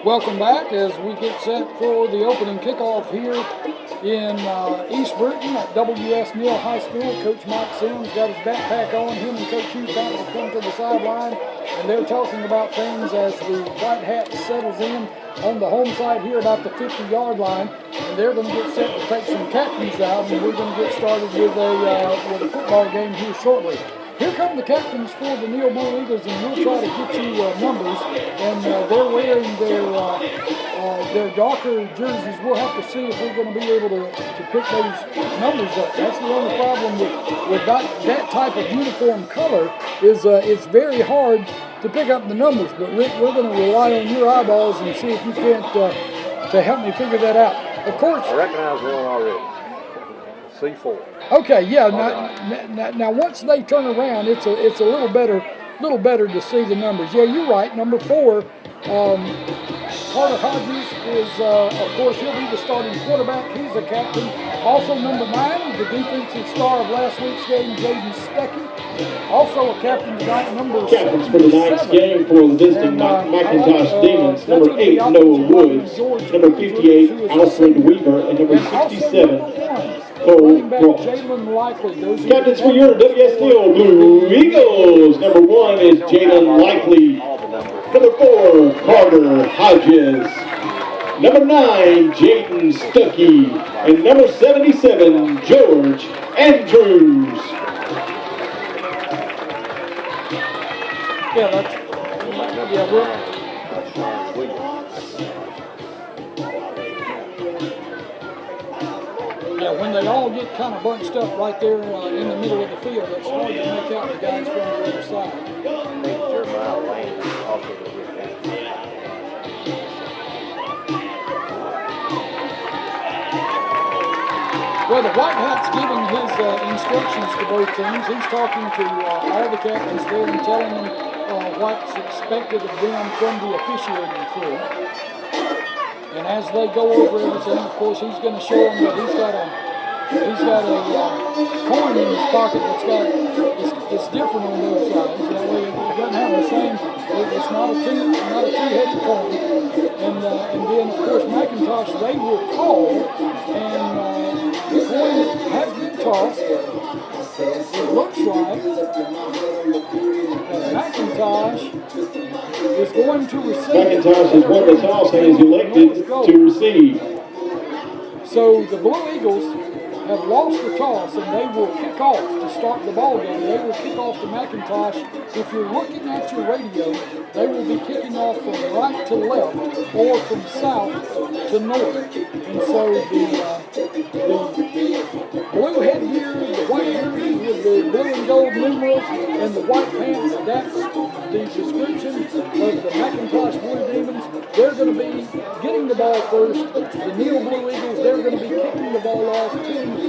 Welcome back as we get set for the opening kickoff here in East Britain at W.S. Neal High School. Coach Mike Sims got his backpack on. Him and Coach Hugh Fountain will come to the sideline, and they're talking about things as the White Hat settles in on the home side here about the 50-yard line. And they're going to get set to take some captains out, and we're going to get started with a football game here shortly. Here come the captains for the Neal Blue Eagles, and we'll try to get you numbers. And they're wearing their darker jerseys. We'll have to see if we're going to be able to pick those numbers up. That's the only problem with that type of uniform color is it's very hard to pick up the numbers. But Rick, we're going to rely on your eyeballs and see if you can't to help me figure that out. Of course. I recognize one already. C4. Okay, yeah. Now, once they turn around, it's a little better to see the numbers. Yeah, you're right. Number 4, Carter Hodges is, of course, he'll be the starting quarterback. He's a captain. Also, number 9, the defensive star of last week's game, Jaden Stuckey. Also a captain tonight, number 7. Captains for tonight's game for the visiting McIntosh Demons. Number 8, Noah Woods. Number 58, Alfred Weaver. And number 67, Cole Ross. Captains for your W.S. Neal Blue Eagles. Number 1 is Jalen Likely. Number 4, Carter Hodges. Number 9, Jaden Stuckey. And number 77, George Andrews. Yeah, when they all get kind of bunched up right there in the middle of the field, it's hard to make out the guys from the other side. Jeremiah Lane also will get that. Well, the White Hat's giving his instructions to both teams. He's talking to all the captains there and telling them what's expected of them from the officiating crew. And as they go over everything, of course, he's going to show them that he's got a coin in his pocket that's it's different on both sides. That way, it doesn't have the same. It's not a two-headed coin. And then, of course, McIntosh, they will call, and the coin has been tossed. It looks like McIntosh is going to receive. McIntosh has won the toss and is elected to receive. So the Blue Eagles have lost the toss, and they will kick off to start the ball game. They will kick off to McIntosh. If you're looking at your radio, they will be kicking off from right to left or from south to north. And so the blue headgear, the white jerseys with the blue and gold numerals, and the white pants, that's the description of the McIntosh Blue Demons. They're going to be getting the ball first. The Neal Blue Eagles, they're going to be kicking the ball off to the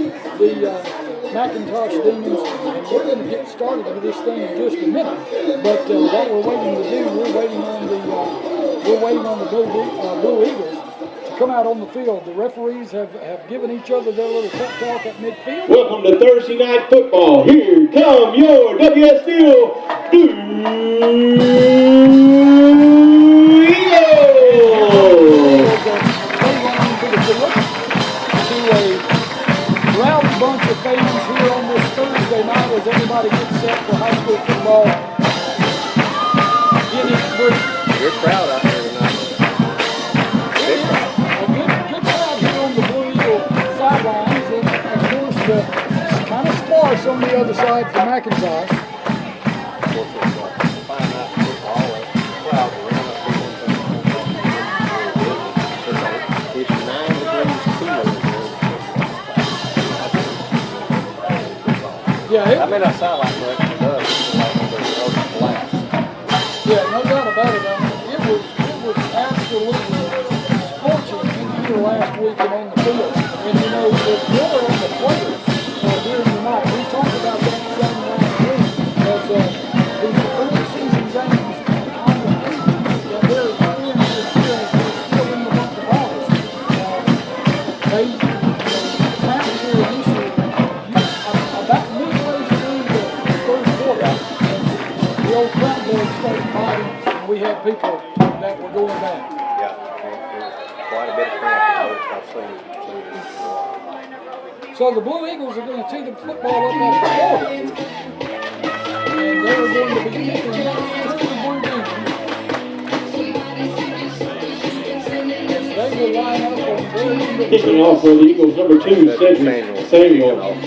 McIntosh Demons, and we're going to get started with this thing in just a minute. But what we're waiting to do, we're waiting on the Blue Eagles to come out on the field. The referees have given each other their little pep talk at midfield. Welcome to Thursday Night Football. Here come your W.S. Neal Blue Eagles. Rowdy bunch of fans here on this Thursday night as everybody gets set for high school football in East Britain. You're proud out there tonight. It is a good crowd here on the Blue Eagle sidelines, and of course it's kind of sparse on the other side for McIntosh. Of course, it's a fine night for football. Clouds around us. It's 9 degrees cooler. Yeah, I may not sound like much, it does. It's like there's no blast. Yeah, no doubt about it. It was absolutely scorching in here last week and on the field. And you know, there's more on the players during the night. We talked about that some last week as these early season games on the field that they're experiencing here as we're still in the month of August. They capture initially about midway through the third quarter. The old crowd boys started fighting, and we had people that were going back. Yeah. So the Blue Eagles are going to tee the football up at the 40. And they're going to be kicking to the Blue Demons. They will line up on their end of the Kicking off for the Eagles, number 2, Cedric Samuel. Had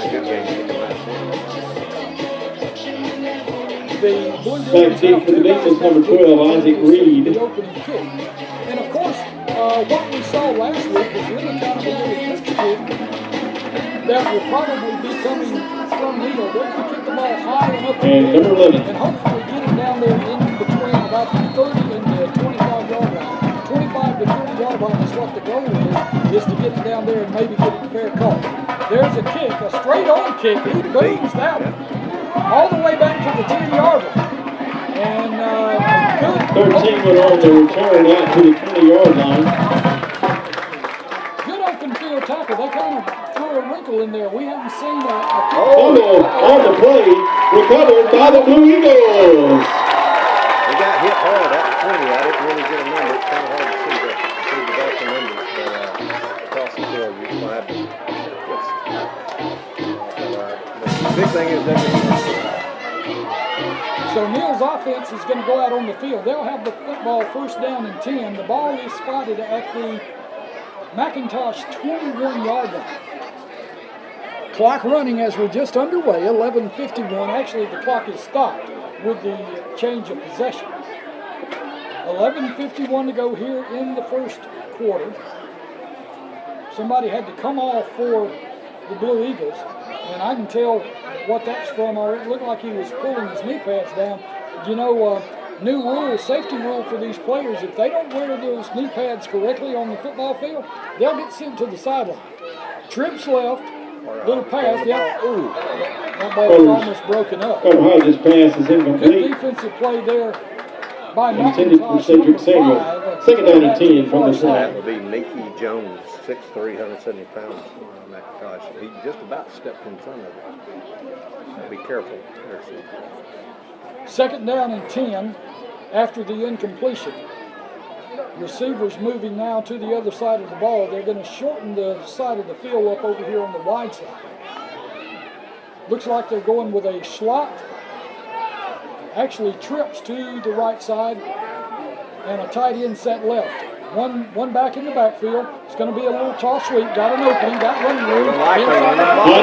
a good game kicking last week. The Blue Back Demons deep have for the two guys Demons, back number deep 12, to Isaac receive Reed. the opening kick. And of course, what we saw last week was really kind of a little pitch kick that will probably be coming from Neal. They're going to kick the ball high and up And number 11. and hopefully get it down there in between about the 30 and the 25-yard line. 25 to 30-yard line is what the goal is to get it down there and maybe get it a fair call. There's a kick, a straight-on kick. He booms that one all the way back to the 10-yard line. And good 13 went on the return out to the 20-yard line. good open field tackle. They kind of threw a wrinkle in there. We haven't seen a Fumble on the play, recovered by the Blue Eagles. He got hit hard at the 20. I didn't really get a number. It's kind of hard to see the back the numbers. But across the field, you're going to have to. The big thing is that So Neal's offense is going to go out on the field. They'll have the football first down and 10. The ball is spotted at the McIntosh 21-yard line. Clock running as we're just underway, 11:51. Actually, the clock is stopped with the change of possession. 11:51 to go here in the first quarter. Somebody had to come off for the Blue Eagles, and I can tell what that's from. It looked like he was pulling his knee pads down. You know, new rule, safety rule for these players, if they don't wear those knee pads correctly on the football field, they'll get sent to the sideline. Trips left, little pass, yeah. Ooh, that ball was almost broken up. Cover high, this pass is Good incomplete. defensive play there by Intended for McIntosh. Cedric Samuel. Second down and 10 from the that flag. would be Mickey Jones, 6'3", 170 pounds. McIntosh. He just about stepped in front of it. Be careful. Second down and 10 after the incompletion. Receivers moving now to the other side of the ball. They're going to shorten the side of the field up over here on the wide side. Looks like they're going with a slot. Actually trips to the right side and a tight end set left. One back in the backfield. It's going to be a little toss sweep. Got an opening. Got running room. I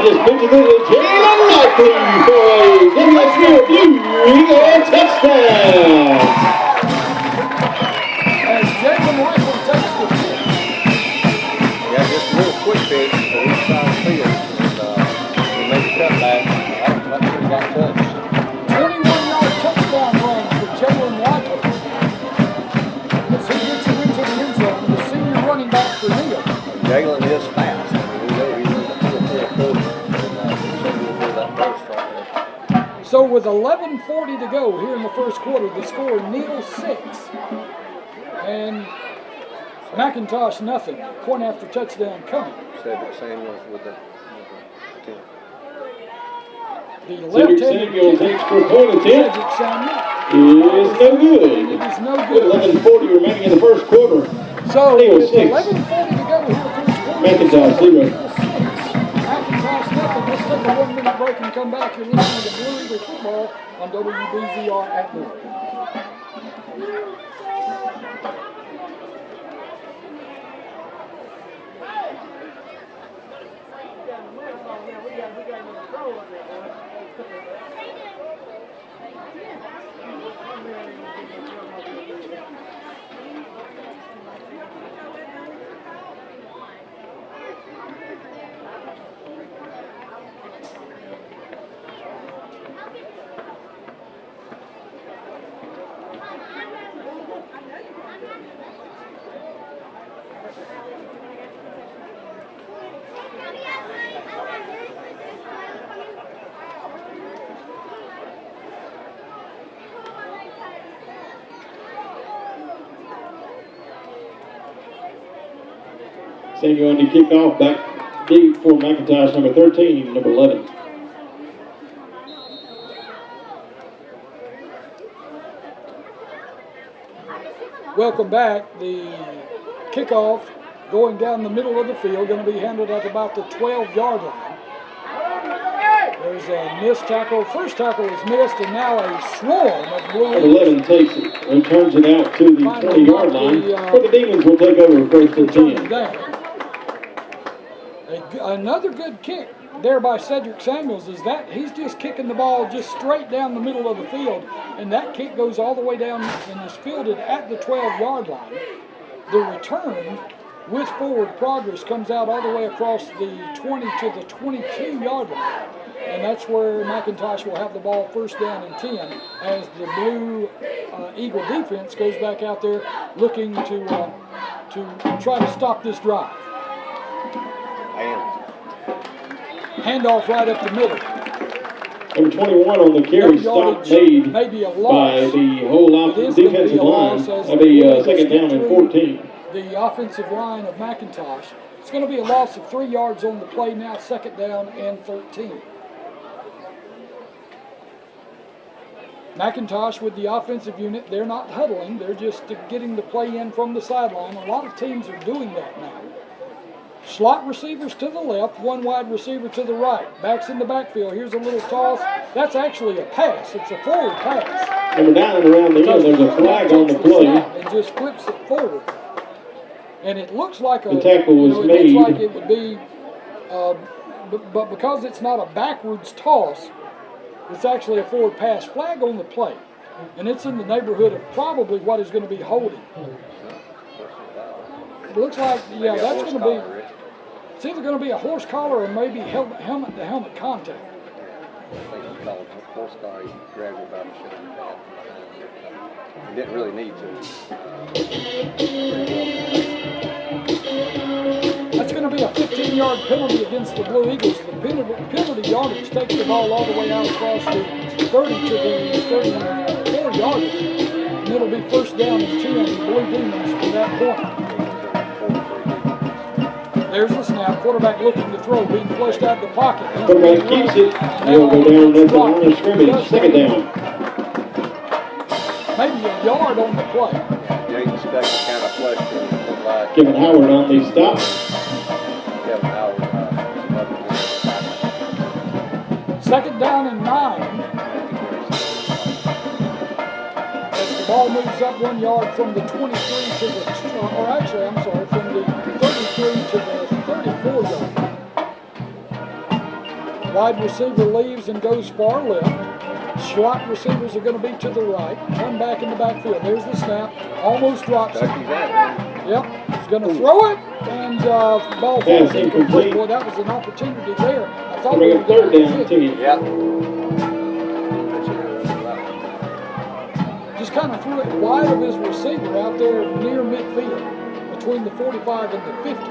just picked it in Jalen Likely for a WSU Blue Eagle touchdown. As Jalen Likely takes the kick. Yeah, just a little quick pitch for each side of the field. And he made the cutback. That's where he got touched. 21-yard touchdown run for Jalen Likely. As he gets it into the end zone, the senior running back for Neal. Jalen is fast. I mean, we know he's in the field for a quarter. And so we'll do that first right there. So with 11:40 to go here in the first quarter, the score Neal 6 and McIntosh nothing. Point after touchdown coming. Cedric Samuels with the 10. The Cedric left-handed Samuel kicker, takes for a point attempt. Cedric Samuel, Is no good. it is no With good. 11:40 remaining in the first quarter. So Neal with 6. 11:40 to go here in the first quarter, McIntosh 0. McIntosh nothing. Let's take a 1-minute break and come back. You're listening to Blue Eagle football on WBZR at noon. Samuel on the kickoff, back deep for McIntosh, number 13, number 11. Welcome back. The kickoff going down the middle of the field, going to be handled at about the 12-yard line. There's a missed tackle. First tackle is missed, and now a swarm of Blue Eagles. 11 takes it and turns it out to the 20-yard line, where the Demons will take over first and 10. Another good kick there by Cedric Samuels is that he's just kicking the ball just straight down the middle of the field, and that kick goes all the way down and is fielded at the 12-yard line. The return with forward progress comes out all the way across the 20 to the 22-yard line. And that's where McIntosh will have the ball first down and 10 as the Blue Eagle defense goes back out there looking to try to stop this drive. Handoff right up the middle. Number 21 on the carry, stop made maybe a by loss. the whole defensive line. That'll be second down and 14. The offensive line of McIntosh. It's going to be a loss of 3 yards on the play now, second down and 13. McIntosh with the offensive unit, they're not huddling, they're just getting the play in from the sideline. A lot of teams are doing that now. Slot receivers to the left, one wide receiver to the right. Backs in the backfield. Here's a little toss. That's actually a pass. It's a forward pass. Number 9 around the end, there's a flag on the play. And just flips it forward. And it looks like the tackle was it made. looks like it would be, but because it's not a backwards toss, it's actually a forward pass. Flag on the play. And it's in the neighborhood of probably what is going to be holding. It looks like, yeah, that's going to be, it's either going to be a horse collar or maybe helmet-to-helmet contact. I think he called it horse collar. He grabbed him by the shoulder pad from behind. He didn't really need to. That's going to be a 15-yard penalty against the Blue Eagles. The penalty yardage takes the ball all the way out across the 30 to the 34-yard line. And it'll be first down and 10, the Blue Demons from that point. There's the snap. Quarterback looking to throw, being flushed out the pocket. Quarterback keeps it. He'll go down at the line of scrimmage. Second down. Maybe a yard on the play. Jaden Speck kind of flushed him. Kevin Howard on the stop. Kevin Howard. Second down and 9. As the ball moves up 1 yard from the 23 to the, or actually, I'm sorry, from the 33 to the 34-yard line. Wide receiver leaves and goes far left. Slot receivers are going to be to the right. Come back in the backfield. There's the snap. Almost drops it. Yep. He's going to throw it, and the ball falls incomplete. Boy, that was an opportunity there. I thought we were third down, 10. Yep. Just kind of threw it wide of his receiver out there near midfield, between the 45 and the 50.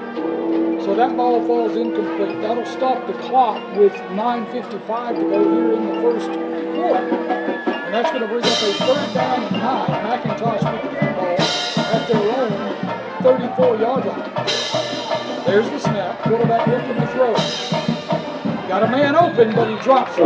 So that ball falls incomplete. That'll stop the clock with 9:55 to go here in the first quarter. And that's going to bring up a third down and 9. McIntosh with the football at their own 34-yard line. There's the snap. Quarterback looking to throw. Got a man open, but he drops it.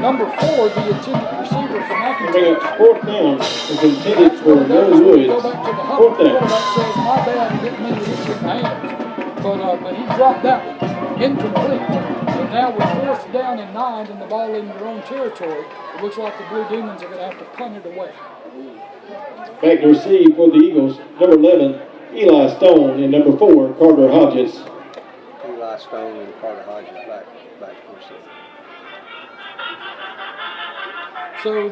Number 4, the intended receiver for McIntosh. Fourth down is intended for no Woods. Go back to the huddle. Quarterback says, my bad, he didn't mean to hit your hands. But he dropped that one. Incomplete. So now with fourth down and 9 and the ball in your own territory, it looks like the Blue Demons are going to have to punt it away. Back to receive for the Eagles, number 11, Eli Stone, and number 4, Carter Hodges. Eli Stone and Carter Hodges back to receive. So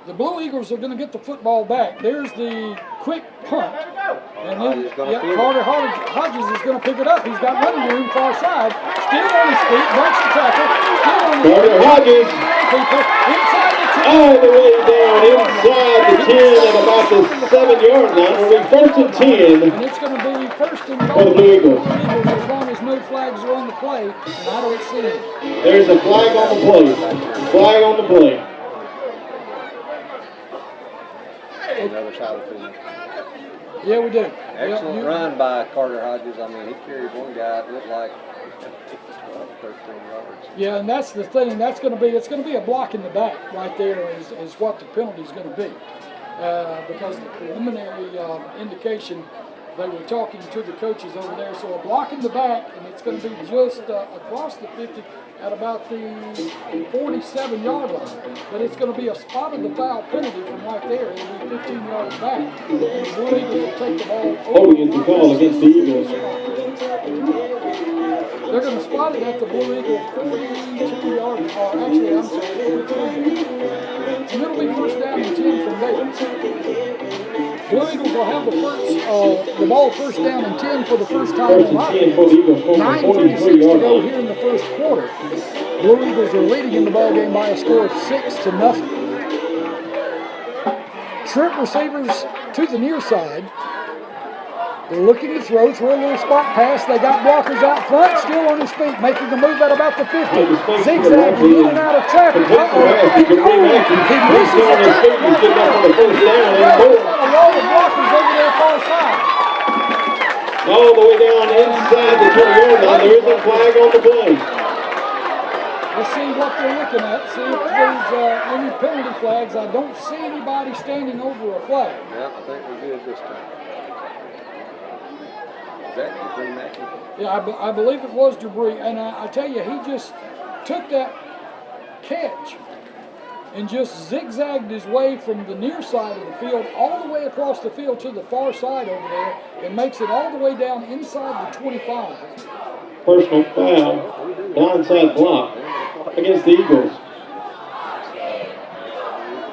the Blue Eagles are going to get the football back. There's the quick punt. And then Carter Hodges is going to pick it up. He's got running room far side. Still on his feet. Breaks the tackle. Still on his feet. Carter Hodges. Inside the 10. All the way down inside the 10 at about the 7-yard line. It'll be first and 10. And it's going to be first and goal for the Blue Eagles. As long as no flags are on the play. And I don't see it. There's a flag on the play. Flag on the play. Another side of the field. Yeah, we do. Excellent run by Carter Hodges. I mean, he carried one guy. It looked like 12, 13 yards. Yeah, and that's the thing. It's going to be a block in the back right there is what the penalty is going to be. because the preliminary indication they were talking to the coaches over there. So a block in the back, and it's going to be just across the 50 at about the 47-yard line. But it's going to be a spot of the foul penalty from right there. It'll be 15 yards back. And the Blue Eagles will take the ball over. Holding is the call against the Eagles. They're going to spot it at the Blue Eagle 42-yard, or actually, I'm sorry, 43. And it'll be first down and 10 from there. Blue Eagles will have the ball first down and 10 for the first time in life. 9:36 to go here in the first quarter. Blue Eagles are leading in the ball game by a score of 6-0. Trip receivers to the near side. They're looking to throw a little spot pass. They got blockers out front, still on his feet, making a move at about the 50. Zigzagging in and out of traffic. He misses the tackle. A roll of blockers over there far side. All the way down inside the 20-yard line. There is a flag on the play. Let's see what they're looking at. See if there's any penalty flags. I don't see anybody standing over a flag. Yeah, I think we're good this time. Is that Jabri Mackey? Yeah, I believe it was Jabri. And I tell you, he just took that catch and just zigzagged his way from the near side of the field all the way across the field to the far side over there and makes it all the way down inside the 25. Personal foul, blindside block against the Eagles.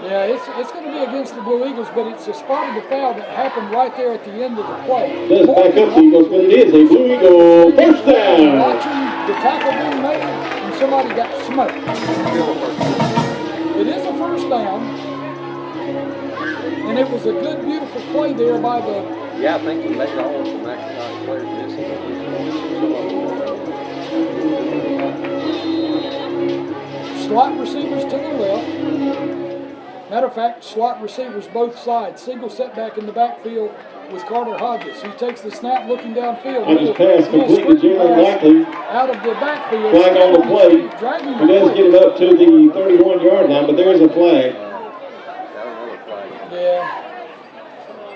Yeah, it's going to be against the Blue Eagles, but it's a spot of the foul that happened right there at the end of the play. Does back up the Eagles, but it is a Blue Eagle first down. Watching the tackle being made, and somebody got smoked. It is a first down, and it was a good, beautiful play there by the... Yeah, I think he made all of the McIntosh players missing. Slot receivers to the left. Matter of fact, slot receivers both sides. Siegel set back in the backfield with Carter Hodges. He takes the snap looking downfield. Hodges pass complete to Jalen Likely. Out of the backfield. Flag on the play. He does get it up to the 31-yard line, but there is a flag. Yeah.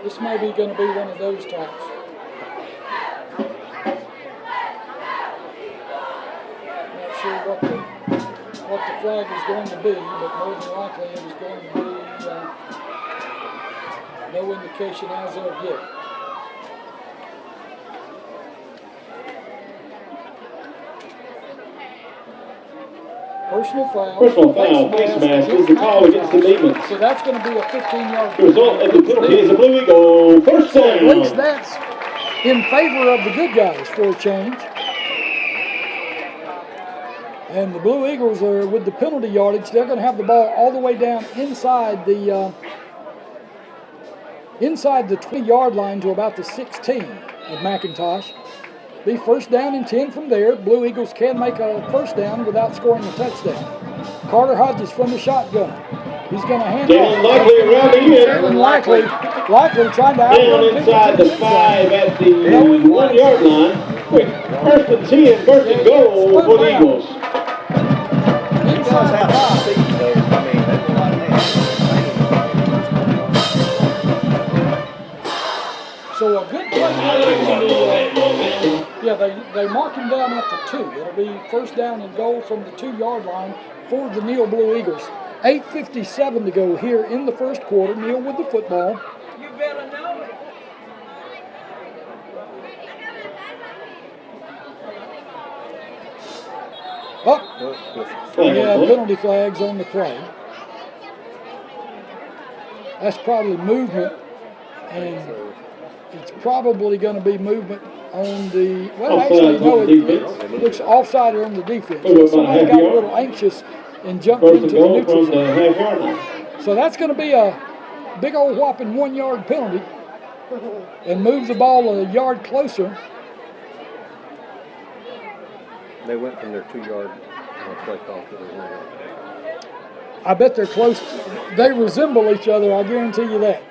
This may be going to be one of those types. Not sure what the flag is going to be, but more than likely it is going to be no indication as of yet. Personal foul. Face mask is the call against the Demons. So that's going to be a 15-yard. The result of the penalty is a Blue Eagle first down. At least that's in favor of the good guys for a change. And the Blue Eagles are with the penalty yardage. They're going to have the ball all the way down inside the 20-yard line to about the 16 of McIntosh. Be first down and 10 from there. Blue Eagles can make a first down without scoring a touchdown. Carter Hodges from the shotgun. He's going to hand Jalen Likely around the end. Jalen Likely trying to down inside the 5 at the 1-yard line. Quick, first and 10, first and goal for the Eagles. Inside the 5. So a good play. They mark him down at the 2. It'll be first down and goal from the 2-yard line for the Neal Blue Eagles. 8:57 to go here in the first quarter. Neal with the football. You better know it. Penalty flags on the play. That's probably movement, and it's probably going to be movement on the, well, actually, no, it looks offside on the defense. So somebody got a little anxious and jumped into the neutral zone. So that's going to be a big old whopping 1-yard penalty and move the ball a yard closer. They went from their 2-yard play call to their 1-yard. I bet they're close. They resemble each other, I guarantee you that.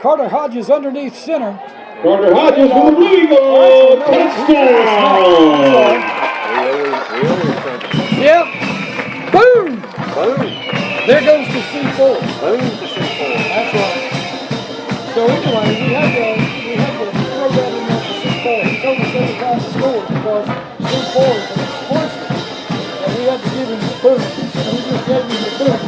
Carter Hodges underneath center. Carter Hodges with the Blue Eagles touchdown! Yep. Boom! Boom! There goes the C4. Boom to C4. That's right. So anyway, we had to throw that in there for C4. He told us every time he scored because C4 is an explosive. And we had to give him the boom. And we just gave him the boom.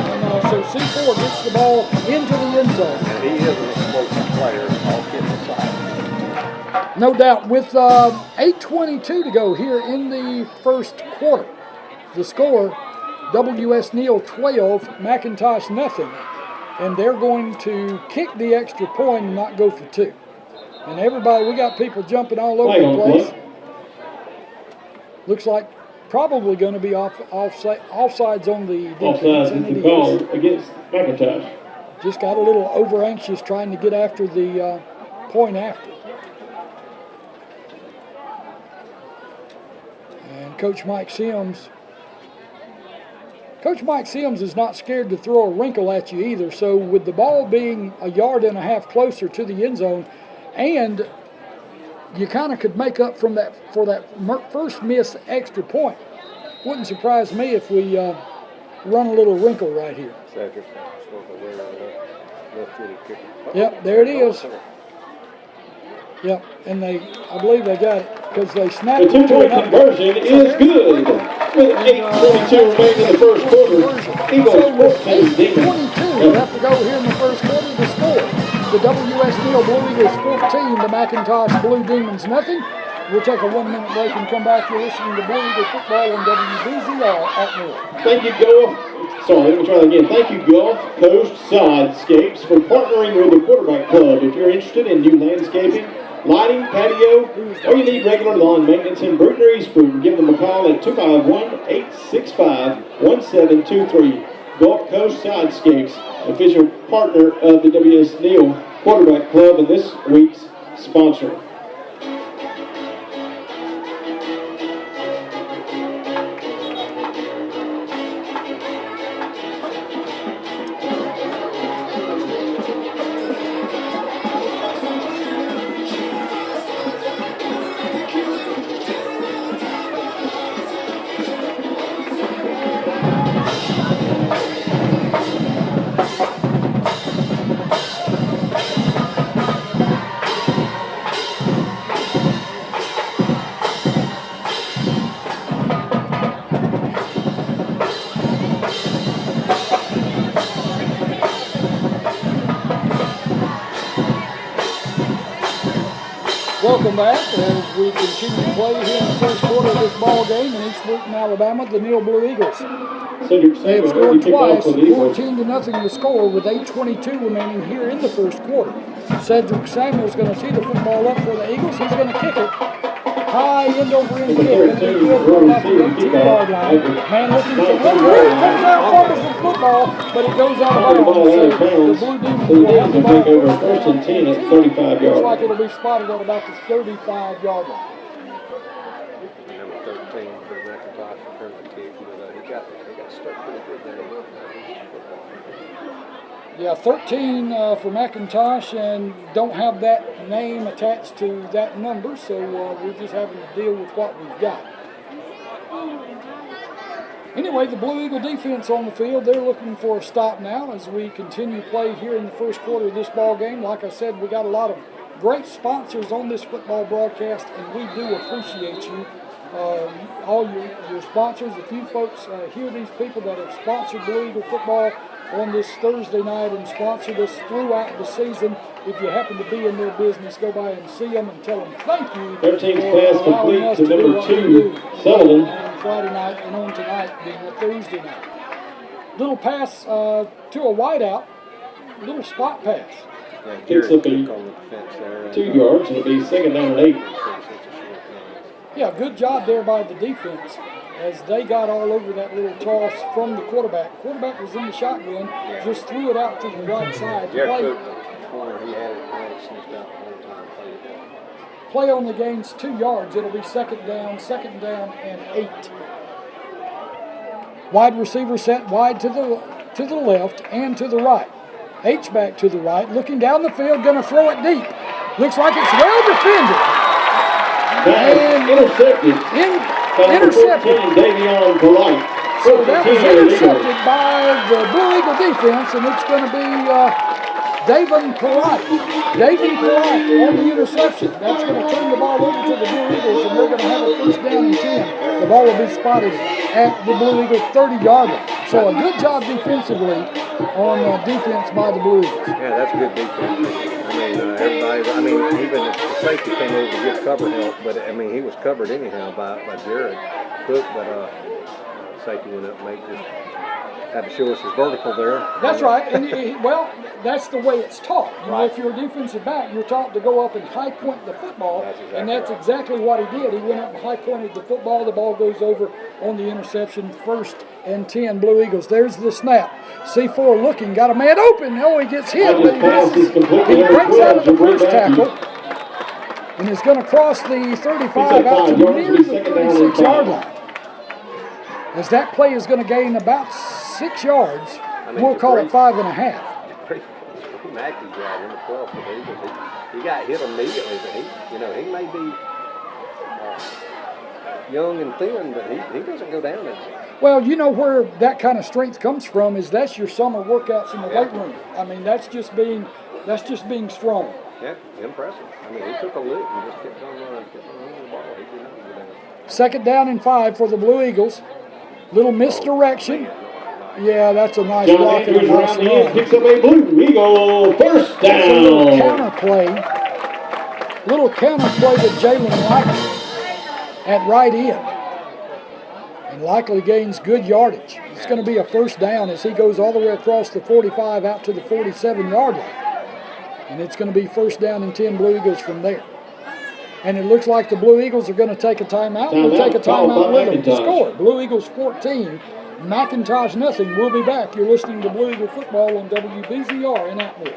And so C4 gets the ball into the end zone. And he is an explosive player, all kidding aside. No doubt. With 8:22 to go here in the first quarter. The score, WS Neal 12, McIntosh nothing. And they're going to kick the extra point and not go for two. And everybody, we got people jumping all over the place. Looks like probably going to be offsides on the defense. Offsides is the call against McIntosh. Just got a little over anxious trying to get after the point after. And Coach Mike Sims is not scared to throw a wrinkle at you either. So with the ball being a yard and a half closer to the end zone, and you kind of could make up from that for that first miss extra point. Wouldn't surprise me if we run a little wrinkle right here. Cedric, Yep, there it is. Yep, and I believe they got it because they snapped The it. two-point conversion is good. With 8:22 remaining in the first quarter, Eagles 14, Demons. 22 we have to go here in the first quarter to score. The WS Neal Blue Eagles 14, the McIntosh Blue Demons nothing. We'll take a 1 minute break and come back. You're listening to Blue Eagle Football on WBZR at Neal. Thank you, Golf. Sorry, let me try that again. Thank you, Gulf Coast Sidescapes, for partnering with the Quarterback Club. If you're interested in new landscaping, lighting, patio, or you need regular lawn maintenance in Bruton or East Bruton, give them a call at 251-865-1723. Gulf Coast Sidescapes, official partner of the WS Neal Quarterback Club and this week's sponsor. Welcome back as we continue to play here in the first quarter of this ball game in East Bruton, Alabama, the Neal Blue Eagles. They have scored twice, 14-0 the score with 8:22 remaining here in the first quarter. Cedric Samuel's going to tee the football up for the Eagles. He's going to kick it. High end over end kick. Going to be good from about the 18-yard line. Man looking for one. Really comes out for some football, but it goes out of bounds. So the Blue Demons will have the ball over first and 10 at 35 yards. Looks like it'll be spotted at about the 35-yard line. Number 13 for McIntosh returned the kick, but he got stuck pretty good there. Yeah, 13 for McIntosh, and don't have that name attached to that number, so we're just having to deal with what we've got. Anyway, the Blue Eagle defense on the field, they're looking for a stop now as we continue play here in the first quarter of this ball game. Like I said, we got a lot of great sponsors on this football broadcast, and we do appreciate you. All your sponsors, a few folks here, these people that have sponsored Blue Eagle football on this Thursday night and sponsored us throughout the season. If you happen to be in their business, go by and see them and tell them thank you. 13th pass complete to number 2, Sullivan. On Friday night and on tonight being a Thursday night. Little pass to a wideout, little spot pass. Picks up a 2 yards, and it'll be second down and 8. Yeah, good job there by the defense as they got all over that little toss from the quarterback. Quarterback was in the shotgun, just threw it out to the right side. Play on the gain's 2 yards. It'll be second down and 8. Wide receiver set wide to the left and to the right. H-back to the right, looking down the field, going to throw it deep. Looks like it's well defended. And intercepted. Intercepted. Davion Polite. So that was intercepted by the Blue Eagle defense, and it's going to be David Polite. David Polite on the interception. That's going to turn the ball over to the Blue Eagles, and they're going to have a first down and 10. The ball will be spotted at the Blue Eagles 30-yard line. So a good job defensively on defense by the Blue Eagles. Yeah, that's good defense. I mean, even if the safety came over to give cover help, but I mean, he was covered anyhow by Jared Cook, but safety went up and just had to show us his vertical there. That's right. And well, that's the way it's taught. You know, if you're a defensive back, you're taught to go up and high point the football, that's exactly what he did. He went up and high pointed the football. The ball goes over on the interception. First and 10, Blue Eagles. There's the snap. C4 looking, got a man open. Oh, he gets hit, but he misses. He breaks out of the first tackle and is going to cross the 35 out to near the 36-yard line. As that play is going to gain about 6 yards, we'll call it 5.5. Mackey got in the 12th for the Eagles. He got hit immediately, but he may be young and thin, but he doesn't go down anymore. Well, you know where that kind of strength comes from is that's your summer workouts in the weight room. I mean, that's just being strong. Yeah, impressive. I mean, he took a lick and just kept on running the ball. He did not go down. Second down and 5 for the Blue Eagles. Little misdirection. Yeah, that's a nice block and a nice run. Picks up a Blue Eagle first down. That's a little counter play. Little counter play to Jalen Likely at right end. And Likely gains good yardage. It's going to be a first down as he goes all the way across the 45 out to the 47-yard line. And it's going to be first down and 10 Blue Eagles from there. And it looks like the Blue Eagles are going to take a timeout. We'll take a timeout with them to score. Blue Eagles 14, McIntosh nothing. We'll be back. You're listening to Blue Eagle Football on WBZR in Atmore.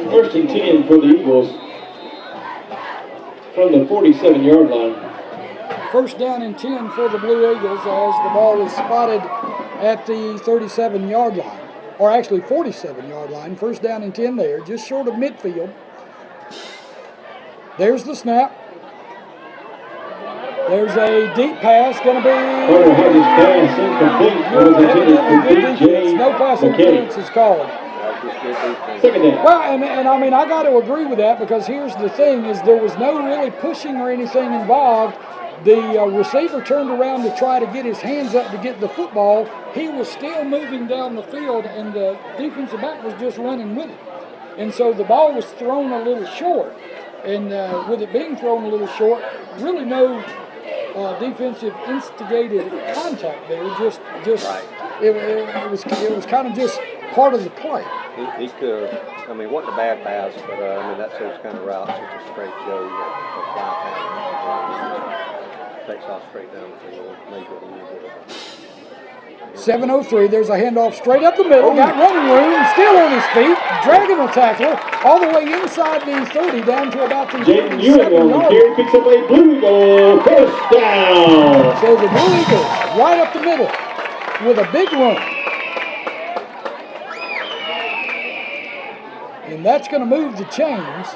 First and 10 for the Eagles from the 47-yard line. First down and 10 for the Blue Eagles as the ball is spotted at the 37-yard line, or actually 47-yard line. First down and 10 there, just short of midfield. There's the snap. There's a deep pass, going to be... Oh, had his pass incomplete. No pass interference is called. Second down. Well, and I mean, I got to agree with that because here's the thing, is there was no really pushing or anything involved. The receiver turned around to try to get his hands up to get the football. He was still moving down the field, and the defensive back was just running with it. And so the ball was thrown a little short. And with it being thrown a little short, really no defensive instigated contact there. Just right. It was kind of just part of the play. He could have, I mean, it wasn't a bad pass, but I mean, that's those kind of routes, just a straight go, a fly pass. Takes off straight down the field, make it a little bit. 7:03, there's a handoff straight up the middle, got running room, still on his feet, dragging the tackler all the way inside the 30 down to about the 37-yard line. Here picks up a Blue Eagle first down. So the Blue Eagles right up the middle with a big run. And that's going to move the chains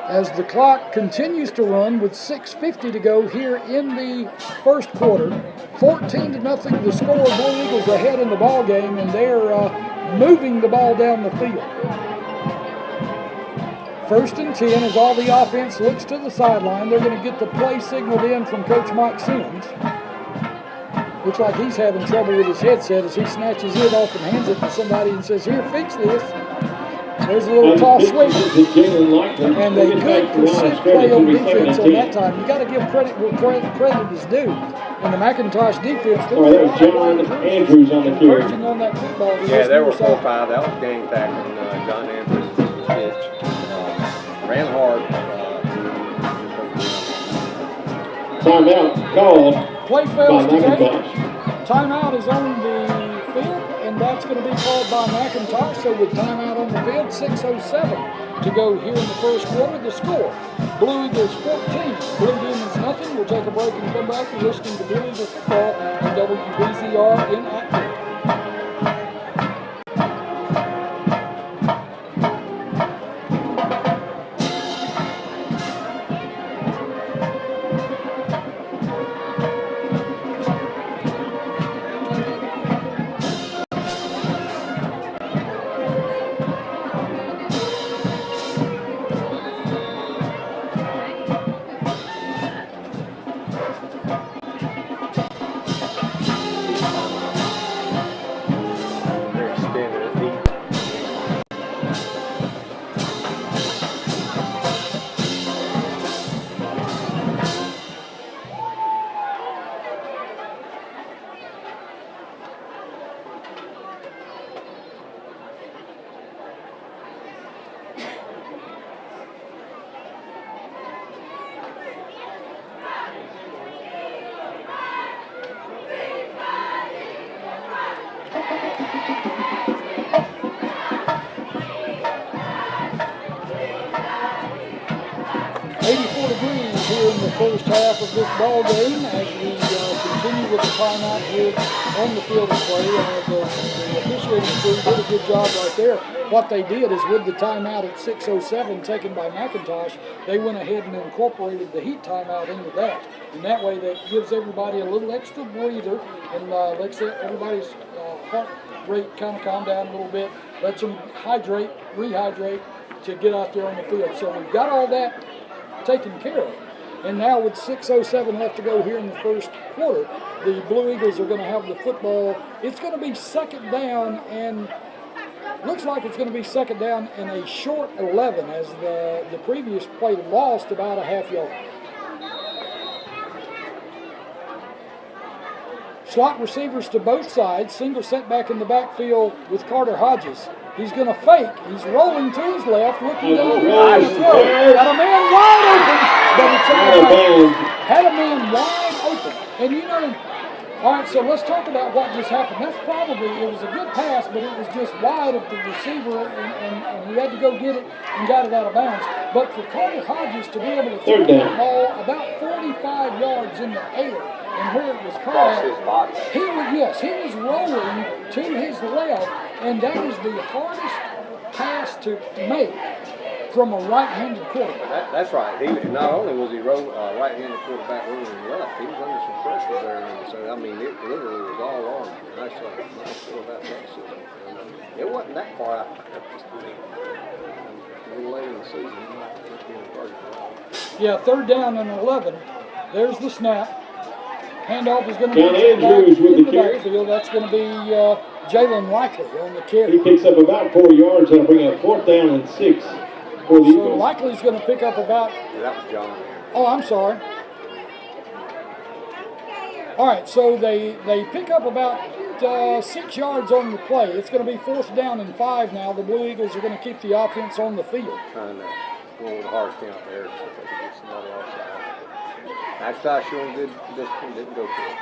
as the clock continues to run with 6:50 to go here in the first quarter. 14-0 the score. Blue Eagles ahead in the ball game, and they're moving the ball down the field. First and 10 as all the offense looks to the sideline. They're going to get the play signaled in from Coach Mike Sims. Looks like he's having trouble with his headset as he snatches it off and hands it to somebody and says, "Here, fix this." There's a little toss sweep. And a good pursuit play on defense on that time. You got to give credit where credit is due. And the McIntosh defense, that was John Andrews on the carry. On that football. Yeah, there were 4 or 5. That was gang tackling John Andrews in the pitch. Ran hard. Timeout called play by fails today. McIntosh. Timeout is on the field, and that's going to be called by McIntosh. So with timeout on the field, 6:07 to go here in the first quarter. The score, Blue Eagles 14, Blue Demons nothing. We'll take a break and come back. You're listening to Blue Eagles football on WBZR in Akron. 84 degrees here in the first half of this ball game as we continue with the timeout here on the field of play. The officiating crew did a good job right there. What they did is with the timeout at 6:07 taken by McIntosh, they went ahead and incorporated the heat timeout into that. And that way that gives everybody a little extra breather and lets everybody's heart rate kind of calm down a little bit, lets them rehydrate to get out there on the field. So we've got all that taken care of. And now with 6:07 left to go here in the first quarter, the Blue Eagles are going to have the football. It's going to be second down, and looks like it's going to be second down in a short 11 as the previous play lost about a half yard. Slot receivers to both sides. Single setback in the backfield with Carter Hodges. He's going to fake. He's rolling to his left, looking down the throw. Got a man wide open, but it's all right. Had a man wide open. And you know, all right, so let's talk about what just happened. That's probably, it was a good pass, but it was just wide of the receiver, and he had to go get it and got it out of bounds. But for Carter Hodges to be able to throw the ball about 45 yards in the air, and where it was caught, he was rolling to his left, and that is the hardest pass to make from a right-handed quarterback. That's right. Not only was he right-handed quarterback rolling left, he was under some pressure there. And so, I mean, it literally was all on. Nice little athleticism. It wasn't that far out. A little late in the season, he might be in the first. Yeah, third down and 11. There's the snap. Handoff is going to be in the backfield. That's going to be Jalen Likely on the carry. He picks up about 4 yards. That'll bring up 4th down and 6 for the Eagles. Likely's going to pick up about... Yeah, that was John. Oh, I'm sorry. All right, so they pick up about 6 yards on the play. It's going to be 4th down and 5 now. The Blue Eagles are going to keep the offense on the field. Trying to go with a hard count there so they can get somebody else out. McIntosh showing good discipline, didn't go for it.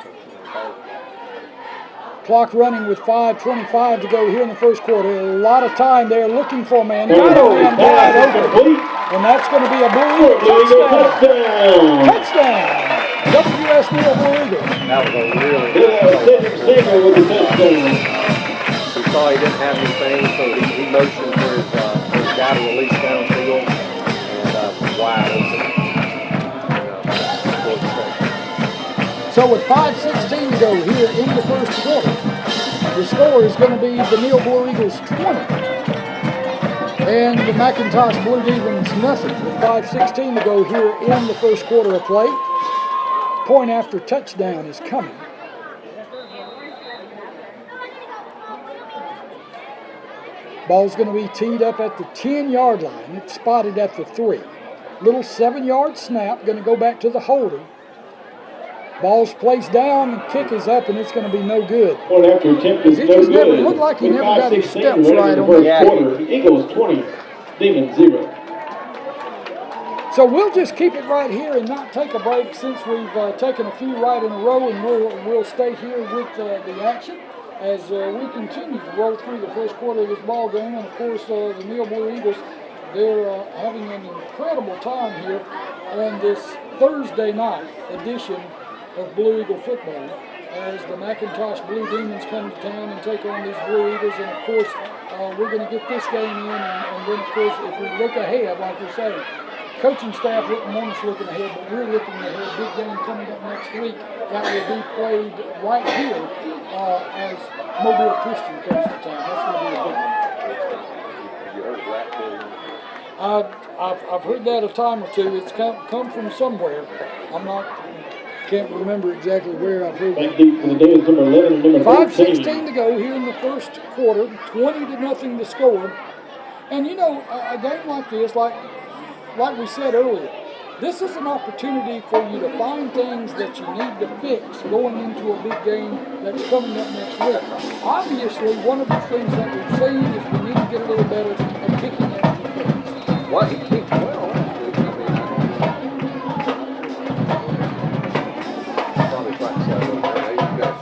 Clock running with 5:25 to go here in the first quarter. A lot of time there looking for a man. Got a man wide open. And that's going to be a Blue Eagle touchdown. Touchdown. WS Neal Blue Eagles. That was a really good play. With the touchdown. He saw he didn't have anything, so he motioned for his guy to release downfield and wide open. So with 5:16 to go here in the first quarter, the score is going to be the Neal Blue Eagles 20 and the McIntosh Blue Demons nothing. With 5:16 to go here in the first quarter of play, point after touchdown is coming. Ball's going to be teed up at the 10-yard line. It's spotted at the 3. Little 7-yard snap, going to go back to the holder. Ball's placed down, and kick is up, and it's going to be no good. Point after attempt is It no just never good. looked like he never got his 5-16 steps to right the on first that. quarter. Eagles 20, Demons 0. So we'll just keep it right here and not take a break since we've taken a few right in a row, and we'll stay here with the action as we continue to roll through the first quarter of this ball game. And of course, the Neal Blue Eagles, they're having an incredible time here on this Thursday night edition of Blue Eagle football as the McIntosh Blue Demons come to town and take on these Blue Eagles. And of course, we're going to get this game in, and then of course, if we look ahead, like we say, coaching staff wouldn't want us looking ahead, but we're looking ahead. Big game coming up next week that will be played right here as Mobile Christian comes to town. That's going to be a big one. Have you heard of Blackpool? I've heard that a time or two. It's come from somewhere. Can't remember exactly where I've heard Back it. deep for the Demons, number 11 and number 13. 5:16 to go here in the first quarter. 20-0 to score. And you know, a game like this, like we said earlier, this is an opportunity for you to find things that you need to fix going into a big game that's coming up next week. Obviously, one of the things that we've seen is we need to get a little better at kicking extra points. Well, he kicked well. Probably practice that a little bit. You guys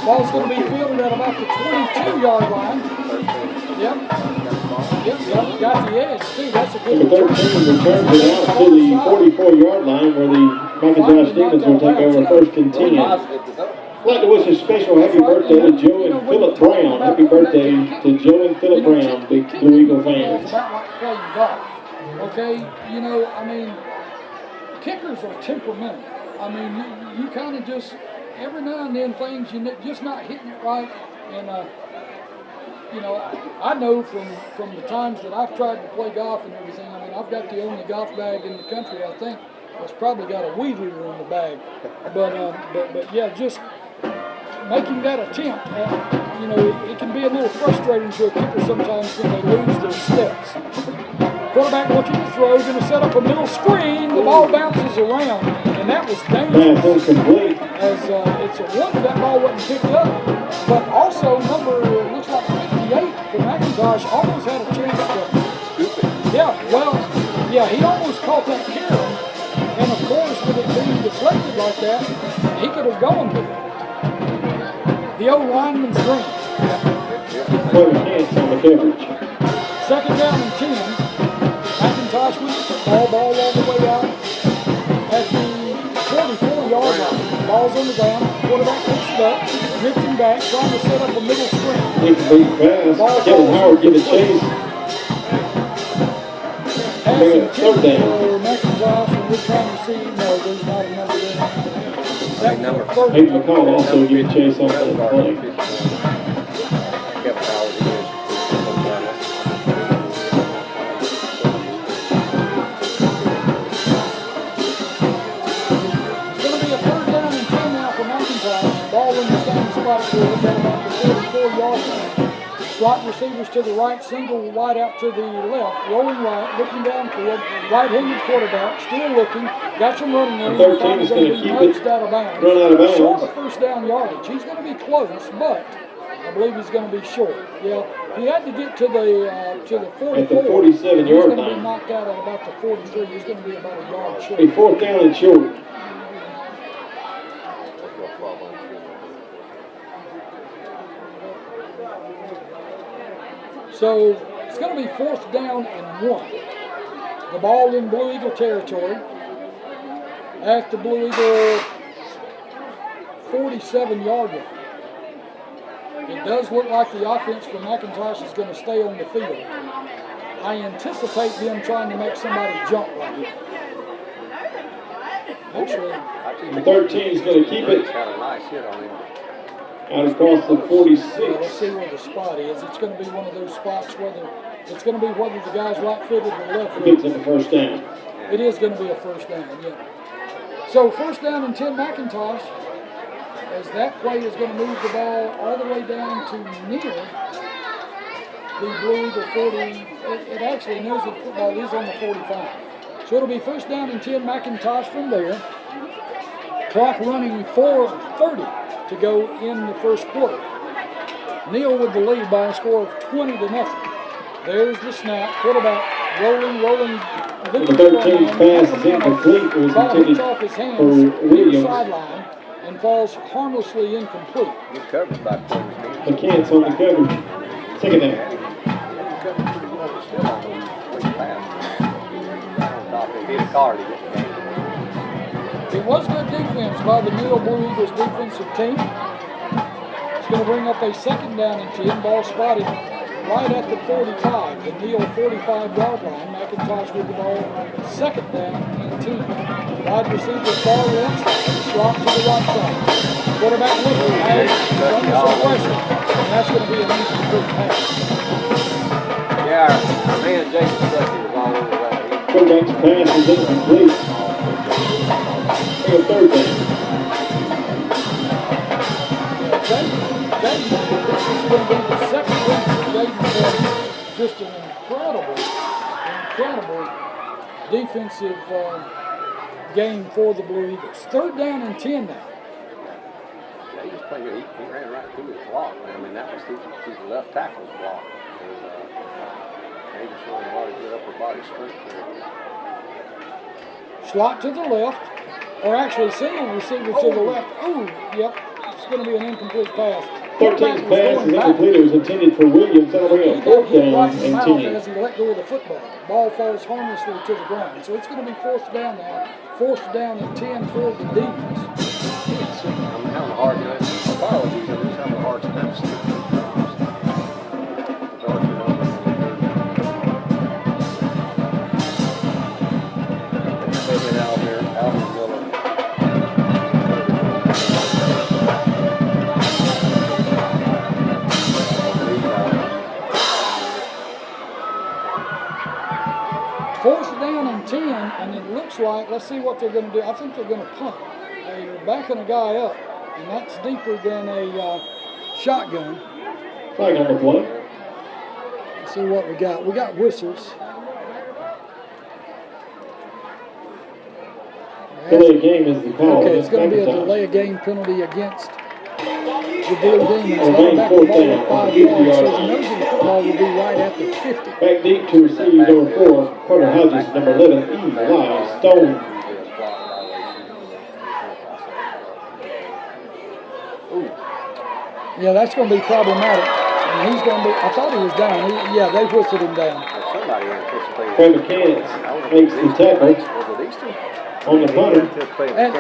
Ball's going to be fielded at about the 22-yard line. Yep, got the edge too. That's a good Number return. 13 returns it out to the 44-yard line where the McIntosh Demons will take over first and 10. I'd like to wish a special happy birthday to Joe and Philip Brown. Happy birthday to Joe and Philip Brown, big Blue Eagle fans. About like playing golf. Okay, you know, I mean, kickers are temperamental. I mean, you kind of just every now and then things just not hitting it right, and you know, I know from the times that I've tried to play golf and everything. I mean, I've got the only golf bag in the country, I think, that's probably got a weed eater in the bag. But yeah, just making that attempt, you know, it can be a little frustrating to a kicker sometimes when they lose their steps. Quarterback looking to throw, going to set up a middle screen. The ball bounces around, and that was dangerous. Pass incomplete. As it's a wonder that ball wasn't picked up. But also, looks like 58 for McIntosh almost had a chance to. Yeah, well, yeah, he almost caught that carry. And of course, with it being deflected like that, he could have gone with it. The old lineman's dream. Quite a chance on the coverage. Second down and 10. McIntosh with the ball all the way out at the 44-yard line. Ball's on the ground. Quarterback picks it up, drifting back, trying to set up a middle screen. Incomplete pass. Kevin Howard get a chase. Third down. McIntosh, and we're trying to see. No, there's not a number there. That number. Hayden McCall also get a chase on that play. Kevin Howard, he is. Ball in the same spot for us at about the 44-yard line. Slot receivers to the right, single wide out to the left, rolling right, looking downfield, right-handed quarterback, still looking, got some running room. 13 is going to keep it, out of bounds. run out of bounds. Short of first down yardage. He's going to be close, but I believe he's going to be short. Yeah, he had to get to the 44. At the 47-yard He's going to line. be knocked out at about the 43. He's going to be about a yard short. A fourth down and short. So it's going to be fourth down and 1. The ball in Blue Eagle territory at the Blue Eagle 47-yard line. It does look like the offense for McIntosh is going to stay on the field. I anticipate them trying to make somebody jump right here. Actually, 13 is going to keep it. Got a nice hit on him. Out across the 46. let's see where the spot is. It's going to be one of those spots whether the guy's right-footed or left-footed. Gets it the first down. It is going to be a first down, yeah. So first down and 10 McIntosh, as that play is going to move the ball all the way down to Neal the Blue Eagle 40. It actually knows that football is on the 45. So it'll be first down and 10, McIntosh from there. Clock running 4:30 to go in the first quarter. Neal with the lead by a score of 20-0. There's the snap. Quarterback rolling. The 13th pass is incomplete. It was ball intended hits off his hands for near Williams. sideline and falls harmlessly incomplete. Good coverage by Clemens. McCants on the coverage. Second down. Covered pretty well, but still on the quick pass. Right on top. They hit a car to get the game. It was good defense by the Neal Blue Eagles defensive team. It's going to bring up a second down and 10. Ball spotted right at the 45, the Neal 45-yard line. McIntosh with the ball, second down and 10. Wide receiver far left side, slot to the right side. Quarterback looking, has under some pressure, and that's going to be an incomplete pass. Yeah, our man Jason Stuckey was all over that. Quarterback's pass is incomplete. Third down. This is going to be the second win for Jaden. Just an incredible defensive game for the Blue Eagles. Third down and 10 now. Yeah, he was playing good. He ran right through his block. I mean, that was his left tackle's block. And he was showing a lot of good upper body strength there. Slot to the left, or actually single receiver to the left. Oh, yep. It's going to be an incomplete pass. 13th pass is incomplete. It was intended for Williams. That'll bring He a got fourth hit down right in the and mouth 10. as he let go of the football. Ball falls harmlessly to the ground. So it's going to be fourth down now. Fourth down and 10 for the Demons. I'm having a hard time. Apologies, I'm just having a hard time seeing these drops. It's hard to know. Maybe Alvin Miller. Fourth down and 10, and it looks like, let's see what they're going to do. I think they're going to punt. They're backing a guy up, and that's deeper than a shotgun. Flag on the play. Let's see what we got. We got whistles. Delay game is the call. Okay, it's going to be a delay of game penalty against the Blue Demons. Gain That'll back the fourth ball down at 5 on the yards, 50 so yard the line. nose of the football will be right at the 50. Back deep to receive number 4, Carter Hodges, number 11, Eli Stone. Yeah, that's going to be problematic. And he's going to be, I thought he was down. Yeah, they whistled him down. Somebody anticipated. Trey McCants makes the tackle on the punter. And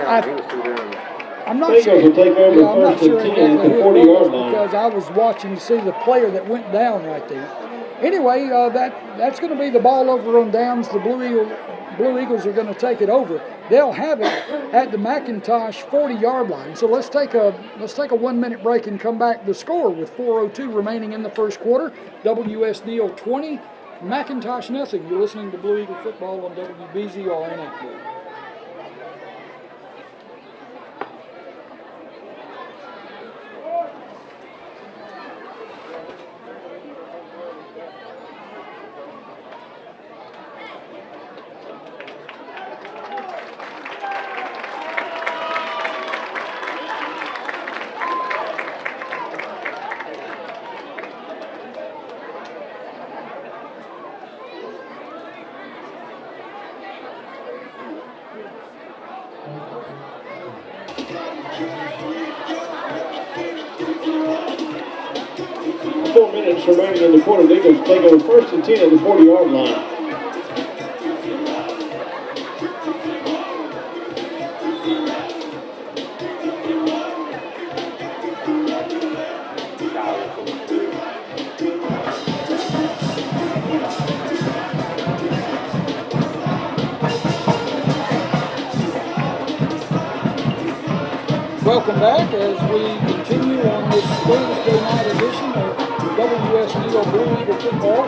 I'm not Eagles sure. will take over Yeah, I'm not first and sure 10 exactly at the who it 40-yard was line. because I was watching to see the player that went down right there. Anyway, that's going to be the ball over on downs. The Blue Eagles are going to take it over. They'll have it at the McIntosh 40-yard line. So let's take a 1-minute break and come back to score with 4:02 remaining in the first quarter. WS Neal 20, McIntosh nothing. You're listening to Blue Eagle football on WBZR in Akron. Remaining in the quarter, the Eagles take over first and 10 at the 40-yard line. Welcome back as we continue on this Thursday night edition of WS Neal Blue Eagle football.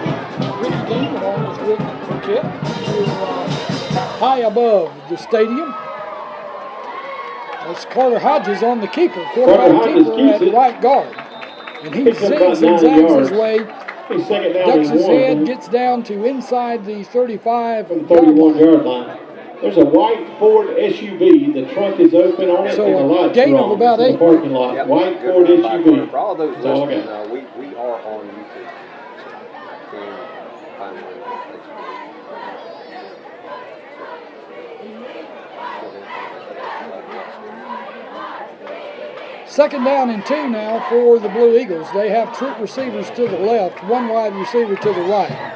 Ricky Dean along with Rick Kip high above the stadium. That's Carter Hodges on the keeper, quarterback keeper at right guard. And he zigs and zags his way A second down ducks and his head, one gets down to inside the 35 from the 31-yard line. There's a white Ford SUV. The trunk is open on it, So and the a lights gain are of on. about It's in 8. the parking lot. Yep, White good Ford run by Carter. SUV. For all those That's all I listening, got. we are on YouTube. So, find it on Facebook. Second down and 2 now for the Blue Eagles. They have trip receivers to the left, one wide receiver to the right.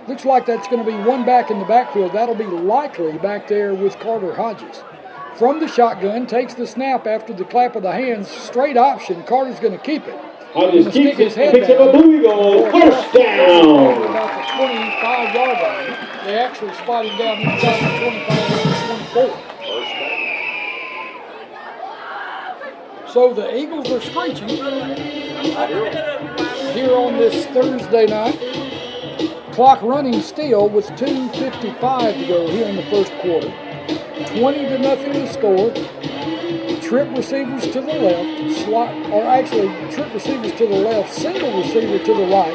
Looks like that's going to be one back in the backfield. That'll be likely back there with Carter Hodges. From the shotgun, takes the snap after the clap of the hands. Straight option. Carter's going to keep it. Hodges keeps it, picks up a Blue Eagle. First down. About the 25-yard line. They actually spot him down inside the 25 and 24. So the Eagles are screeching here on this Thursday night. Clock running still with 2:55 to go here in the first quarter. 20-0 to score. Trip receivers to the left, trip receivers to the left, single receiver to the right.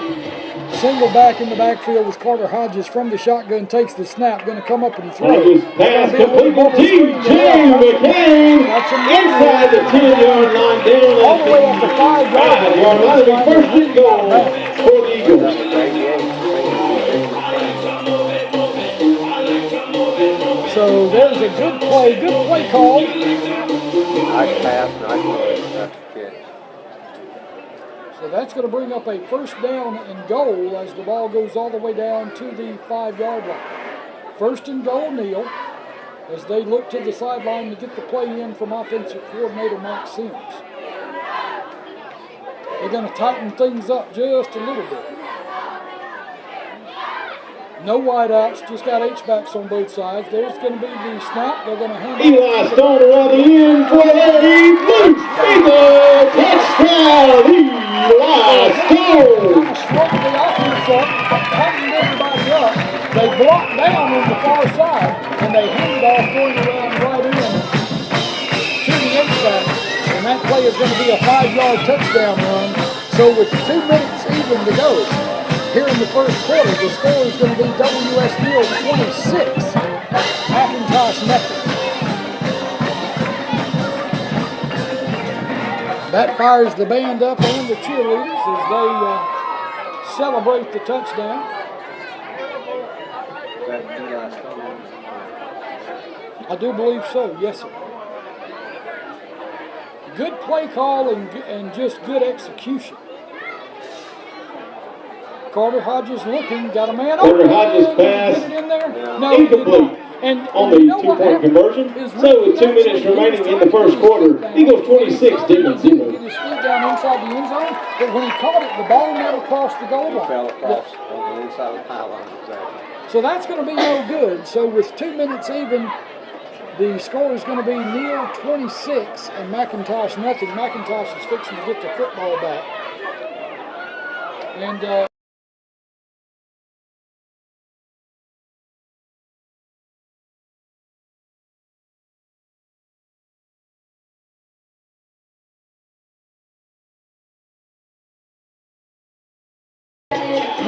Single back in the backfield with Carter Hodges from the shotgun, takes the snap, going to come up and throw. Hodges pass complete to T.J. McCain inside the 10-yard line, down all the way up to 5-yard line. It'll be first and goal for the Eagles. So there's a good play call. Nice pass, nice catch. So that's going to bring up a first down and goal as the ball goes all the way down to the 5-yard line. First and goal, Neal, as they look to the sideline to get the play in from offensive coordinator Mike Sims. They're going to tighten things up just a little bit. No wideouts, just got H-backs on both sides. There's going to be the snap. They're going to hand it. Eli Stone around the end for a Blue Eagle touchdown. Eli Stone. Struck the offense up, tightened everybody up. They blocked down on the far side, and they handed off going around right in to the H-back. And that play is going to be a 5-yard touchdown run. So with 2 minutes even to go, here in the first quarter, the score is going to be WS Neal 26, McIntosh nothing. That fires the band up and the cheerleaders as they celebrate the touchdown. I do believe so, yes, sir. Good play call and just good execution. Carter Hodges looking, got a man Carter open. Hodges pass Get it in there? No, incomplete and on the 2-point conversion. So with 2 minutes remaining in the first quarter, Eagles 26, Demons 0. Get his feet down inside the end zone, but when he caught it, the ball never crossed the goal line. It fell across on the inside of the pylon, exactly. So that's going to be no good. So with 2 minutes even, the score is going to be Neal 26 and McIntosh nothing. McIntosh is fixing to get the football back. And it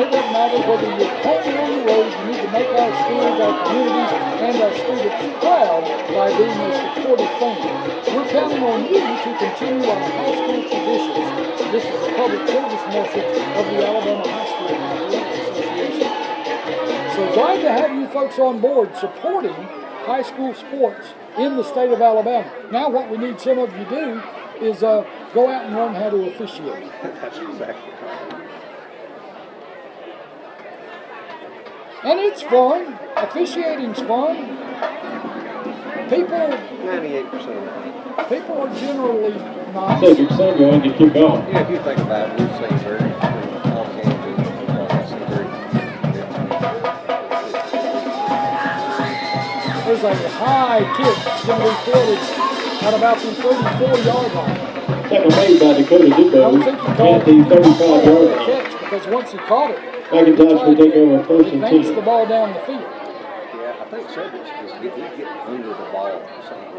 doesn't matter whether you're home or on the road, you need to make our schools, our communities, and our students proud by being a supportive family. We're counting on you to continue our high school traditions. This is a public service message of the Alabama High School Athletics Association. So glad to have you folks on board supporting high school sports in the state of Alabama. Now what we need some of you to do is go out and learn how to officiate. That's exactly right. And it's fun. Officiating's fun. People 98% of the time. People are generally nice. So your son going to kick off. Yeah, if you think about it, we've seen very all Kansas There's a high kick that's going to be fielded at about the 34-yard line. Tackle made by Dakota Dubbo at the 35-yard line. Catch because once he caught it, McIntosh will take over first and 10. advance the ball down the field. Yeah, I think Cedric's just get under the ball somewhere.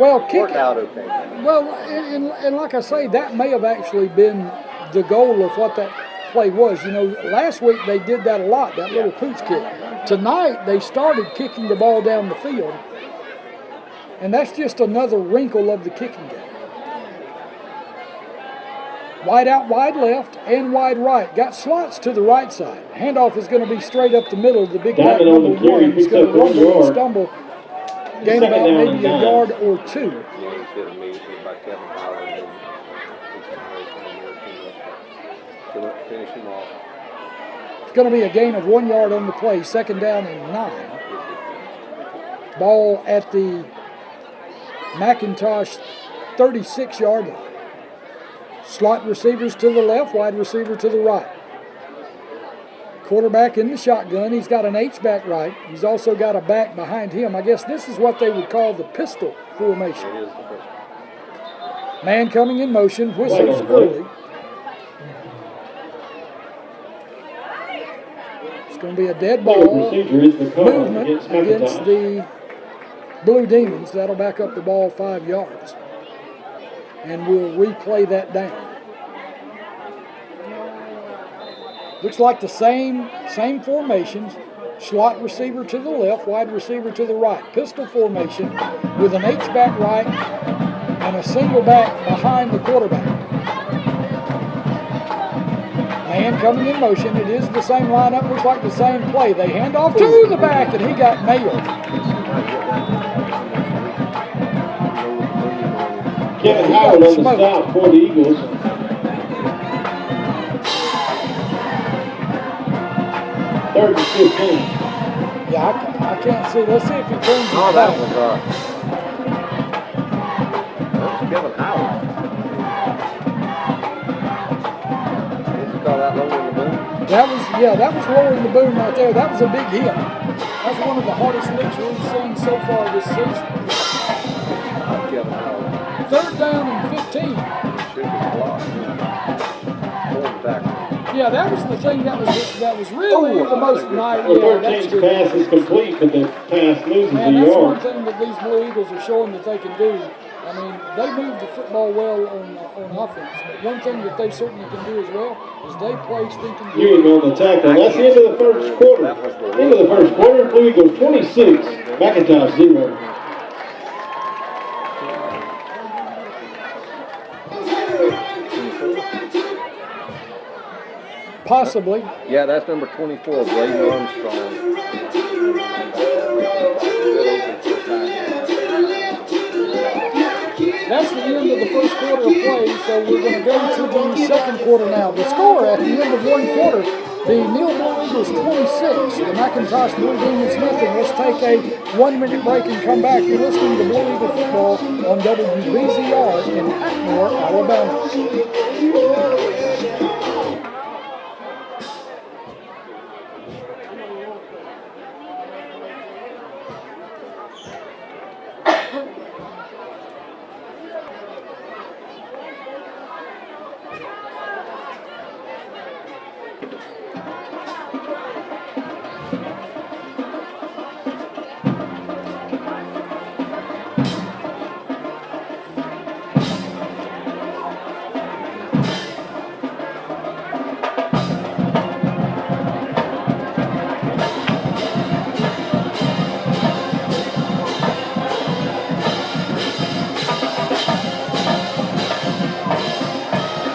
Well, work out okay. Well, and like I say, that may have actually been the goal of what that play was. You know, last week they did that a lot, that little pooch kick. Tonight they started kicking the ball down the field, and that's just another wrinkle of the kicking game. Wide out, wide left, and wide right. Got slots to the right side. Handoff is going to be straight up the middle. The big back number one is going to rumble and stumble. Gain about maybe a yard or two. Yeah, he's hit immediately by Kevin Howard. Finish him off. It's going to be a gain of 1 yard on the play. 2nd down and 9. Ball at the McIntosh 36-yard line. Slot receivers to the left, wide receiver to the right. Quarterback in the shotgun. He's got an H-back right. He's also got a back behind him. I guess this is what they would call the pistol formation. It is the first. Man coming in motion, whistles early. It's going to be a dead ball movement against the Blue Demons. That'll back up the ball 5 yards. And we'll replay that down. Looks like the same formations. Slot receiver to the left, wide receiver to the right. Pistol formation with an H-back right and a single back behind the quarterback. Man coming in motion. It is the same lineup. Looks like the same play. They hand off to the back, and he got nailed. Kevin Howard on the stop for the Eagles. Third and 15. Yeah, I can't see. Let's see if he turns it Oh, back. that was Kevin Howard. Did you call that lowering the boom? That was lowering the boom right there. That was a big hit. That's one of the hardest hits we've seen so far this season. Kevin Howard. 3rd down and 15. Should be blocked. Pulling back. Yeah, that was the thing that was really the most nice. The Yeah, that's 13th good. pass is complete, but the pass loses Man, a that's one yard. thing that these Blue Eagles are showing that they can do. I mean, they move the football well on offense, but one thing that they certainly can do as well is they play stinking Ewing good. on the tackle. That's the end of the first quarter. End of the first quarter. Blue Eagles 26, McIntosh 0. Possibly. Yeah, that's number 24, Bladen Armstrong. That's the end of the first quarter of play, so we're going to go to the second quarter now. The score at the end of one quarter, the Neal Blue Eagles 26, the McIntosh Blue Demons nothing. Let's take a 1-minute break and come back. You're listening to Blue Eagle Football on WBZR in Atmore, Alabama.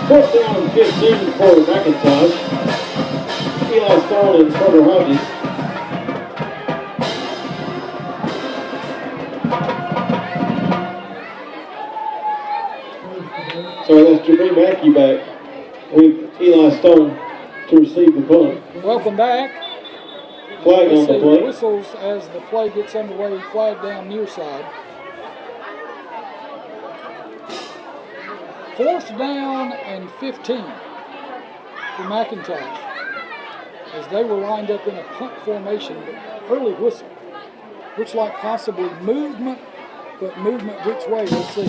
Fourth down and 15 for McIntosh. Eli Stone and Trevor Hodges. So that's Jabri Mackey back with Eli Stone to receive the punt. Welcome back. Flag on the play. Whistles as the play gets underway. Flag down near side. 4th down and 15 for McIntosh as they were lined up in a punt formation. Early whistle. Looks like possibly movement, but movement which way? We'll see.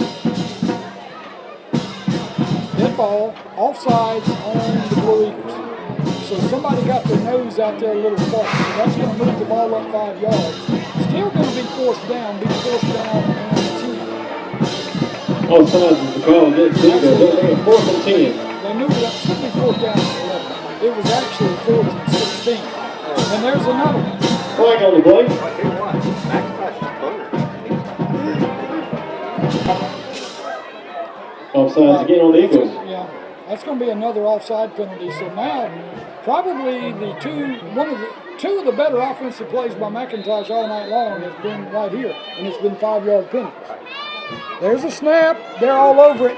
Dead ball, offsides on the Blue Eagles. So somebody got their nose out there a little far. So that's going to move the ball up 5 yards. Still going to be 4th down, and 10. Offsides is the call against the Eagles. They'll take a 4th and 10. They knew that should be 4th down and 11. It was actually 4th and 16. And there's another one. Flag on the play. I tell you what, McIntosh is Offsides again on the Eagles. Yeah, that's going to be another offside penalty. So now, probably two of the better offensive plays by McIntosh all night long has been right here, and it's been 5-yard penalties. There's a snap. They're all over it.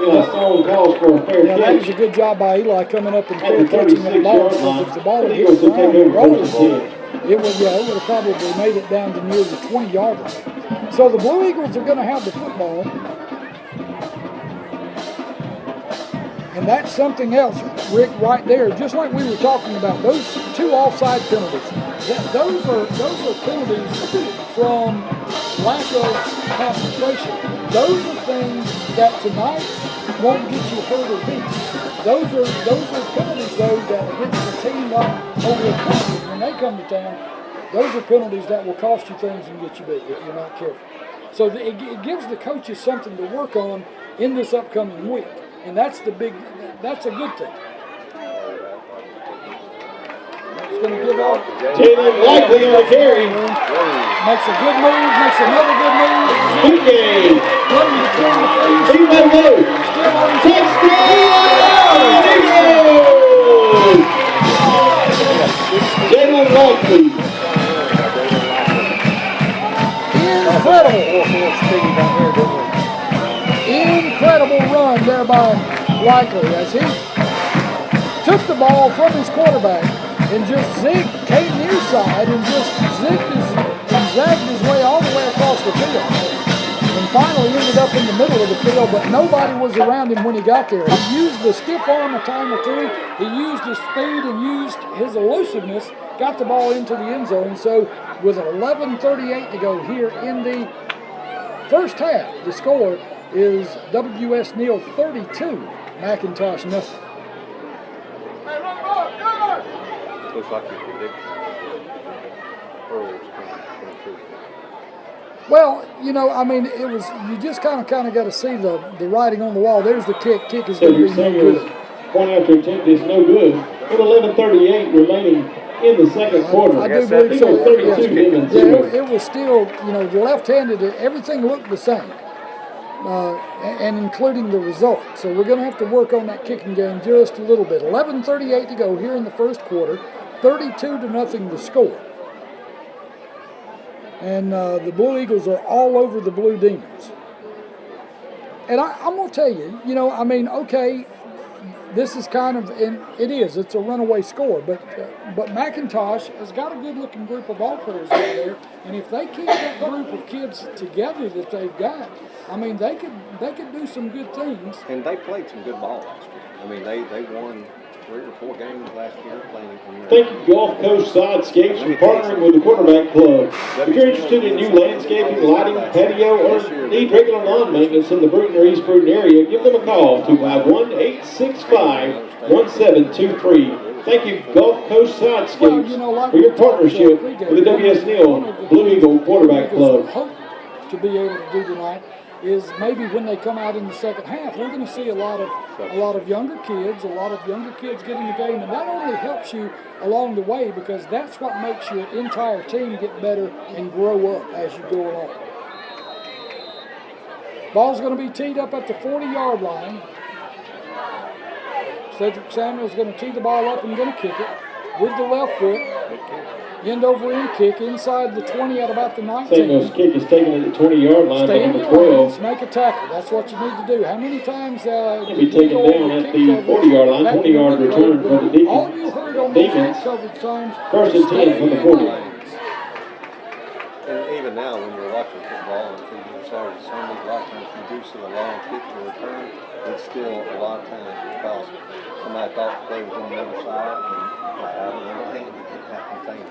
Eli Stone calls for a fair Yeah, that was a catch. good job by Eli coming up and At the catching that ball. 36-yard line, Because if the ball the had Eagles hit the will take ground and over rolled, 1st and 10. it would have probably made it down to near the 20-yard line. So the Blue Eagles are going to have the football. And that's something else, Rick, right there. Just like we were talking about, those 2 offside penalties. Those are penalties from lack of concentration. Those are things that tonight won't get you hurt or beat. Those are penalties though that against the team up over the country when they come to town. Those are penalties that will cost you things and get you beat if you're not careful. So it gives the coaches something to work on in this upcoming week, and that's a good thing. It's going to give off. Jalen Likely on the carry. Makes a good move, makes another good move. Big game. Running between the three. He let go. Still on the Touchdown! Jalen Likely. Incredible run there by Likely as he took the ball from his quarterback and just came near side and just zagged his way all the way across the field. And finally ended up in the middle of the field, but nobody was around him when he got there. He used the stiff arm a time or two. He used his speed and used his elusiveness, got the ball into the end zone. So with 11:38 to go here in the first half, the score is WS Neal 32, McIntosh nothing. Looks like you predicted. Earl's coming through. Well, you just kind of got to see the writing on the wall. There's the kick. Kick is So going to you're be no saying good. his point after attempt is no good. With 11:38 remaining in the second quarter. I do believe so. Eagles 32, Demons 0. Yeah, it was still, the left-handed, everything looked the same, and including the result. So we're going to have to work on that kicking game just a little bit. 11:38 to go here in the first quarter. 32-0 the score. And the Blue Eagles are all over the Blue Demons. And I'm going to tell you, okay, this is kind of, and it's a runaway score, but McIntosh has got a good-looking group of ball players over there, and if they keep that group of kids together that they've got, they could do some good things. And they played some good ball last year. They won 3 or 4 games last year playing. Thank you, Gulf Coast Sidescapes, for partnering with the Quarterback Club. If you're interested in new landscaping, lighting, patio, or need regular lawn maintenance in the Bruton or East Bruton area, give them a call, 251-865-1723. Thank you, Gulf Coast Sidescapes, for your partnership with the W.S. Neal Blue Eagle Quarterback Club. Hope to be able to do tonight is maybe when they come out in the second half, we're going to see a lot of younger kids get in the game, and that only helps you along the way because that's what makes your entire team get better and grow up as you go along. Ball's going to be teed up at the 40-yard line. Cedric Samuel's going to tee the ball up and going to kick it with the left foot. End over end kick inside the 20 at about the 19. Samuel's kick is taken at the 20-yard line Stay on in the your 12. lanes, make a tackle. That's what you need to do. How many times He'll be taken down at the 40-yard line, 20-yard return for the defense. All you heard on those kick coverage times. First and 10 from the 40. And even now, when you're watching football on Tuesday, Saturday, Sunday, a lot of times you do see a long kick to return. It's still a lot of times because somebody thought the play was on the other side and out of the hand, it happened things.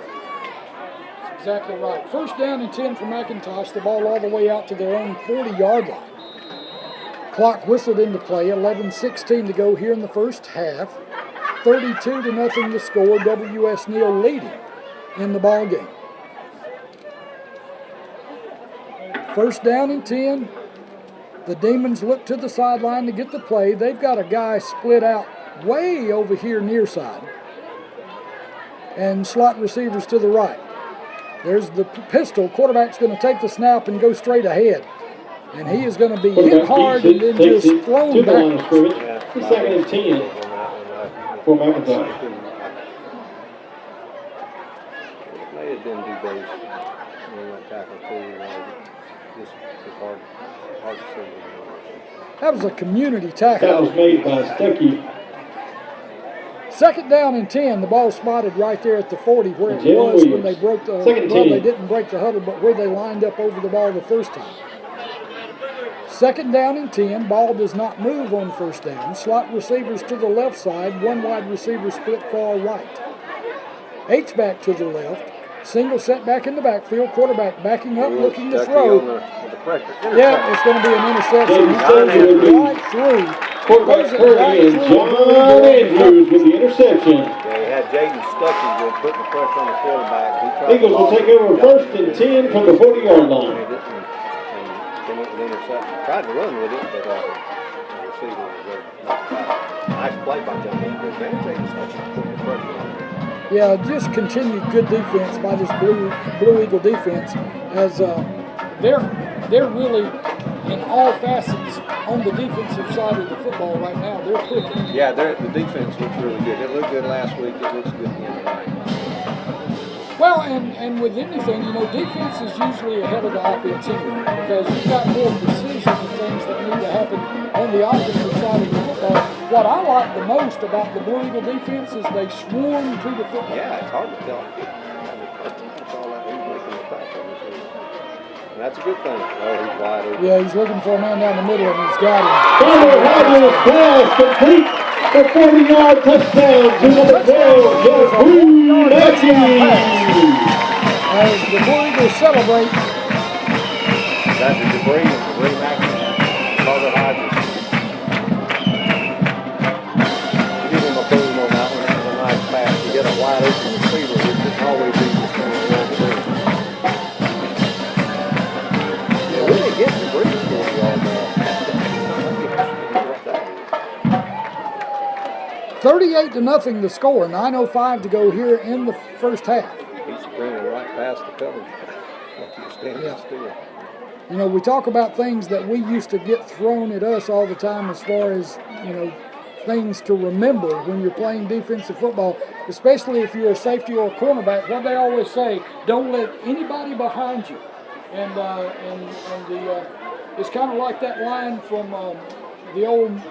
Exactly right. First down and 10 for McIntosh. The ball all the way out to their own 40-yard line. Clock whistled into play. 11:16 to go here in the first half. 32-0 the score. W.S. Neal leading in the ball game. First down and 10. The Demons look to the sideline to get the play. They've got a guy split out way over here near side. And slot receivers to the right. There's the pistol. Quarterback's going to take the snap and go straight ahead. And he is going to be hit hard and then just thrown back. Second and 10 for McIntosh. May have been DuBose on that tackle too. Just hard to see. That was a community tackle. That was made by Stuckey. Second down and 10. The ball spotted right there at the 40 where it was when they broke the Second well, 10. they didn't break the huddle, but where they lined up over the ball the first time. Second down and 10. Ball does not move on first down. Slot receivers to the left side. One wide receiver split far right. H-back to the left. Single set back in the backfield. Quarterback backing up, looking to throw. Yeah, it's going to be an interception. He throws it right through. Quarterback Kirby and John Andrews with the interception. Yeah, he had Jaden Stuckey putting the pressure on the quarterback. Eagles will take over first and 10 from the 40-yard line. Came up with the interception. Tried to run with it, but the receiver was nice play by John Andrews. And Jaden Stuckey putting the pressure on him. Yeah, just continued good defense by this Blue Eagle defense, as they're really in all facets on the defensive side of the football right now. They're clicking. Yeah, the defense looks really good. It looked good last week. It looks good again tonight. Well, and with anything, defense is usually ahead of the offense anyway, because you've got more precision and things that need to happen on the offensive side of the football. What I like the most about the Blue Eagle defense is they swarm to the football. Yeah, it's hard to tell. That's all that he's making the tackle. And that's a good thing. Oh, he's wide open. Yeah, he's looking for a man down the middle, and he's got him. Tyler Rogers pass complete for 40-yard touchdown to number 12, Jeff Brunecki. As the Blue Eagles celebrate. That's the debris McIntosh, Carter Hodges. Give him a boom on that one. That was a nice pass. You get a wide open receiver, which is always easy to do. Yeah, we didn't get debris for you all now. 38-0 the score. 9:05 to go here in the first half. He's sprinting right past the coverage. He's standing still. We talk about things that we used to get thrown at us all the time as far as, things to remember when you're playing defensive football, especially if you're a safety or a cornerback. What they always say, don't let anybody behind you. And it's kind of like that line from the old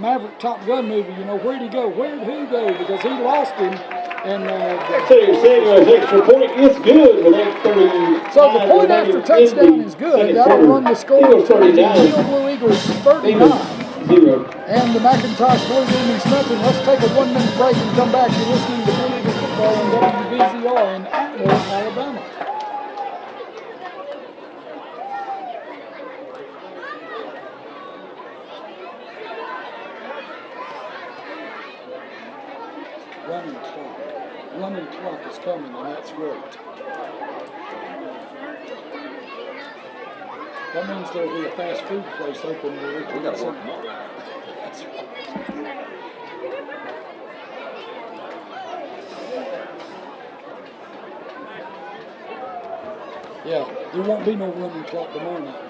Maverick Top Gun movie, where'd he go? Where'd who go? Because he lost him. And Samuel's extra point is good with 8:30. So the point after touchdown is good. That'll run the score to the Neal Blue Eagles 39. 0. And the McIntosh Blue Demons nothing. Let's take a 1-minute break and come back. You're listening to Blue Eagle Football on WBZR in Atmore, Alabama. Running clock is coming, and that's great. That means there'll be a fast food place open where we got some. That's right. Yeah, there won't be no running clock tomorrow night.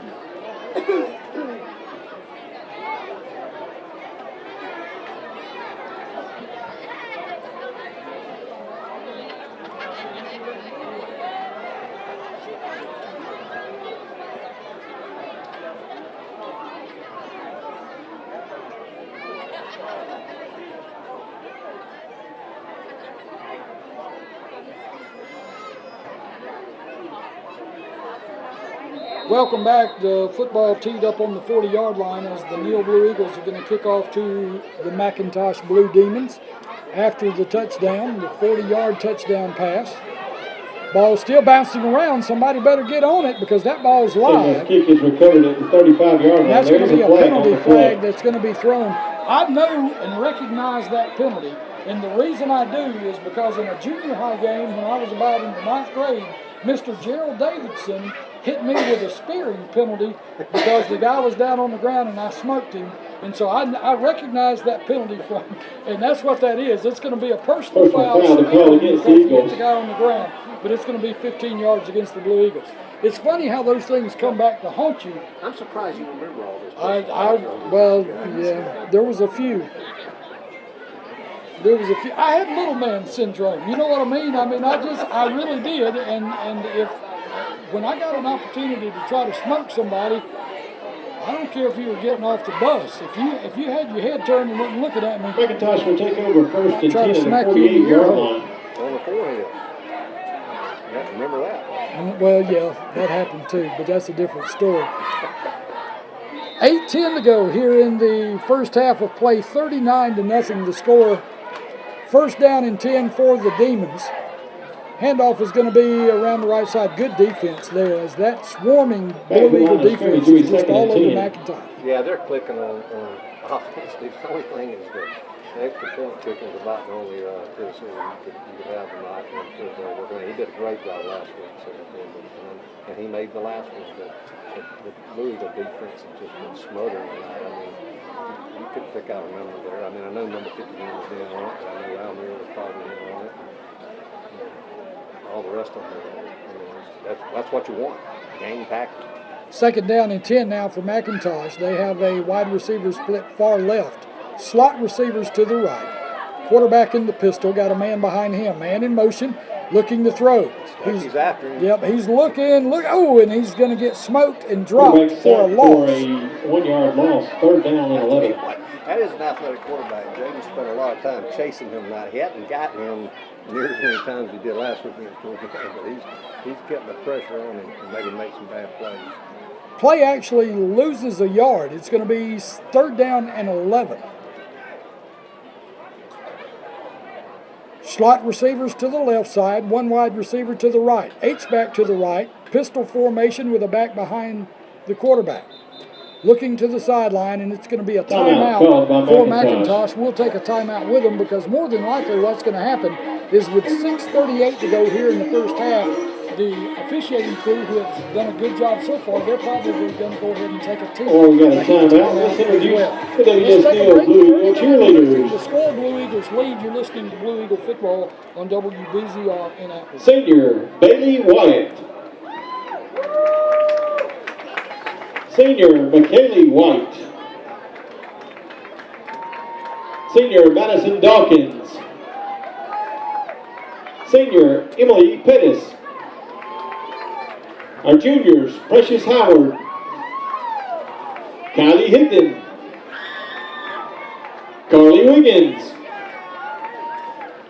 Welcome back. The football teed up on the 40-yard line as the Neal Blue Eagles are going to kick off to the McIntosh Blue Demons after the touchdown, the 40-yard touchdown pass. Ball still bouncing around. Somebody better get on it because that ball's live. The kick is recovered at the 35-yard line. That's going to be a penalty flag that's going to be thrown. I know and recognize that penalty And the reason I do is because in a junior high game when I was about in the 9th grade, Mr. Gerald Davidson hit me with a spearing penalty because the guy was down on the ground and I smoked him. And so I recognized that penalty from, and that's what that is. It's going to be a personal foul spearing because he hit the guy on the ground, but it's going to be 15 yards against the Blue Eagles. It's funny how those things come back to haunt you. I'm surprised you remember all this. Well, yeah, there was a few. I had little man syndrome. You know what I mean? I really did. And if when I got an opportunity to try to smoke somebody, I don't care if you were getting off the bus. If you had your head turned and wasn't looking at me, McIntosh will take over first and 10 at the 48-yard line. On the forehead. Yeah, remember that? Well, yeah, that happened too, but that's a different story. 8:10 to go here in the first half of play. 39-0 the score. First down and 10 for the Demons. Handoff is going to be around the right side. Good defense there as that swarming Blue Eagle defense is just all over McIntosh. Yeah, they're clicking on offense. The only thing is the extra point kicking is about the only criticism you could have tonight. He did a great job last week, and he made the last one. But the Blue Eagle defense has just been smothering tonight. I mean, you could pick out a number there. I mean, I know number 51 was in on it, but I know Almir was probably in on it. All the rest of them, that's what you want, game package. Second down and 10 now for McIntosh. They have a wide receiver split far left. Slot receivers to the right. Quarterback in the pistol, got a man behind him. Man in motion, looking to throw. He's after him. Yep, he's looking, and he's going to get smoked and dropped for a loss. For a 1-yard loss, third down and 11. That is an athletic quarterback. James spent a lot of time chasing him tonight. He hadn't gotten him near as many times as he did last week against Georgia, but he's kept the pressure on him and maybe make some bad plays. Play actually loses a yard. It's going to be third down and 11. Slot receivers to the left side, one wide receiver to the right. H-back to the right, pistol formation with a back behind the quarterback. Looking to the sideline, and it's going to be a timeout for McIntosh. We'll take a timeout with them because more than likely what's going to happen is with 6:38 to go here in the first half, the officiating crew, who have done a good job so far, they're probably going to go ahead and take a team. Oh, we got a timeout. Let's introduce the Neal Blue Eagle cheerleaders. The score Blue Eagles lead. You're listening to Blue Eagle football on WBZR in Athens. Senior Bailey Wyatt. Senior McKaylee White. Senior Madison Dawkins. Senior Emily Pettis. Our juniors, Precious Howard, Kylie Higdon, Carly Wiggins,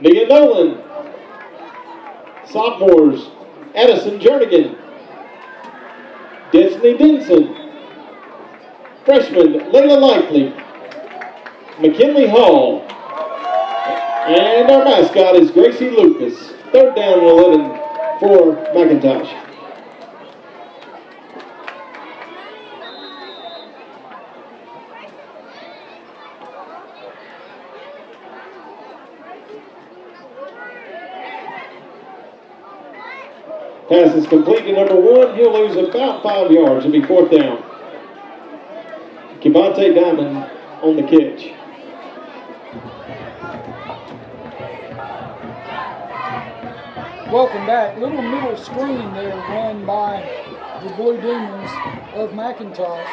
Nia Nolan, sophomores, Addison Jernigan, Destiny Denson, freshman Layla Likely, McKinley Hall, and our mascot is Gracie Lucas. Third down and 11 for McIntosh. Pass is complete to number 1. He'll lose about 5 yards. It'll be fourth down. Kevontae Diamond on the catch. Welcome back. Little middle screen there run by the Blue Demons of McIntosh.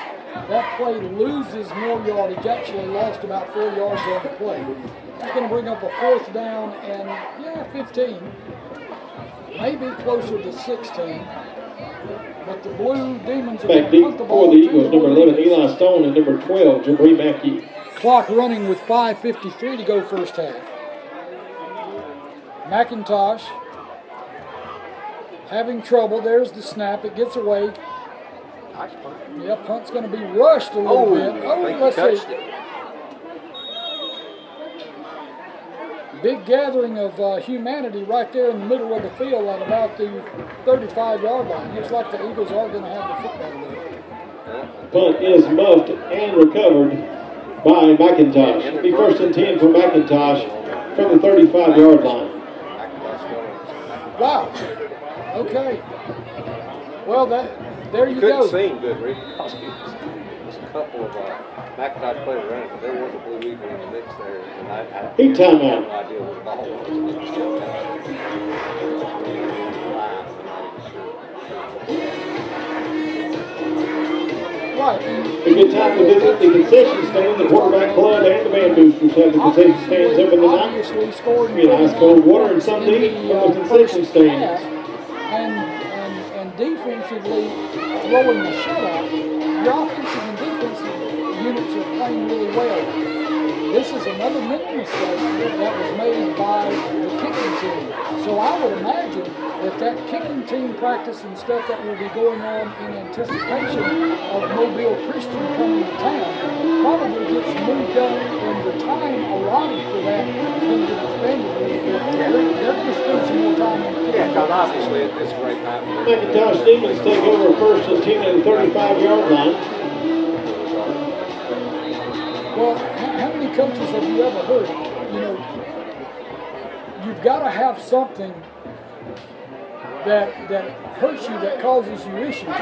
That play loses more yardage. Actually lost about 4 yards on the play. It's going to bring up a fourth down and 15. Maybe closer to 16. But the Blue Demons are back deep for the Eagles, number 11, Eli Stone, and number 12, Jabri Mackey. Clock running with 5:53 to go first half. McIntosh having trouble. There's the snap. It gets away. Nice punt. Yeah, punt's going to be rushed a little bit. Let's see. Big gathering of humanity right there in the middle of the field at about the 35-yard line. Looks like the Eagles are going to have the football there. Punt is muffed and recovered by McIntosh. It'll be first and 10 for McIntosh from the 35-yard line. Wow. Okay. Well, there you couldn't go. see him good, Rick. There's a couple of McIntosh players around, but there was a Blue Eagle in the mix there, and I Heat had timeout. no idea where the ball was. Right. A good time to visit the concession stand. The quarterback club and the band boosters have the concession stands open tonight. Obviously scored Get ice cold water and some to eat in from the concession stand. And defensively throwing the shutout. Your offensive and defensive units are playing really well. This is another mental mistake that was made by the kicking team. So I would imagine that kicking team practice and stuff that will be going on in anticipation of Mobile Christian coming to town probably gets moved up, and the time allotted for that is going to get expanded a little bit. They're going to spend some more time on the kicking. Yeah, because obviously it's a great night. McIntosh Demons take over first and 10 at the 35-yard line. Well, how many coaches have you ever heard? You know, you've got to have something that hurts you, that causes you issues.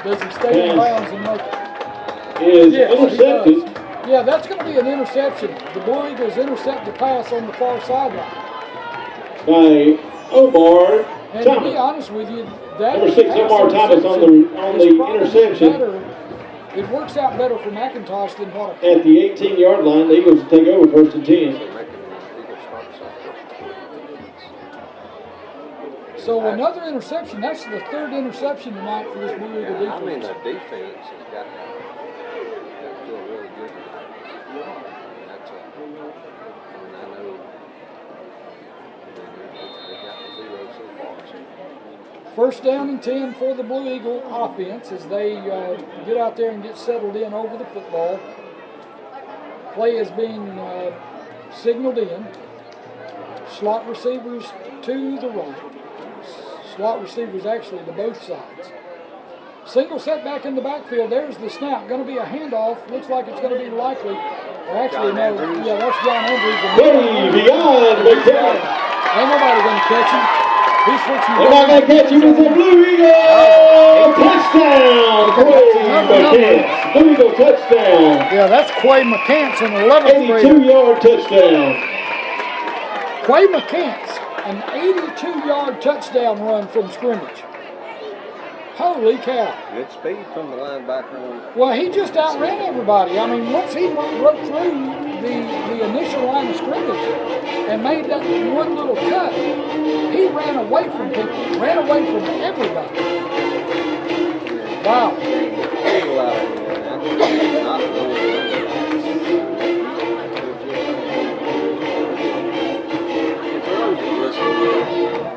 Does he stay in bounds and make it? Is intercepted. Yeah, that's going to be an interception. The Blue Eagles intercept the pass on the far sideline. By Omar And to be Thomas. honest with you, that Number 6, Omar Thomas on the interception. It works out better for McIntosh than what At the 18-yard line, the Eagles take over first and 10. So another interception. That's the third interception tonight for this Blue Eagle defense. I mean, the defense has got to feel really good tonight. That's I know they got the 0 so far. So. First down and 10 for the Blue Eagle offense as they get out there and get settled in over the football. Play is being signaled in. Slot receivers to the right. Slot receivers actually to both sides. Single setback in the backfield. There's the snap. Going to be a handoff. Looks like it's going to be likely. Or actually, no. Yeah, that's John Andrews. Way beyond McIntosh. Ain't nobody going to catch him. He's switching. They're not going to catch him. It's a Blue Eagle touchdown. Blue Eagle touchdown. Yeah, that's Quay McCants, an 11th grader. 82-yard touchdown. Quay McCants, an 82-yard touchdown run from scrimmage. Holy cow. Good speed from the linebacker. Well, he just outran everybody. I mean, once he broke through the initial line of scrimmage and made that one little cut, he ran away from people, ran away from everybody. Wow.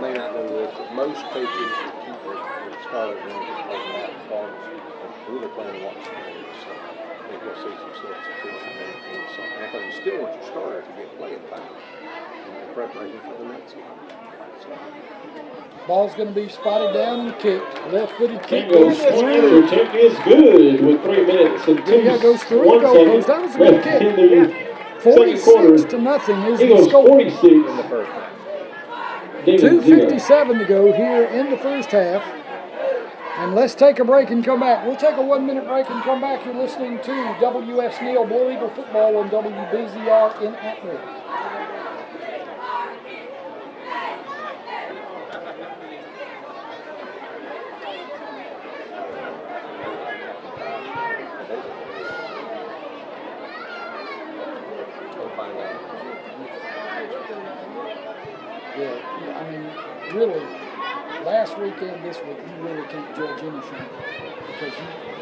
May not know this, but most coaches keep their starters in really playing a lot of games. So I think we'll see some substitution there. Because you still want your starter to get playing time in preparation for the next game. So. Ball's going to be spotted down and kicked. Left-footed kick Goes goes through. through. Kick is good with 3 minutes and 2 Yeah, goes through the goalpost. That was a good kick. in the second quarter. 46-0 is the Eagles score. 46. In the first half. 2:57 to go here in the first half. And let's take a break and come back. We'll take a 1-minute break and come back. You're listening to WS Neal Blue Eagle Football on WBZR in Atmore. Yeah, I mean, really, last weekend, this week, you really can't judge anything because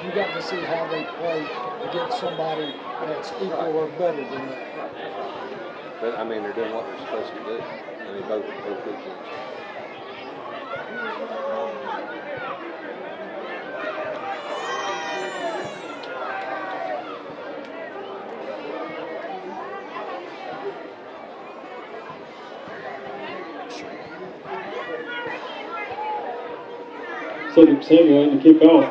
you got to see how they play against somebody that's equal or better than that. But I mean, they're doing what they're supposed to do. I mean, both weekends. Cedric Samuel in the kickoff.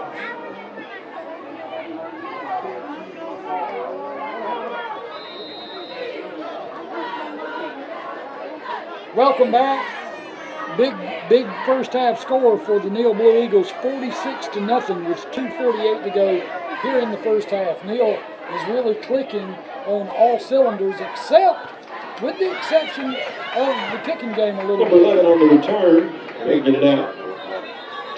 Welcome back. Big first half score for the Neal Blue Eagles, 46-0 with 2:48 to go here in the first half. Neal is really clicking on all cylinders, with the exception of the kicking game a little Number bit. 11 on the return. They get it out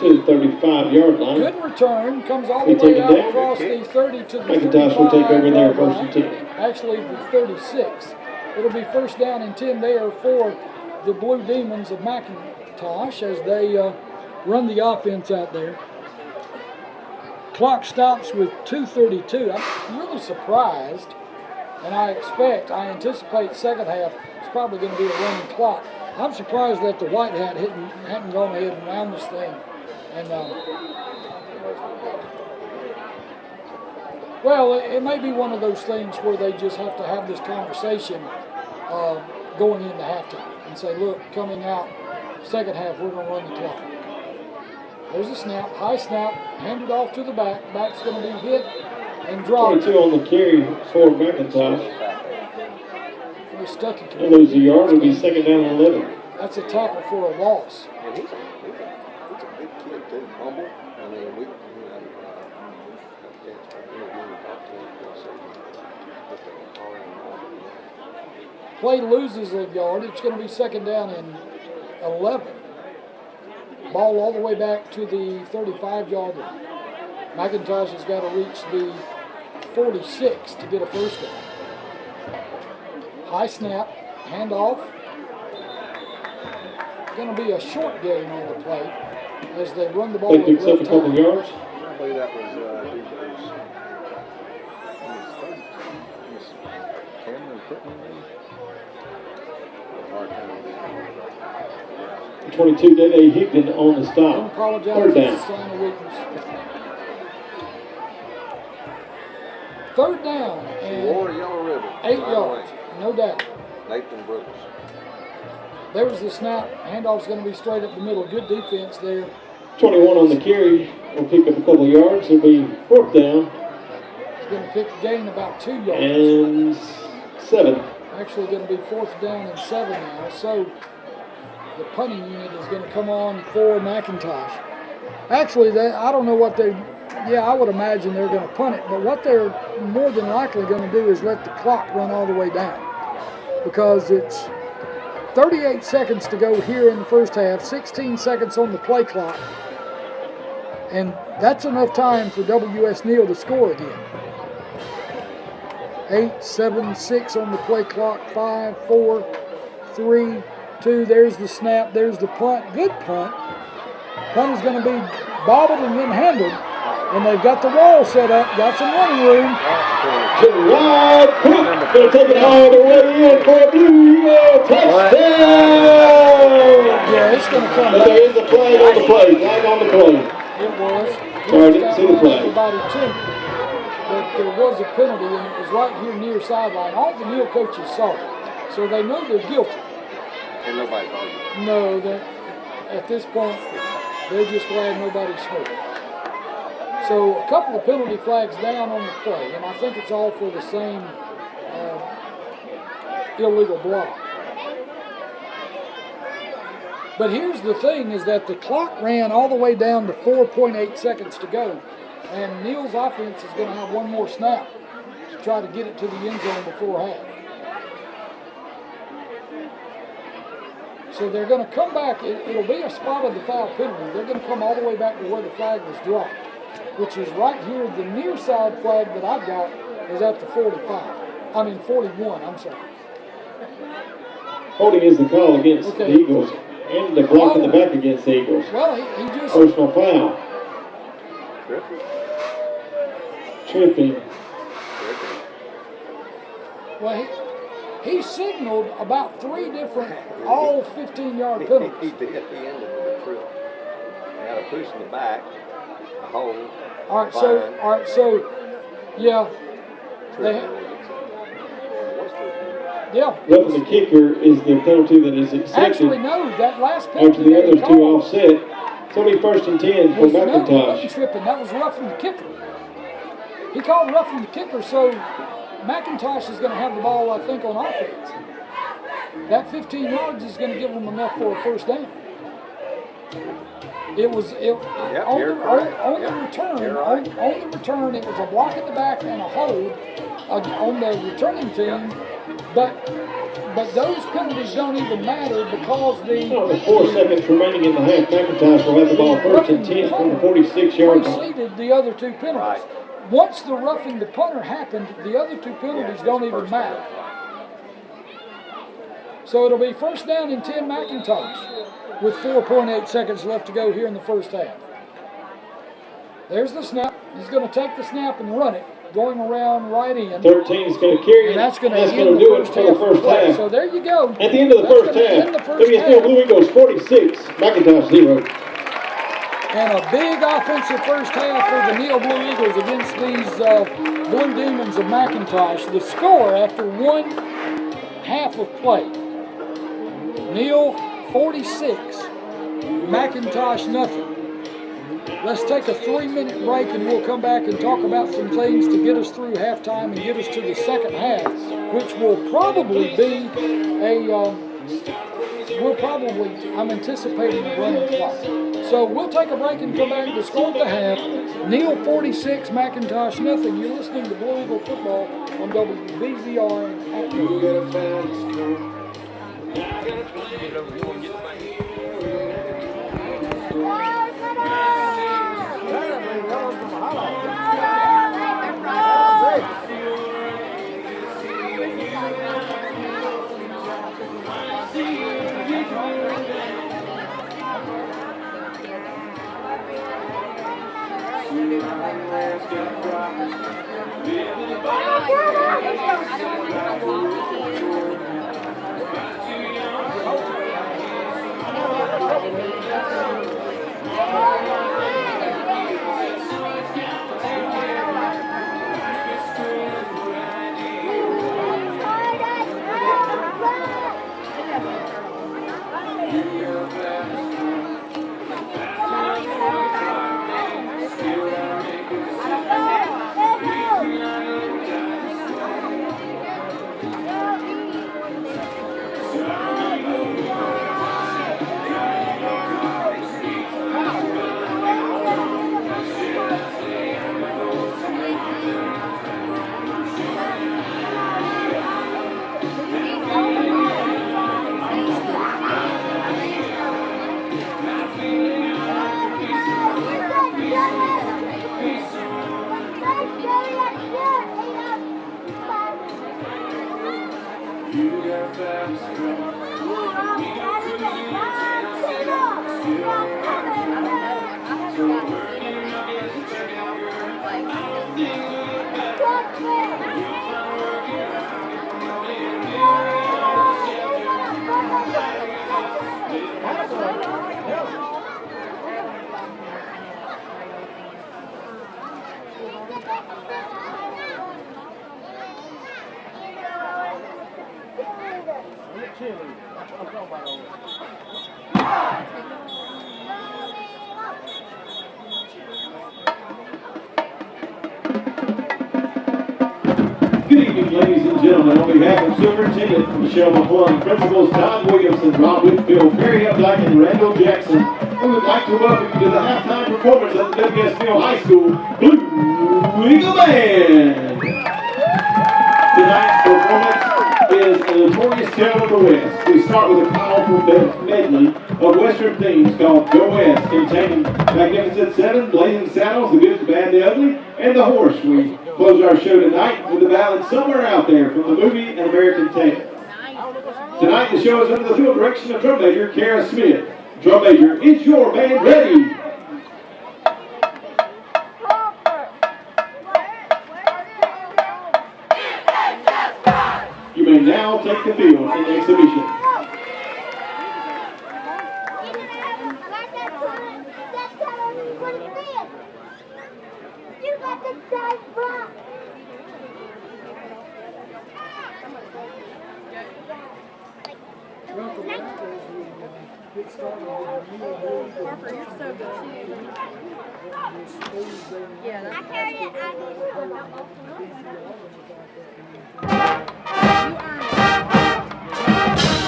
to the 35-yard line. Good return, comes all the way out across the 30 to the 35. McIntosh will take over there first and 10. Actually, the 36. It'll be first down and 10 there for the Blue Demons of McIntosh as they run the offense out there. Clock stops with 2:32. I'm really surprised, and I anticipate second half it's probably going to be a running clock. I'm surprised that the White Hat hadn't gone ahead and wound this thing. And well, it may be one of those things where they just have to have this conversation going into halftime and say, look, coming out second half, we're going to run the clock. There's a snap, high snap, handed off to the back. Back's going to be hit and dropped. 22 on the carry for McIntosh. Stuck it. And lose a yard, it'll be second down and 11. That's a tackle for a loss. And he's a big kid too, humble. I mean, we Play loses a yard. It's going to be second down and 11. Ball all the way back to the 35-yard line. McIntosh has got to reach the 46 to get a first down. High snap, handoff. Going to be a short gain on the play as they run the ball. They picks up a couple yards. I believe that was Cameron Pittman. 22, Dede Higdon on the stop. Third down. Sign of weakness. Third down and 8 yards, no doubt. Nathan Brooks. There's the snap. Handoff's going to be straight up the middle. Good defense there. 21 on the carry. Will pick up a couple of yards. It'll be fourth down. It's going to gain about 2 yards. And 7. Actually going to be fourth down and 7 now. So the punting unit is going to come on for McIntosh. Actually, I don't know what they. Yeah, I would imagine they're going to punt it, but what they're more than likely going to do is let the clock run all the way down because it's 38 seconds to go here in the first half, 16 seconds on the play clock, and that's enough time for W.S. Neal to score again. 8, 7, 6 on the play clock, 5, 4, 3, 2. There's the snap, there's the punt. Good punt. Punt is going to be bobbled and then handled. And they've got the wall set up, got some running room. Gerard Cook going to take it all the way in for a Blue Eagle touchdown. Yeah, it's going to come back. There is a flag on the play. Flag on the play. It was. Sorry, I didn't see the flag. Everybody too. But there was a penalty, and it was right here near sideline. All the Neal coaches saw it, so they know they're guilty. And nobody's arguing. No, at this point, they're just glad nobody's hurt. So a couple of penalty flags down on the play, and I think it's all for the same illegal block. But here's the thing, is that the clock ran all the way down to 4.8 seconds to go, and Neal's offense is going to have one more snap to try to get it to the end zone before half. So they're going to come back. It'll be a spot of the foul penalty. They're going to come all the way back to where the flag was dropped, which is right here. The near side flag that I've got is at the 41, I'm sorry. Holding is the call against the Eagles, and the block in the back against the Eagles. Well, he just... Personal foul. Tripping. Well, he signaled about 3 different, all 15-yard penalties. He did. He ended with a trip. He had a push in the back, a hole. All right, so, yeah. Roughing the kicker is the penalty that is accepted. Actually, no, that last penalty. After the other two offset, it's only first and 10 for McIntosh. No, he wasn't tripping. That was roughing the kicker. He called roughing the kicker, so McIntosh is going to have the ball, I think, on offense. that 15 yards is going to give them enough for a first down. On the return, it was a block at the back and a hold on the returning team, but those penalties don't even matter because with 4 seconds remaining in the half, McIntosh will have the ball first and 10 from the 46-yard line. Preceded the other two penalties. Right. Once the roughing the punter happened, the other two penalties don't even matter. So it'll be first down and 10 McIntosh with 4.8 seconds left to go here in the first half. There's the snap. He's going to take the snap and run it, going around right in. 13 is going to carry it. And that's going to do it for the first half. So there you go. At the end of the first half, WSNL Blue Eagles 46, McIntosh 0. And a big offensive first half for the Neal Blue Eagles against these Blue Demons of McIntosh. The score after one half of play: Neal 46, McIntosh nothing. Let's take a 3-minute break and we'll come back and talk about some things to get us through halftime and get us to the second half, which will probably be I'm anticipating a running clock. So we'll take a break and come back to score at the half. Neal 46, McIntosh nothing. You're listening to Blue Eagle Football on WBZR. Good evening, ladies and gentlemen. On behalf of Superintendent Michelle McClung, Principals Todd Williamson, Rob Whitfield, Perry Updike, and Randall Jackson, we would like to welcome you to the halftime performance of the WSNL High School Blue Eagle Band. Tonight's performance is a notorious tale of the West. We start with a powerful medley of Western themes called Go West, containing Magnificent Seven, Blazing Saddles, The Good, the Bad, the Ugly, and The Horse. We close our show tonight with the ballad Somewhere Out There from the movie An American Tail. Tonight the show is under the field direction of drum major Kara Smith. Drum major, is your band ready? You may now take the field in the exhibition. Harper, you're so good. Yeah, that's you earned it.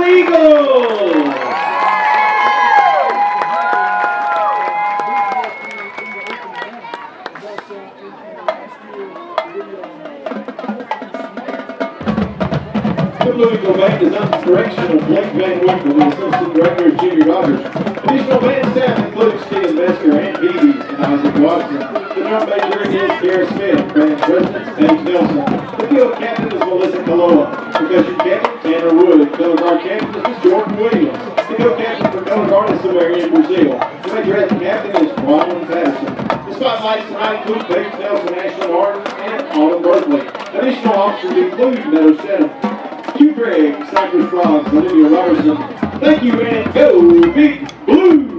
Golden Eagles! The Blue Eagle Band is under the direction of Blake Van Winkle, the Assistant Director of Junior Dodgers. Additional band staff includes Stephen Mesker, Ann Peavy, and Isaac Watson. The drum major is Garrett Smith, band president Paige Nelson. The field captain is Melissa Kaloa. Percussion captain Tanner Wood. Color guard captain is Miss Jordan Williams. The field captain for color guard is Samarian Brazil. The major head captain is Ronald Patterson. The spotlights tonight include Paige Nelson, Ashland Martin, and Autumn Berkeley. Additional officers include Meadow Stedham, Hugh Gregg, Cypress Frogs, Olivia Robertson. Thank you, and go Big Blue!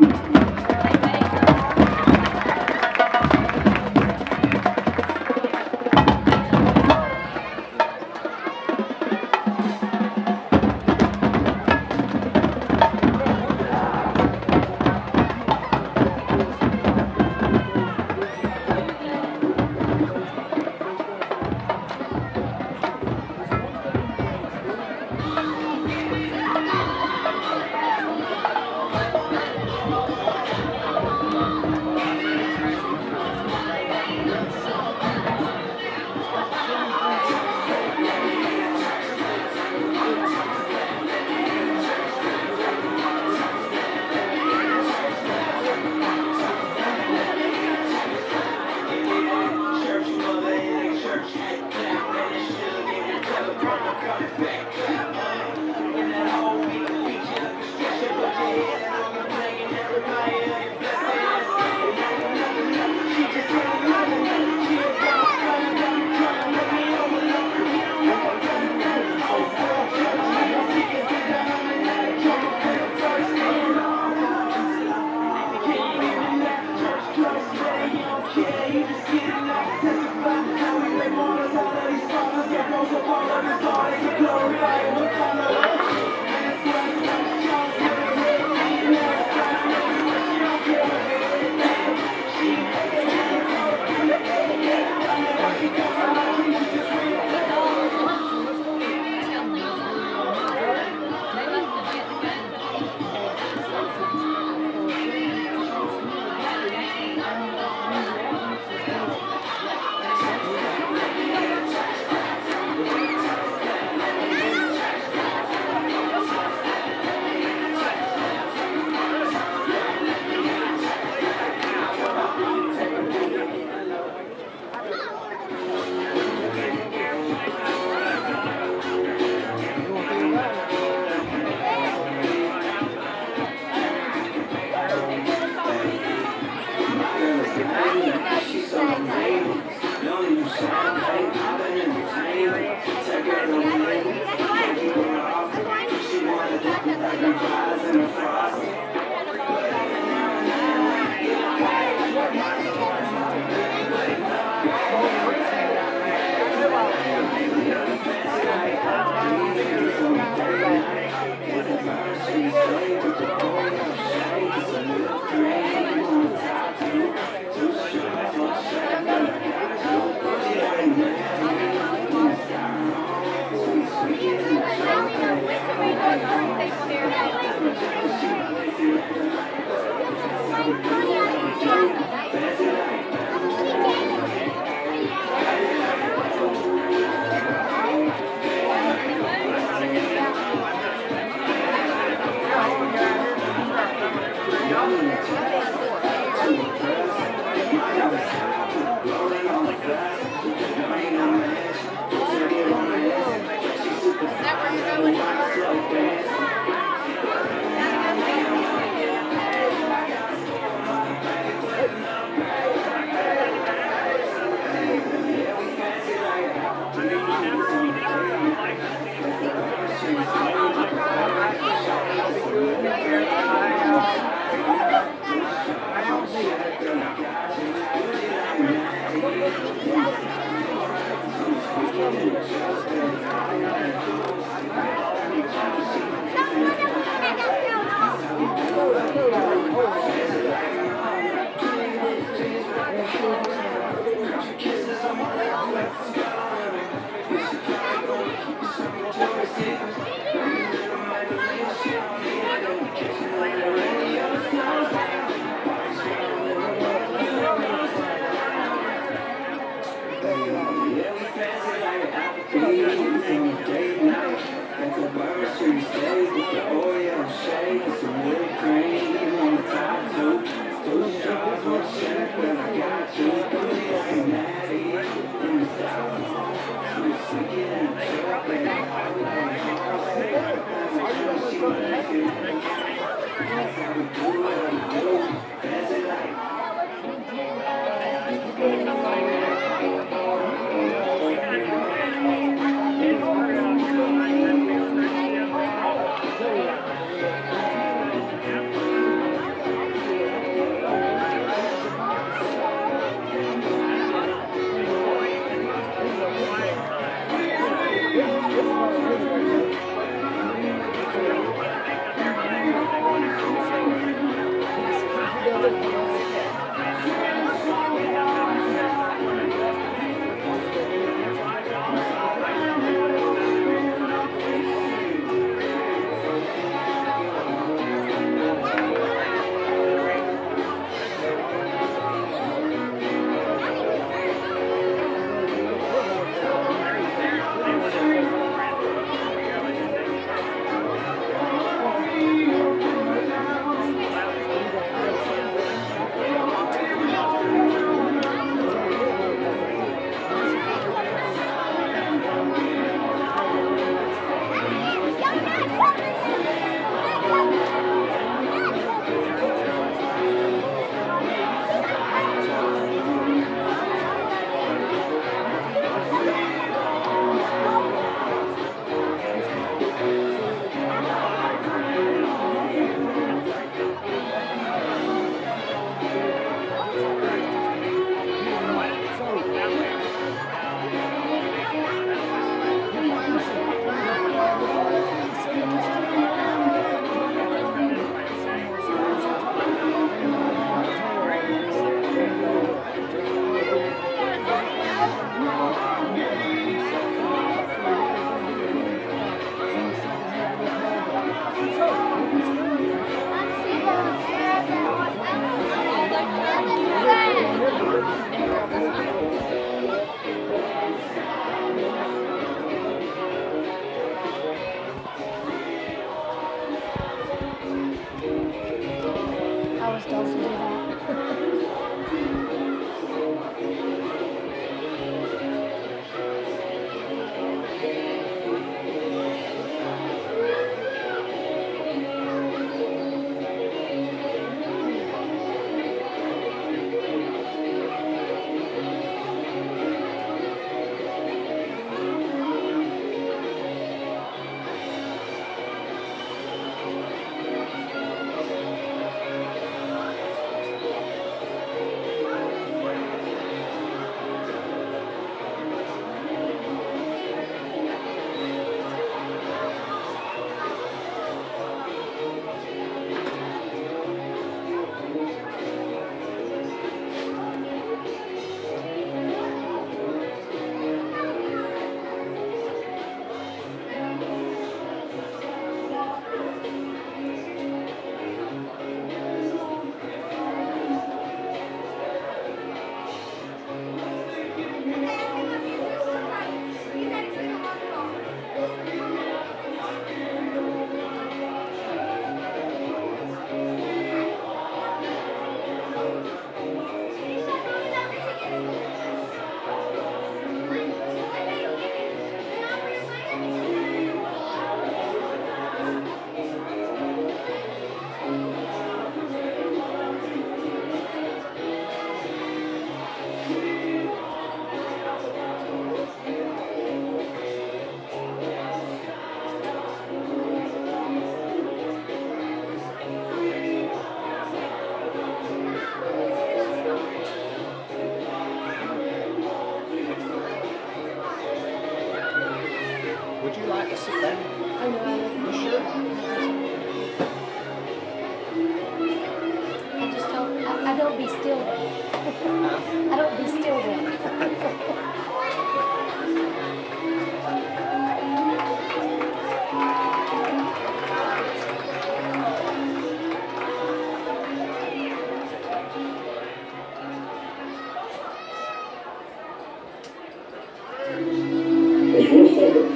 Just one second.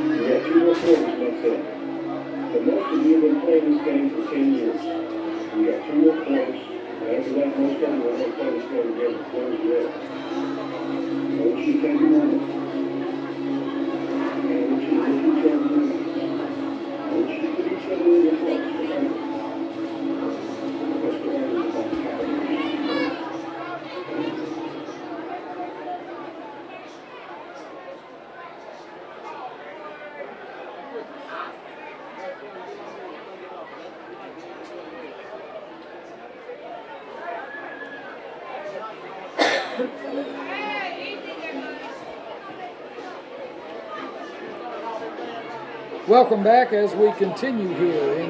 We got 2 more quarters next up. The most of you have been playing this game for 10 years. We got 2 more quarters. After that, most of you are going to play this game again before it's ready. I want you to take a moment. And I want you to look each other in the eyes. I want you to put each other in your hearts. Remember, what's the matter about the Cowboys? Welcome back as we continue here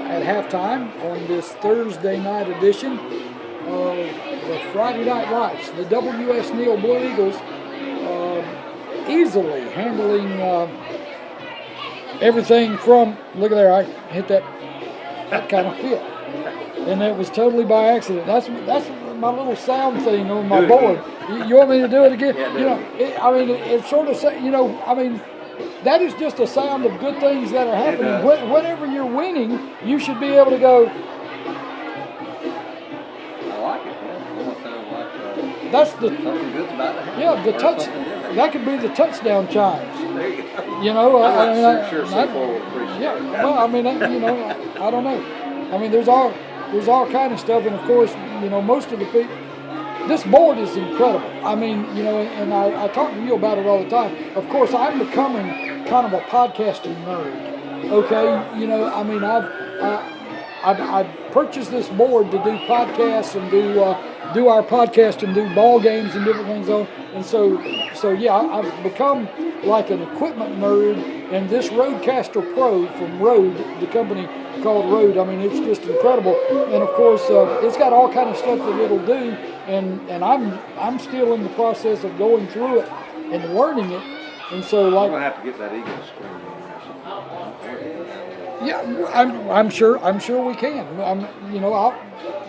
at halftime on this Thursday night edition of the Friday Night Lights. The W.S. Neal Blue Eagles easily handling everything from, look at there, I hit that kind of fit. And that was totally by accident. That's my little sound thing on my board. You want me to do it again? Yeah, It sort of, that is just a sound of good things that are happening. Whenever you're winning, you should be able to go. I like it. Yeah. Almost sounds like That's the something good's about to happen. yeah the Or touch. something different. That could be the touchdown chimes. There you go. You know, I'm sure C4 will appreciate yeah. that. Well, I don't know. There's all kind of stuff, and of course, most of the people. This board is incredible. And I talk to you about it all the time. Of course, I'm becoming kind of a podcasting nerd. Okay, I've purchased this board to do podcasts and do our podcast and do ball games and different things on. And so yeah, I've become like an equipment nerd. And this Rodecaster Pro from Rode, the company called Rode, it's just incredible. And of course, it's got all kind of stuff that it'll do. And I'm still in the process of going through it and learning it. And so, I'm gonna have to get that Eagle screen in there. yeah, I'm sure we can.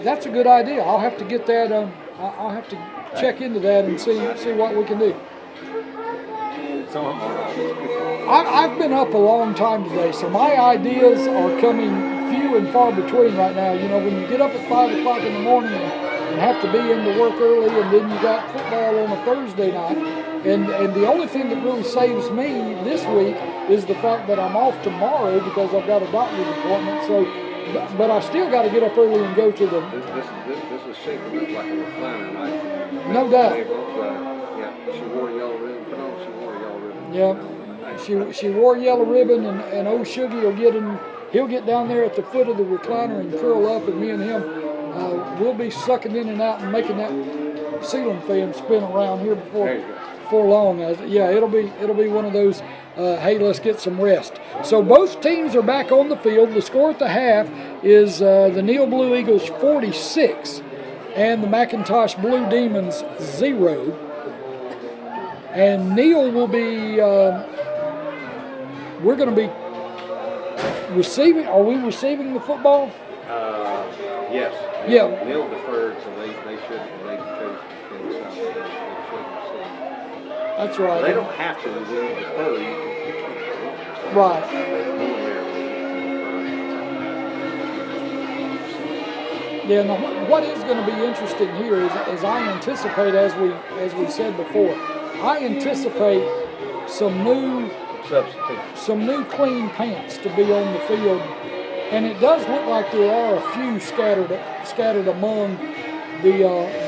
That's a good idea. I'll have to get that. I'll have to check into that and see what we can do. I've been up a long time today, so my ideas are coming few and far between right now. When you get up at 5 o'clock in the morning and have to be into work early, and then you got football on a Thursday night, and the only thing that really saves me this week is the fact that I'm off tomorrow because I've got a doctor's appointment. So, but I still got to get up early and go to the. This is shaping up like a recliner, right? No doubt. She wore a yellow ribbon. Put on, she wore a yellow ribbon. Yeah. She wore yellow ribbon, and old Shuggy he'll get down there at the foot of the recliner and curl up, and me and him we'll be sucking in and out and making that ceiling fan spin around here before long. It'll be one of those. Hey, let's get some rest. So both teams are back on the field. The score at the half is the Neal Blue Eagles 46 and the McIntosh Blue Demons 0. And Neal will be. We're going to be receiving. Are we receiving the football? Yes. Yeah. Neal deferred, so they should. They chose to receive. That's right. They don't have to. When you defer, you can. Right. Yeah. Now, what is going to be interesting here is I anticipate, as we said before, I anticipate some new clean pants to be on the field, and it does look like there are a few scattered among the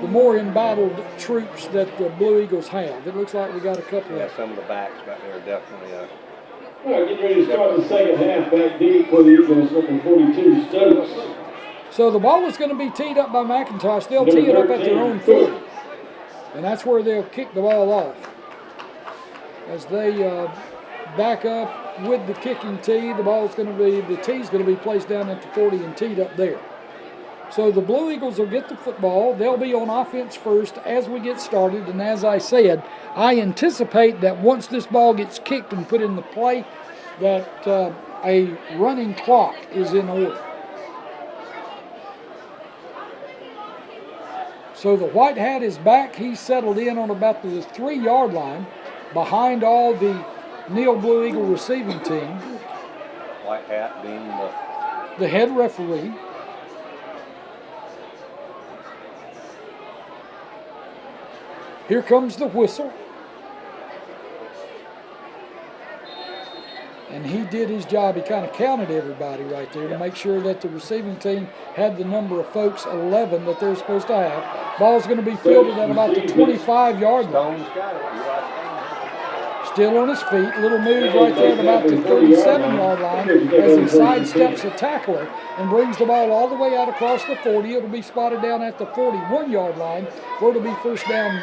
more embattled troops that the Blue Eagles have. It looks like we got a couple. Yeah, some of the backs back there are definitely. All right, getting ready to start the second half. Back deep for the Eagles, number 42, Stokes. So the ball is going to be teed up by McIntosh. They'll tee it up at their own 40. And that's where they'll kick the ball off. As they back up with the kicking tee, the tee's going to be placed down at the 40 and teed up there. So the Blue Eagles will get the football. They'll be on offense first as we get started. And as I said, I anticipate that once this ball gets kicked and put in the play, that a running clock is in order. So the white hat is back. He's settled in on about the 3-yard line behind all the Neal Blue Eagle receiving team. White hat being the head referee. Here comes the whistle. And he did his job. He kind of counted everybody right there to make sure that the receiving team had the number of folks, 11, that they're supposed to have. Ball's going to be fielded at about the 25-yard line. Still on his feet. Little move right there at about the 37-yard line as he sidesteps a tackler and brings the ball all the way out across the 40. It'll be spotted down at the 41-yard line where it'll be first down.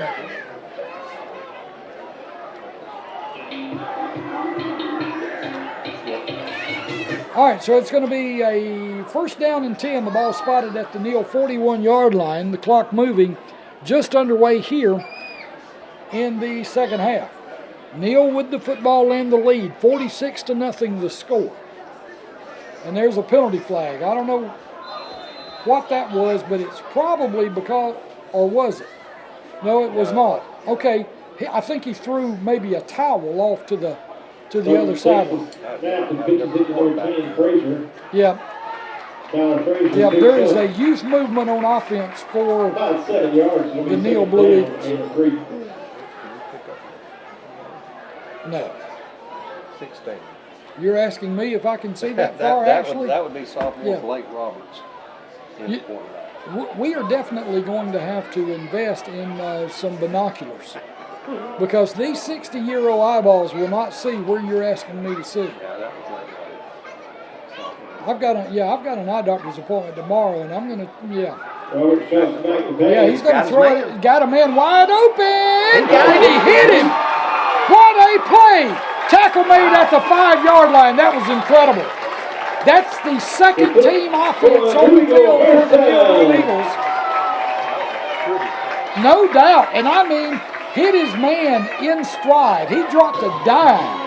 All right, so it's going to be a first down and 10. The ball spotted at the Neal 41-yard line. The clock moving just underway here in the second half. Neal with the football and the lead, 46-0 the score. And there's a penalty flag. I don't know what that was, but it's probably because, or was it? No, it was not. Okay, I think he threw maybe a towel off to the other sideline. Yeah. Yeah, there is a youth movement on offense for the Neal Blue Eagles. No. 16. You're asking me if I can see that far, actually? That would be sophomore Blake Roberts. We are definitely going to have to invest in some binoculars because these 60-year-old eyeballs will not see where you're asking me to see. Yeah, that was Blake Roberts. I've got an eye doctor's appointment tomorrow, and I'm gonna he's gonna throw it. Got a man wide open, and he hit him. What a play! Tackle made at the 5-yard line. That was incredible. That's the second team offense on the field for the Neal Blue Eagles. No doubt. And I mean, hit his man in stride. He dropped a dime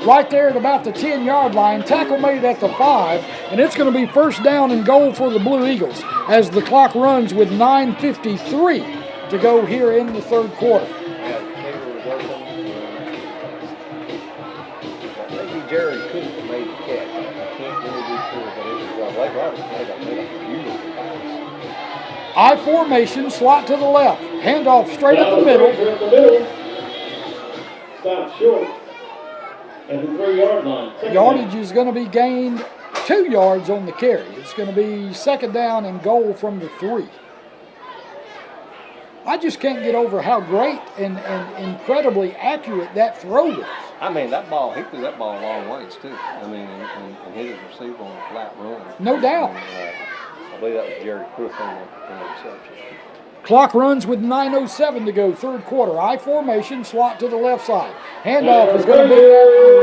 right there at about the 10-yard line. Tackle made at the 5. And it's going to be first down and goal for the Blue Eagles as the clock runs with 9:53 to go here in the third quarter. Jerry could have made the catch. I can't really be sure, but it was Blake Roberts made a beautiful pass. I formation, slot to the left. Handoff straight up the middle. Stop short at the 3-yard line. Yardage is going to be gained 2 yards on the carry. It's going to be second down and goal from the 3. I just can't get over how great and incredibly accurate that throw was. I mean, that ball, he threw that ball a long ways, too. I mean, and hit his receiver on a flat run. No doubt. And, I believe that was Jerry Crook on the reception. Clock runs with 9:07 to go, third quarter. I formation, slot to the left side. Handoff is going to be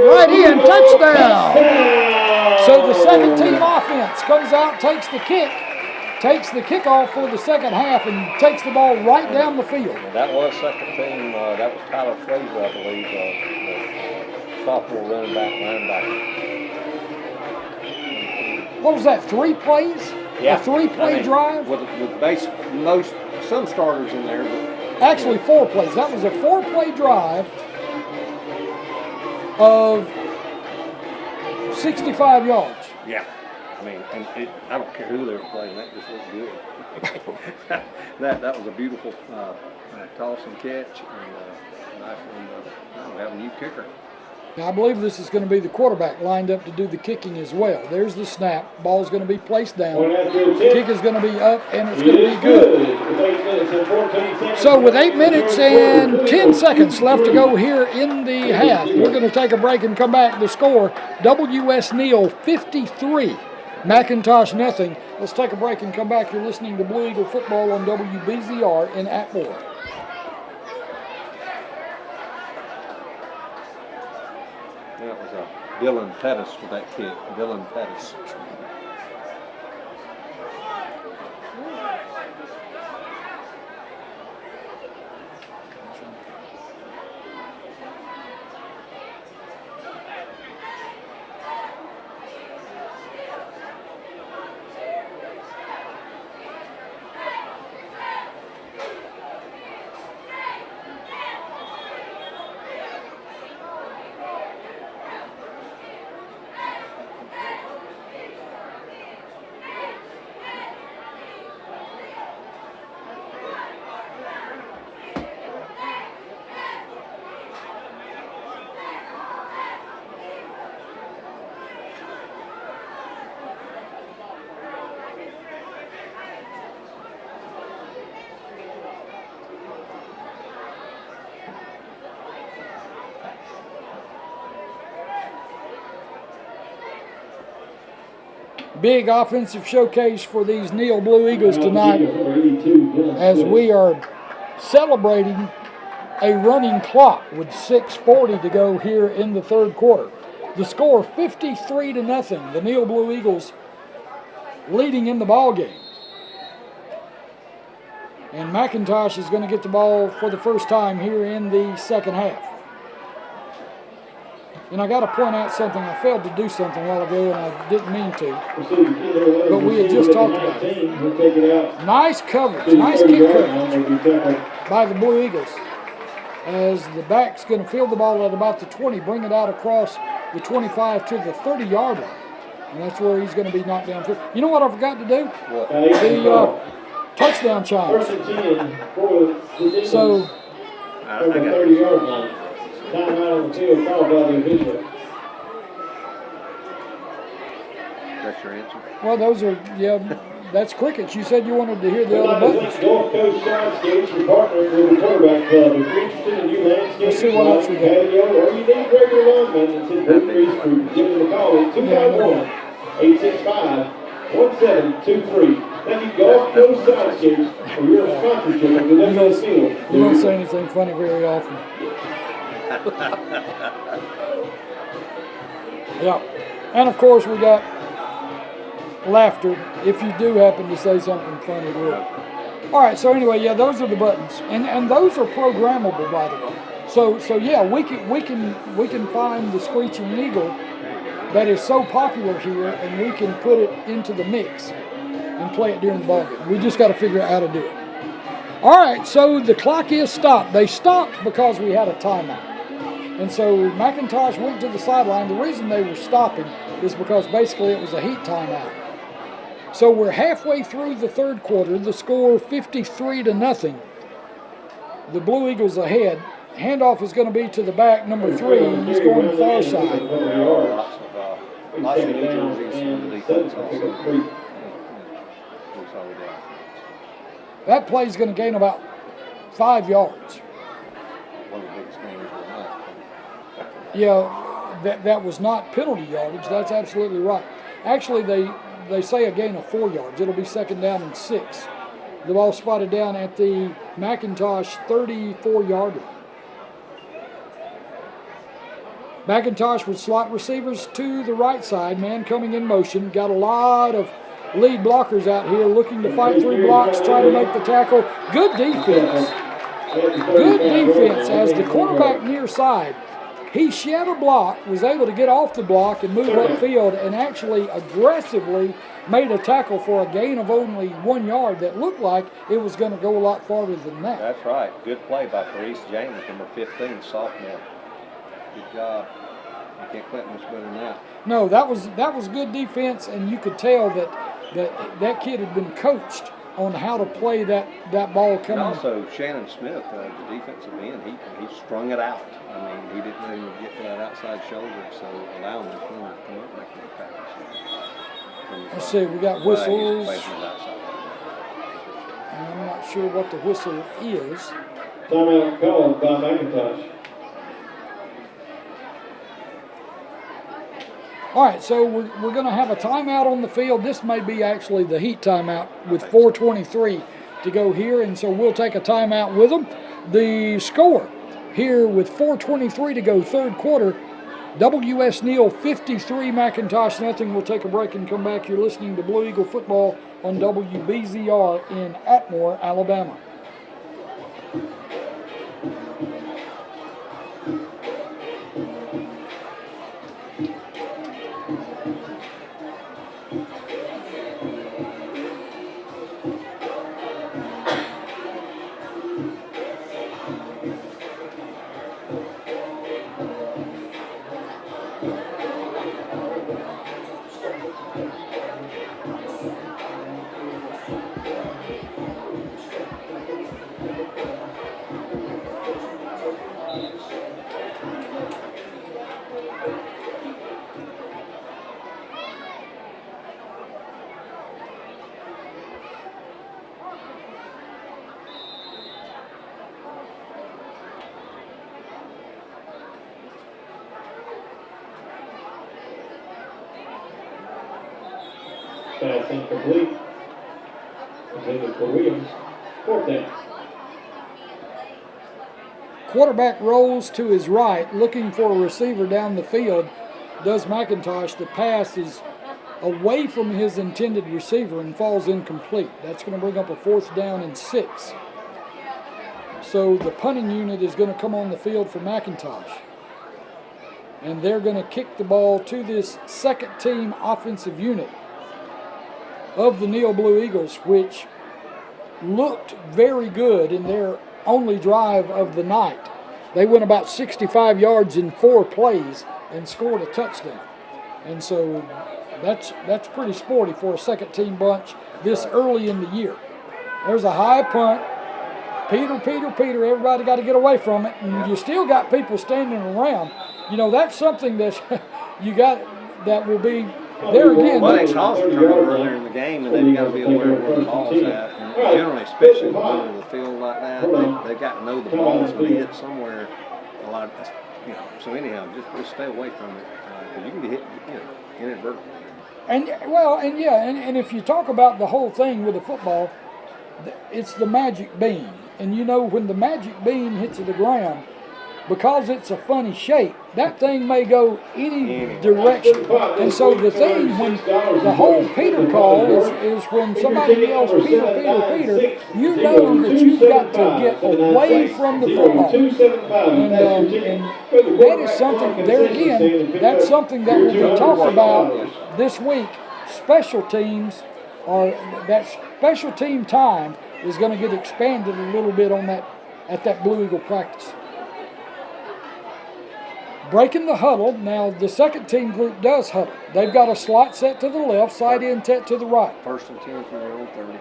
right in, touchdown. So the second team offense comes out, takes the kick. Takes the kickoff for the second half and takes the ball right down the field. And that was second team. That was Tyler Frazier, I believe, the sophomore running back, linebacker. What was that, 3 plays? Yeah. A 3-play drive? With some starters in there. But, actually, 4 plays. That was a 4-play drive of 65 yards. Yeah. I mean, and I don't care who they were playing. That just looked good. that was a beautiful toss and catch, and nice one. We have a new kicker. Now, I believe this is going to be the quarterback lined up to do the kicking as well. There's the snap. Ball's going to be placed down. Kick is going to be up, and it's going to be good. So with 8 minutes and 10 seconds left to go here in the half, we're going to take a break and come back. The score, WS Neal 53. McIntosh nothing. Let's take a break and come back. You're listening to Blue Eagle Football on WBZR in Atmore. That was Dylan Pettis with that kick. Dylan Pettis. big offensive showcase for these Neal Blue Eagles tonight as we are celebrating a running clock with 6:40 to go here in the third quarter. The score 53-0. The Neal Blue Eagles leading in the ball game. And McIntosh is going to get the ball for the first time here in the second half. And I got to point out something. I failed to do something a while ago, and I didn't mean to. But we had just talked about it. Nice coverage, nice kick coverage by the Blue Eagles. As the back's going to field the ball at about the 20, bring it out across the 25 to the 30-yard line. And that's where he's going to be knocked down. You know what I forgot to do? What? The touchdown chimes. So, over the 30-yard line. Timeout on the field called by the official. That's your answer? well, those are, yeah, that's crickets. You said you wanted to hear the other buttons. Golf Coast Sidescapes for partnering with the quarterback club. If you're interested in new landscaping, Let's see what else we got. patio, or you need regular linemen and send Blue Trees Group, give them a call at 251-865-1723. Thank you, Golf Coast Sidescapes, for your sponsorship of the WS Field. You don't say anything funny very often. Yeah. And of course we got laughter if you do happen to say something funny to it. All right, so anyway, yeah, those are the buttons. And those are programmable, by the way. So yeah, we can find the Screeching Eagle that is so popular here, and we can put it into the mix and play it during the ballgame. We just got to figure out how to do it. All right, so the clock is stopped. They stopped because we had a timeout. And so McIntosh went to the sideline. The reason they were stopping is because basically it was a heat timeout. So we're halfway through the third quarter. The score 53-0. The Blue Eagles ahead. Handoff is going to be to the back, number 3. He's going far side. Lots of new jerseys from the defense also. That play is going to gain about 5 yards. One of the biggest games of the night. Yeah, that was not penalty yardage. That's absolutely right. Actually, they say a gain of 4 yards. It'll be second down and 6. The ball spotted down at the McIntosh 34-yard line. McIntosh with slot receivers to the right side. Man coming in motion. Got a lot of lead blockers out here looking to fight through blocks, trying to make the tackle. Good defense. Good defense as the quarterback near side. He shed a block, was able to get off the block and move upfield, and actually aggressively made a tackle for a gain of only 1 yard that looked like it was going to go a lot farther than that. That's right. Good play by Parise James, number 15, sophomore. Good job. You can't quit much better than that. No, that was good defense, and you could tell that kid had been coached on how to play that ball coming. And also, Shannon Smith, the defensive end, he strung it out. I mean, he didn't even get to that outside shoulder, so allowing the corner to come up and make the pass. Let's see, we got whistles. He's facing the outside. And I'm not sure what the whistle is. Timeout called by McIntosh. All right, so we're going to have a timeout on the field. This may be actually the heat timeout with 4:23 to go here, and so we'll take a timeout with them. The score here with 4:23 to go, third quarter, WS Neal 53, McIntosh nothing. We'll take a break and come back. You're listening to Blue Eagle Football on WBZR in Atmore, Alabama. Pass incomplete. Intended for Williams. 4th down. Quarterback rolls to his right, looking for a receiver down the field. Does McIntosh. The pass is away from his intended receiver and falls incomplete. That's going to bring up a 4th down and 6. So the punting unit is going to come on the field for McIntosh. And they're going to kick the ball to this second team offensive unit of the Neal Blue Eagles, which looked very good in their only drive of the night. They went about 65 yards in 4 plays and scored a touchdown. And so that's pretty sporty for a second team bunch this early in the year. There's a high punt. Peter, everybody got to get away from it. And you still got people standing around. You know, that's something that you got that will be there again. Well, they caused a turnover earlier in the game, and they've got to be aware of where the ball's at. And generally, especially in the middle of the field like that, they've got to know the ball's going to hit somewhere. A lot, So anyhow, just stay away from it because you can be hit, inadvertently. And if you talk about the whole thing with the football, it's the magic bean. And you know, when the magic bean hits the ground, because it's a funny shape, that thing may go any direction. And so the thing, when the whole Peter call is when somebody yells, Peter, you know that you've got to get away from the football. And that is something, there again, that's something that will be talked about this week. Special teams, or that special team time is going to get expanded a little bit on that at that Blue Eagle practice. Breaking the huddle. Now the second team group does huddle. They've got a slot set to the left, side in set to the right. 1st and 10 from their own 30.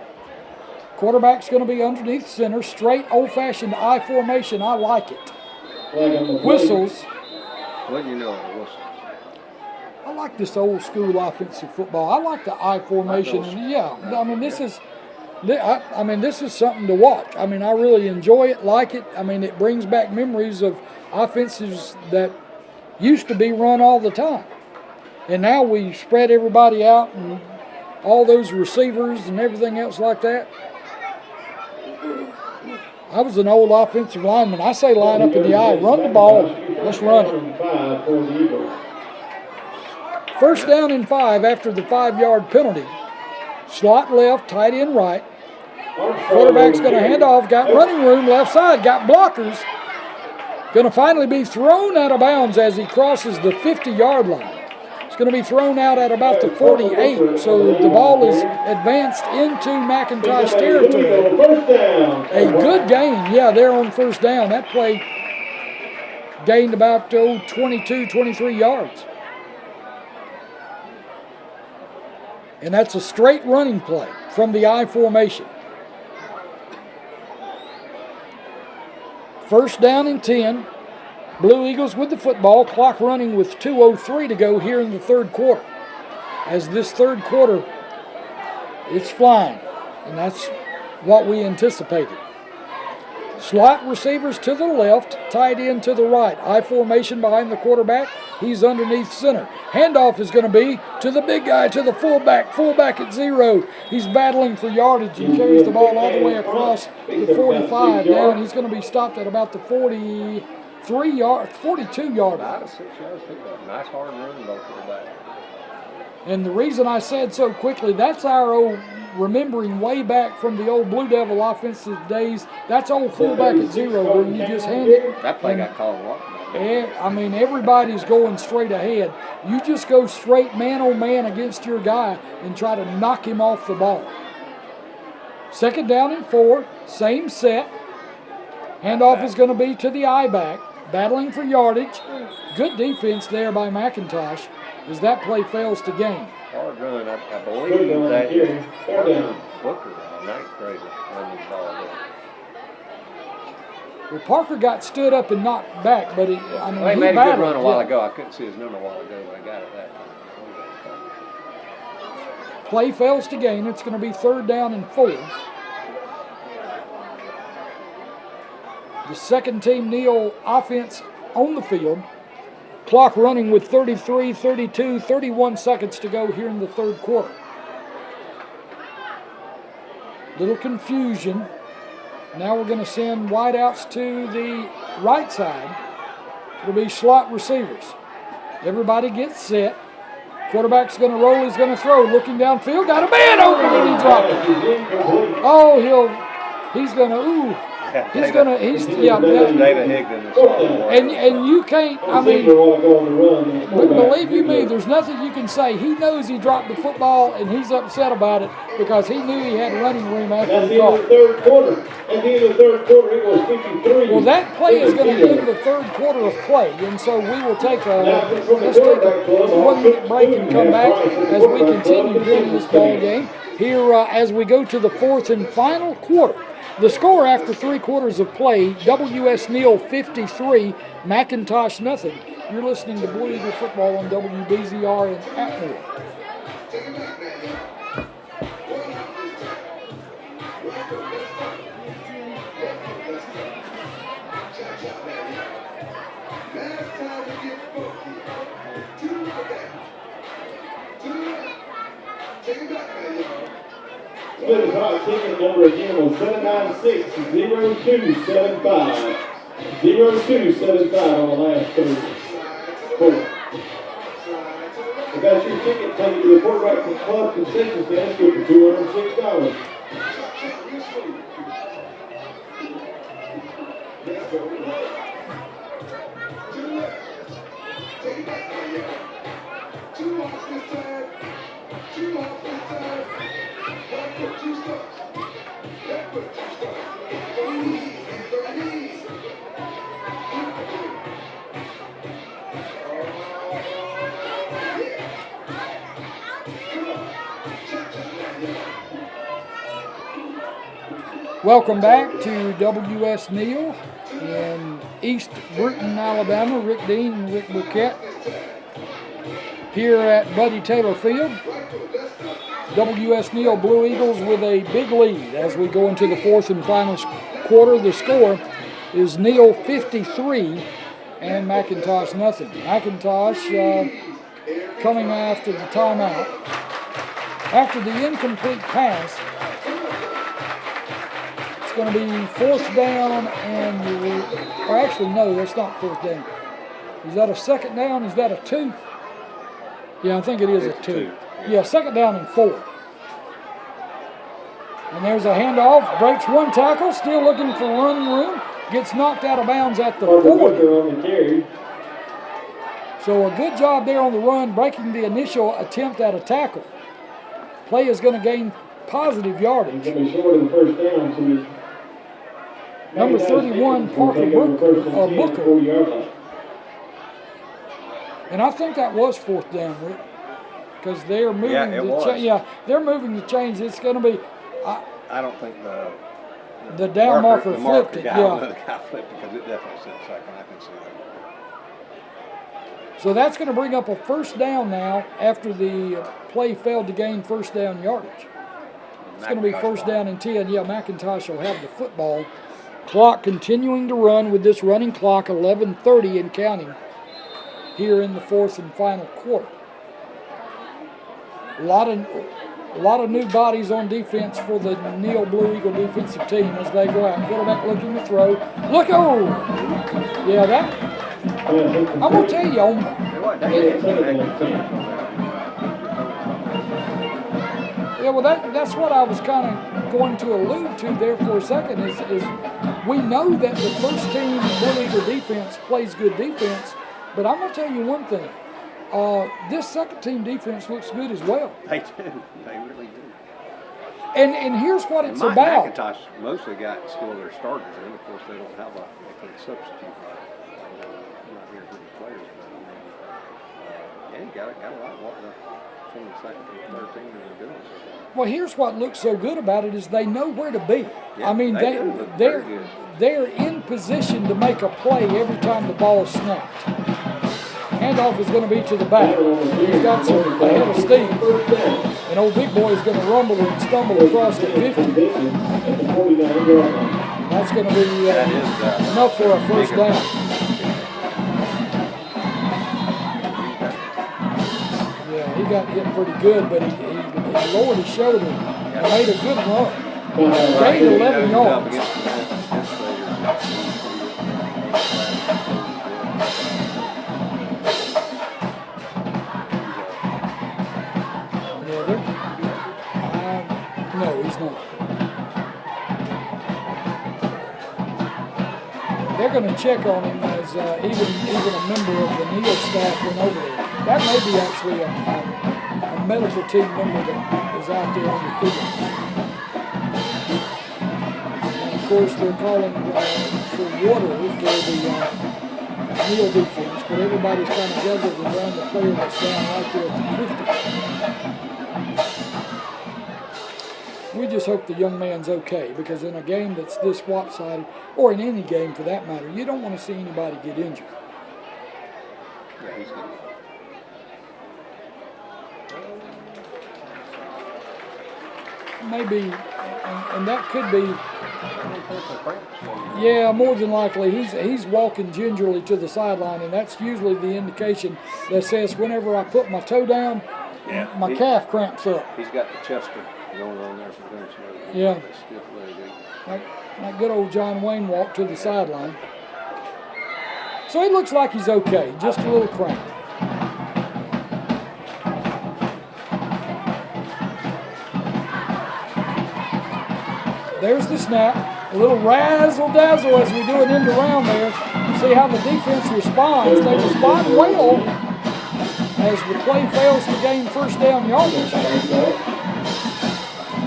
Quarterback's going to be underneath center, straight old-fashioned I formation. I like it. Whistles. What do you know of the whistle? I like this old school offensive football. I like the I formation. And this is something to watch. I mean, I really enjoy it, like it. I mean, it brings back memories of offenses that used to be run all the time. And now we spread everybody out and all those receivers and everything else like that. I was an old offensive lineman. I say line up in the I. Run the ball. Let's run it. 1st down and 5 after the 5-yard penalty. Slot left, tight end right. Quarterback's going to hand off. Got running room left side. Got blockers. Going to finally be thrown out of bounds as he crosses the 50-yard line. It's going to be thrown out at about the 48. So the ball is advanced into McIntosh territory. A good gain. Yeah, they're on 1st down. That play gained about 22, 23 yards. And that's a straight running play from the I formation. 1st down and 10. Blue Eagles with the football. Clock running with 2:03 to go here in the 3rd quarter. As this 3rd quarter, it's flying. And that's what we anticipated. Slot receivers to the left, tight end to the right. I formation behind the quarterback. He's underneath center. Handoff is going to be to the big guy, to the fullback. Fullback at 0. He's battling for yardage. He carries the ball all the way across the 45 down. He's going to be stopped at about the 42 yard line. 6 yards pickup. Nice hard run though for the back. And the reason I said so quickly, that's our old remembering way back from the old Blue Devil offensive days. That's old fullback at 0 where you just hand it. That play got called what? I mean, everybody's going straight ahead. You just go straight man on man against your guy and try to knock him off the ball. 2nd down and 4, same set. Handoff is going to be to the I back, battling for yardage. Good defense there by McIntosh as that play fails to gain. Hard run. I believe that is Booker, 9th grader, running the ball there. Well, Parker got stood up and knocked back, but he He battled. made a good run a while ago. I couldn't see his number a while ago, but I got it that time. Play fails to gain. It's going to be 3rd down and 4. The second team Neal offense on the field. Clock running with 33, 32, 31 seconds to go here in the 3rd quarter. Little confusion. Now we're going to send wideouts to the right side. It'll be slot receivers. Everybody gets set. Quarterback's going to roll. He's going to throw. Looking downfield. Got a man open and he dropped it. Oh, he's going to, David Higdon. And you can't, I mean, believe you me, there's nothing you can say. He knows he dropped the football and he's upset about it because he knew he had running room after the call. At the end of the third quarter. At the end of the third quarter, it was 53. Well, that play is going to end the third quarter of play, and so we will take let's take a 1 minute break and come back as we continue during this ball game here as we go to the fourth and final quarter. The score after 3 quarters of play, WS Neal 53, McIntosh nothing. You're listening to Blue Eagle Football on WBZR in Atmore. Split hot ticket number again was 796-0275. 0275 on the last third quarter. If that's your ticket, take it to the quarterback club concessions desk for $206. Welcome back to WS Neal in East Bruton, Alabama. Rick Dean and Rick Burkett here at Buddy Taylor Field. WS Neal Blue Eagles with a big lead as we go into the fourth and final quarter. The score is Neal 53 and McIntosh nothing. McIntosh coming after the timeout. After the incomplete pass, it's going to be fourth down and, or actually no, that's not fourth down. Is that a second down? Is that a 2? Yeah, I think it is a 2. Yeah, second down and 4. And there's a handoff, breaks one tackle, still looking for running room, gets knocked out of bounds at the 40. So a good job there on the run, breaking the initial attempt at a tackle. Play is going to gain positive yardage. Number 31, Parker Booker. And I think that was fourth down, Rick, because they're moving they're moving the chains. It's going to be. I don't think the down marker flipped it. The guy flipped it because it definitely said second. I can see that. So that's going to bring up a first down now after the play failed to gain first down yardage. It's going to be first down and 10. Yeah, McIntosh will have the football. Clock continuing to run with this running clock, 11:30 and counting here in the fourth and final quarter. A lot of new bodies on defense for the Neal Blue Eagle defensive team as they go out. Quarterback looking to throw. Look, oh! Yeah, that. I'm going to tell you, yeah, well, that's what I was kind of going to allude to there for a second is we know that the first team Blue Eagle defense plays good defense, but I'm going to tell you one thing. This second team defense looks good as well. They do. They really do. And here's what it's about. McIntosh mostly got still their starters in. Of course, they don't have they can't substitute. I'm not here for the players, but he got a lot of what the second and third team are doing. Well, here's what looks so good about it is they know where to be. Yeah, I mean, they're in position to make a play every time the ball is snapped. Handoff is going to be to the back. He's got some ahead of Steve. And old big boy is going to rumble and stumble across the 50. That's going to be enough for a first down. Yeah, he got hit pretty good, but he lowered his shoulder and made a good run. gained 11 yards. No, he's not. They're going to check on him as even a member of the Neal staff went over there. That may be actually a medical team member that is out there on the field. And of course, they're calling for water for the Neal defense, but everybody's kind of gathered around the player that's down right there at the 50. We just hope the young man's okay, because in a game that's this lopsided, or in any game for that matter, you don't want to see anybody get injured. Yeah, he's good. Maybe, and that could be, yeah, more than likely. He's walking gingerly to the sideline, and that's usually the indication that says whenever I put my toe down, my calf cramps up. He's got the Chester going on there for him. Yeah. Stiff leg. Like good old John Wayne walked to the sideline. So he looks like he's okay, just a little cramp. There's the snap. A little razzle-dazzle as we do an end around there. See how the defense responds. They respond well as the play fails to gain first down yardage.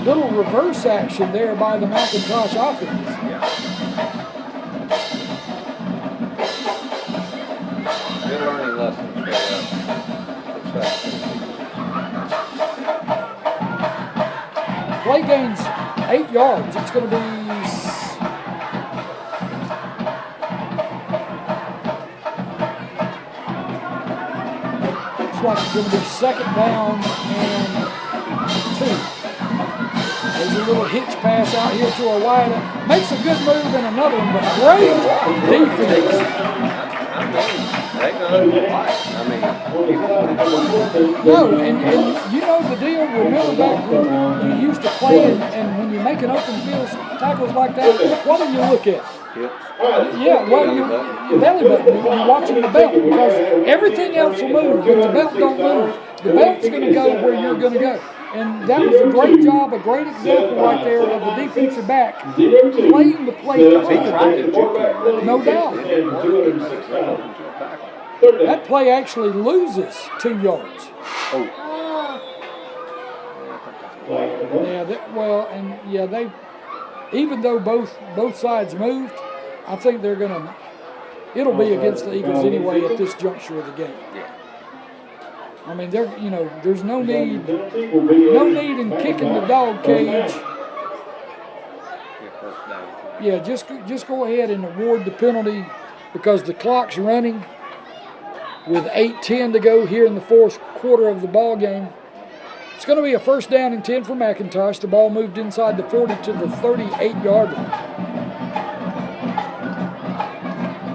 Little reverse action there by the McIntosh offense. Yeah. Good learning lessons for Play gains 8 yards. It's going to be looks like it's going to be second down and 2. There's a little hitch pass out here to a wide. Makes a good move in another one, but great defense. No, and you know the deal. Remember back when you used to play and when you make an open field tackles like that, what do you look at? Yeah, well, your belly button. You're watching the belt because everything else will move, but the belt don't move. The belt's going to go where you're going to go. And that was a great job, a great example right there of the defensive back playing the play perfectly. No doubt. That play actually loses 2 yards. Yeah, they even though both sides moved, I think they're gonna. It'll be against the Eagles anyway at this juncture of the game. I mean, there's no need in kicking the dog cage. Yeah, just go ahead and award the penalty because the clock's running with 8:10 to go here in the fourth quarter of the ball game. It's going to be a first down and 10 for McIntosh. The ball moved inside the 40 to the 38-yard line.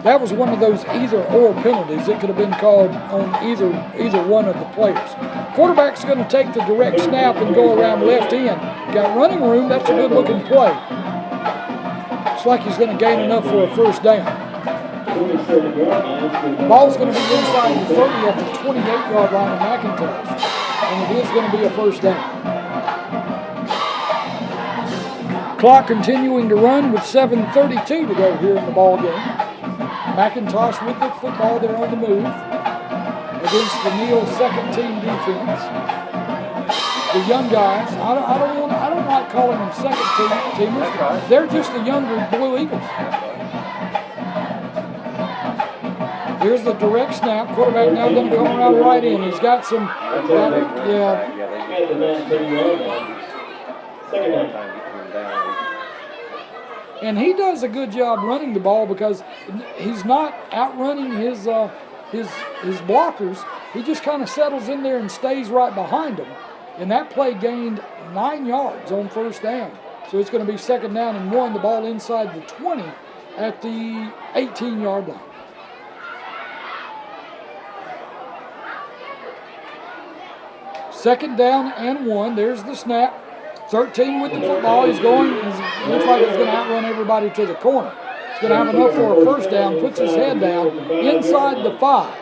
That was one of those either-or penalties. It could have been called on either one of the players. Quarterback's going to take the direct snap and go around left end. Got running room. That's a good-looking play. It's like he's going to gain enough for a first down. The ball's going to be inside the 30 at the 28-yard line of McIntosh. And it is going to be a first down. Clock continuing to run with 7:32 to go here in the ball game. McIntosh with the football there on the move against the Neal second team defense. The young guys, I don't like calling them second teamers. They're just the younger Blue Eagles. Here's the direct snap. Quarterback now going to come around right in. He's got some, And he does a good job running the ball because he's not outrunning his blockers. He just kind of settles in there and stays right behind them. And that play gained 9 yards on first down. So it's going to be second down and 1. The ball inside the 20 at the 18-yard line. Second down and 1. There's the snap. 13 with the football. He's going. Looks like he's going to outrun everybody to the corner. He's going to have enough for a first down. Puts his head down inside the 5.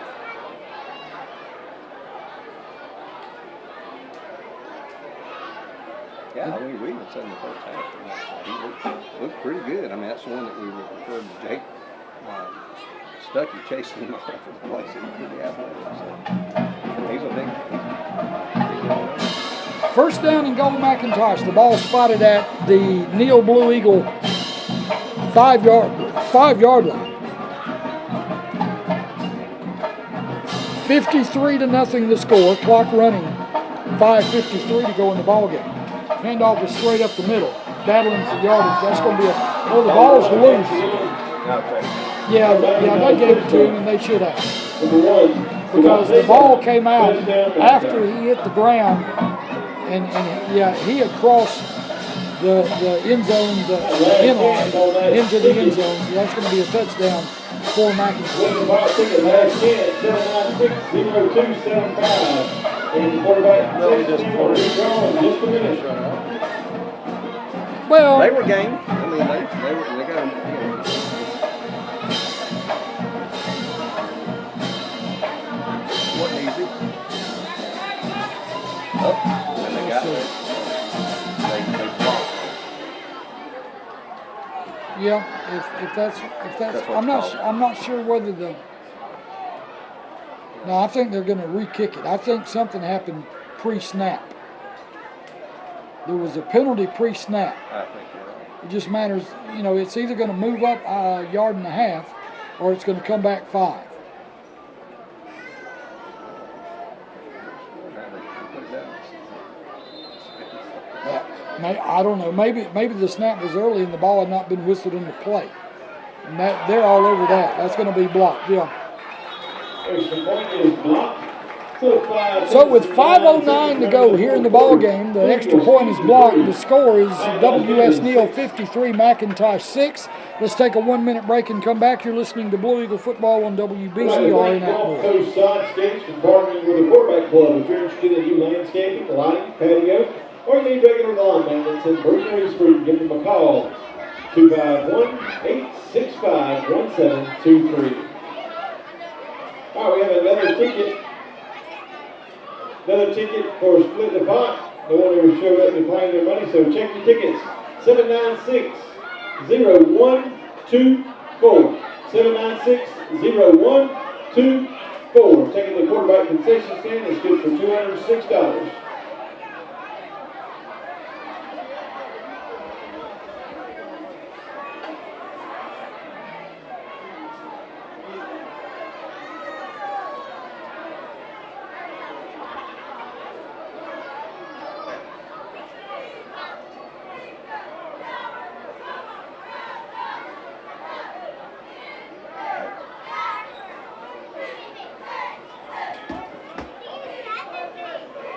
Yeah, I mean, we even said in the first half, he looked pretty good. I mean, that's the one that we referred to Jake Stuckey chasing him all over the place. He's pretty athletic. So he's a big First down and goal, McIntosh. The ball spotted at the Neal Blue Eagle 5-yard line. 53-0 the score. Clock running. 5:53 to go in the ball game. Handoff is straight up the middle. Battling for yardage. That's going to be the ball's loose. Yeah, they gave it to him, and they should have. Because the ball came out after he hit the ground, and he had crossed the end zone, the end line, into the end zone. So that's going to be a touchdown for McIntosh. Well, they were game. I mean, they got them. Wasn't easy. Oh, and they got it. They blocked. Yeah, if that's I'm not sure whether the. No, I think they're going to re-kick it. I think something happened pre-snap. There was a penalty pre-snap. I think you're right. It just matters, it's either going to move up a yard and a half or it's going to come back 5. I don't know. Maybe the snap was early and the ball had not been whistled into play. And they're all over that. That's going to be blocked, yeah. So with 5:09 to go here in the ball game, the extra point is blocked. The score is WS Neal 53, McIntosh 6. Let's take a 1-minute break and come back. You're listening to Blue Eagle Football on WBCR in Atmore. Coach Sidescapes is partnering with the quarterback club. If you're interested in new landscaping, lighting, patio, or you need regular lawn maintenance in Bruce Street, give them a call. 251-865-1723. All right, we have another ticket. Another ticket for Split the Pot. No one ever showed up to claim their money, so check your tickets. 796-0124. 796-0124. Taking the quarterback concession stand is good for $206.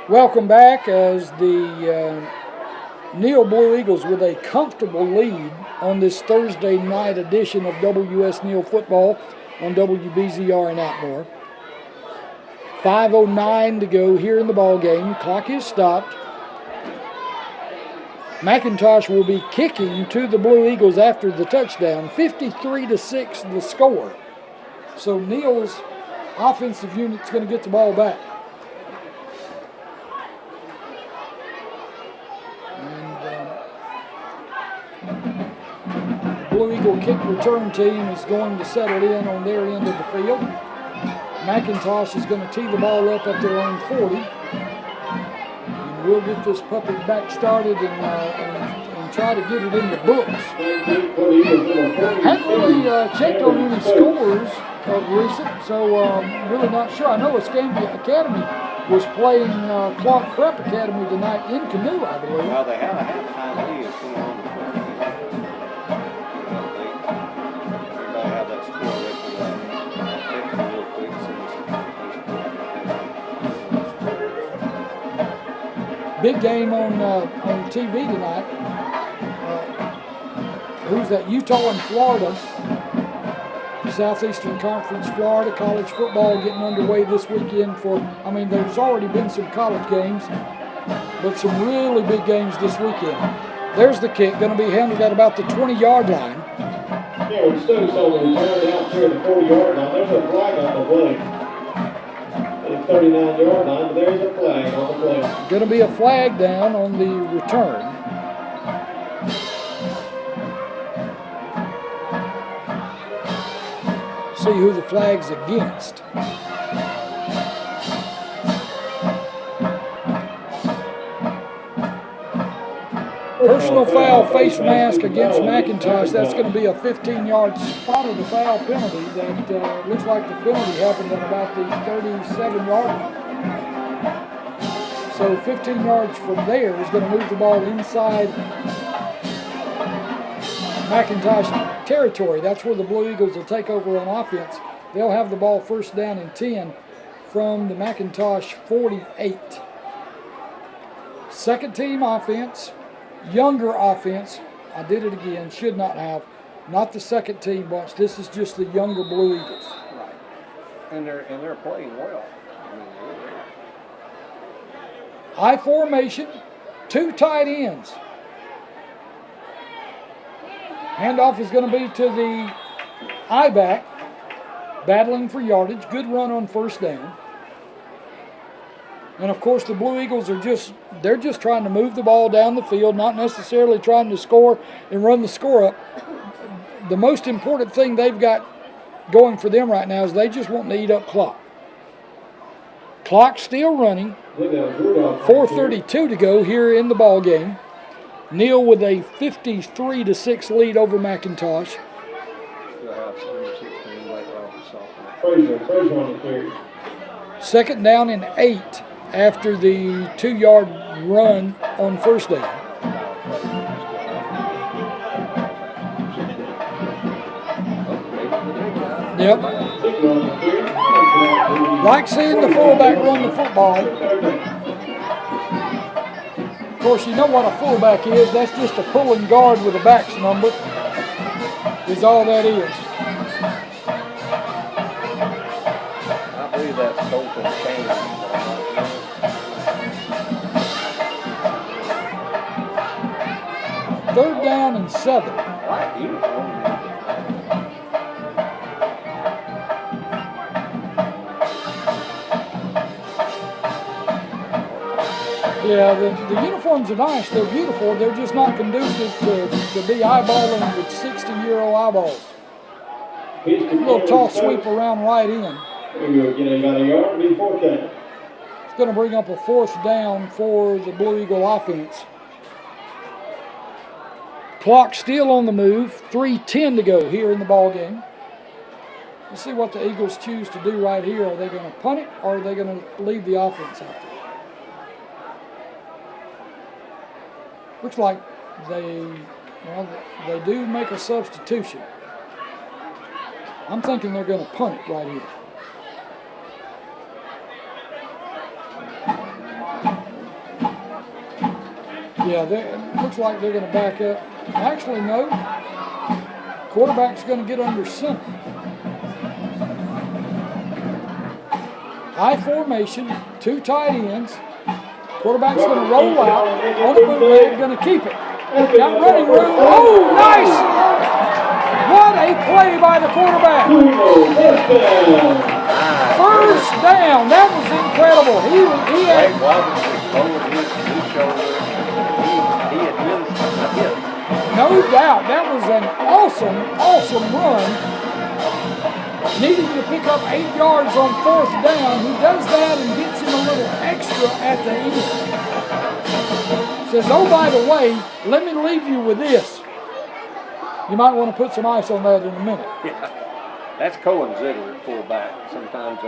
Welcome back as the Neal Blue Eagles with a comfortable lead on this Thursday night edition of WS Neal Football on WBZR in Atmore. 5:09 to go here in the ball game. Clock is stopped. McIntosh will be kicking to the Blue Eagles after the touchdown. 53-6 the score. So Neal's offensive unit's going to get the ball back. Blue Eagle kick return team is going to settle in on their end of the field. McIntosh is going to tee the ball up at their own 40. And we'll get this puppy back started and try to get it in the books. Haven't really checked on any scores of recent, so really not sure. I know Escambia Academy was playing Clark Prep Academy tonight in Canoe, I believe. Well, they have a halftime lead. It's going on. Big game on TV tonight. Who's that? Utah and Florida. Southeastern Conference, Florida. College football getting underway this weekend there's already been some college games. but some really big games this weekend. There's the kick, going to be handled at about the 20-yard line. Aaron Stokes on the return out here at the 40-yard line. There's a flag on the play. At the 39-yard line, but there's a flag on the play. Going to be a flag down on the return. See who the flag's against. Personal foul, face mask against McIntosh. That's going to be a 15-yard spot of the foul penalty. That looks like the penalty happened at about the 37-yard line. So 15 yards from there is going to move the ball inside McIntosh territory. That's where the Blue Eagles will take over on offense. They'll have the ball first down and 10 from the McIntosh 48. Second team offense. Younger offense, I did it again, should not have. Not the second team bunch. This is just the younger Blue Eagles. Right. And they're playing well. I formation, 2 tight ends. Handoff is going to be to the I-back, battling for yardage. Good run on first down. And of course the Blue Eagles are just trying to move the ball down the field, not necessarily trying to score and run the score up. The most important thing they've got going for them right now is they just want to eat up clock. Clock still running. 4:32 to go here in the ball game. Neal with a 53-6 lead over McIntosh. Second down and 8 after the 2-yard run on first down. Yep. Like seeing the fullback run the football. Of course, you know what a fullback is. That's just a pulling guard with a back's number. Is all that is. I believe that's Colton Kane. Third down and 7. Yeah, the uniforms are nice. They're beautiful. They're just not conducive to be eyeballing with 60-year-old eyeballs. A little tall sweep around right in. It's going to bring up a 4th down for the Blue Eagle offense. Clock still on the move. 3:10 to go here in the ball game. Let's see what the Eagles choose to do right here. Are they going to punt it or are they going to leave the offense out there? Looks like they do make a substitution. I'm thinking they're going to punt it right here. Yeah, it looks like they're going to back up. Actually, no. Quarterback's going to get under center. High formation, 2 tight ends. Quarterback's going to roll out. On the bootleg, going to keep it. Got running room. Oh, nice! What a play by the quarterback. First down. That was incredible. He had... No doubt. That was an awesome run. Needing to pick up 8 yards on 4th down. He does that and gets him a little extra at the end. Says, oh, by the way, let me leave you with this. You might want to put some ice on that in a minute. Yeah, that's Cohen Ziegler at fullback. Sometimes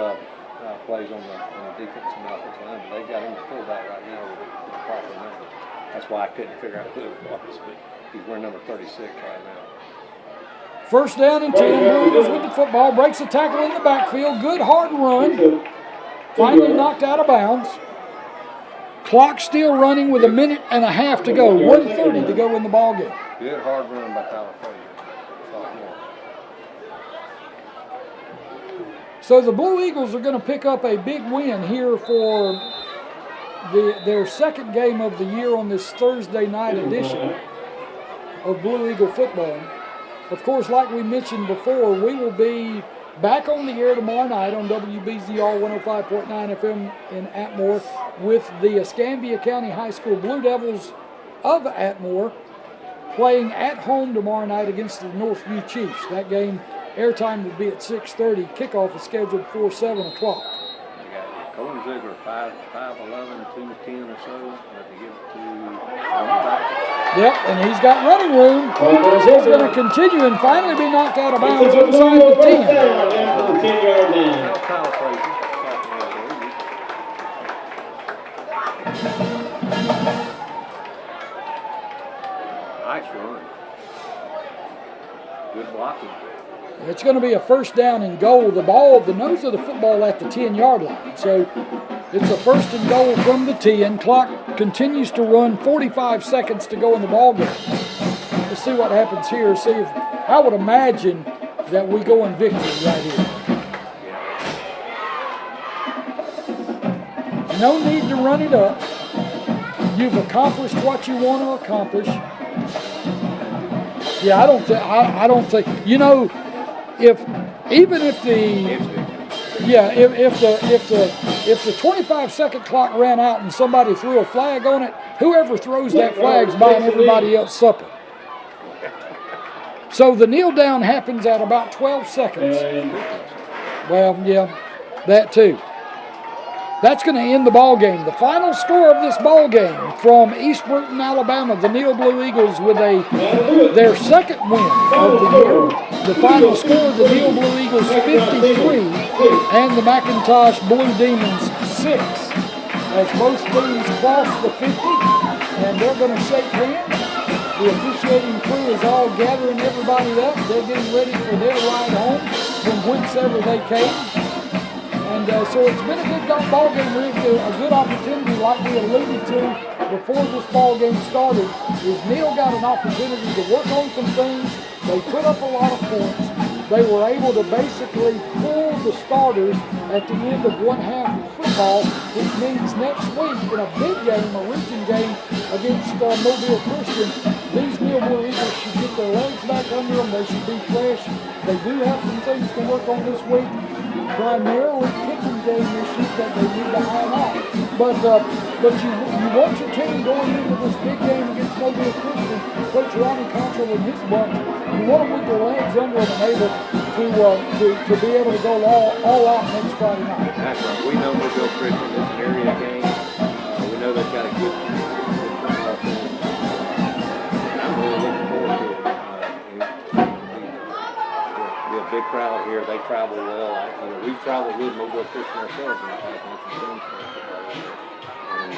plays on the defense and offensive line, but they got him at fullback right now with the proper number. That's why I couldn't figure out who it was, but he's wearing number 36 right now. First down and 10. Blue Eagles with the football. Breaks the tackle in the backfield. Good hard run. Finally knocked out of bounds. Clock still running with 1.5 minutes to go. 1:30 to go in the ball game. Good hard run by California. So the Blue Eagles are going to pick up a big win here for their second game of the year on this Thursday night edition of Blue Eagle football. Of course, like we mentioned before, we will be back on the air tomorrow night on WBZR 105.9 FM in Atmore with the Escambia County High School Blue Devils of Atmore playing at home tomorrow night against the Northview Chiefs. That game, airtime will be at 6:30. Kickoff is scheduled for 7 o'clock. They got Colin Ziegler 5'11", 210 or so, but they give it to Yep, and he's got running room. He's going to continue and finally be knocked out of bounds inside the 10. After the 10-yard line. Kyle Frazier. Nice run. Good blocking. It's going to be a first down and goal. The nose of the football at the 10-yard line. So it's a first and goal from the 10. Clock continues to run. 45 seconds to go in the ball game. Let's see what happens here. I would imagine that we go in victory right here. No need to run it up. You've accomplished what you want to accomplish. Yeah, I don't think. You know, if the 25-second clock ran out and somebody threw a flag on it, whoever throws that flag's buying everybody else supper. So the kneel down happens at about 12 seconds. Well, yeah, that too. That's going to end the ball game. The final score of this ball game from East Burton, Alabama, the Neal Blue Eagles with their second win of the year. The final score of the Neal Blue Eagles 53 and the McIntosh Blue Demons 6. As both teams cross the 50 and they're going to shake hands. The officiating crew is all gathering everybody up. They're getting ready for their ride home from whencever they came. And so it's been a good ball game, Rick. A good opportunity, like we alluded to before this ball game started, is Neal got an opportunity to work on some things. They put up a lot of points. They were able to basically pull the starters at the end of one half of football, which means next week in a big game, a region game against Mobile Christian, these Neal Blue Eagles should get their legs back under them. They should be fresh. They do have some things to work on this week. Primarily kicking game issues that they need to iron out. But you want your team going into this big game against Mobile Christian, Coach Ronnie Control and his bunch, you want them with their legs under them and able to be able to go all out next Friday night. That's right. We know Mobile Christian is an area game. We know they've got a good football team. I'm really looking forward to it. Big crowd here. They travel well. We've traveled with Mobile Christian ourselves in the past. And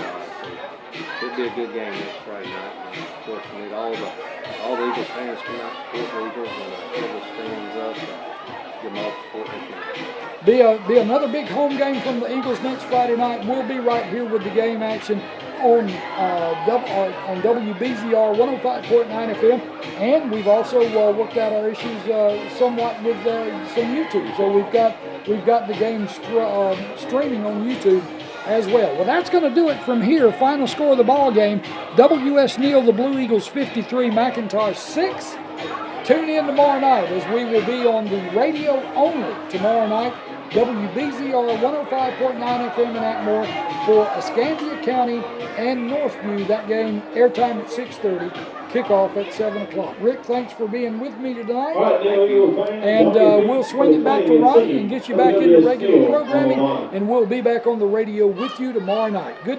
it'll be a good game next Friday night. And of course, we need all the Eagles fans come out to support the Eagles and fill the stands up and give them all the support they can. Be another big home game from the Eagles next Friday night. We'll be right here with the game action on WBZR 105.9 FM, and we've also worked out our issues somewhat with some YouTube. So we've got the game streaming on YouTube as well. Well, that's going to do it from here. Final score of the ball game: WS Neal, the Blue Eagles 53, McIntosh 6. Tune in tomorrow night as we will be on the radio only tomorrow night. WBZR 105.9 FM in Atmore for Escambia County and Northview. That game, airtime at 6:30, kickoff at 7 o'clock. Rick, thanks for being with me tonight. And we'll swing it back to Ronnie and get you back into regular programming, and we'll be back on the radio with you tomorrow night. Good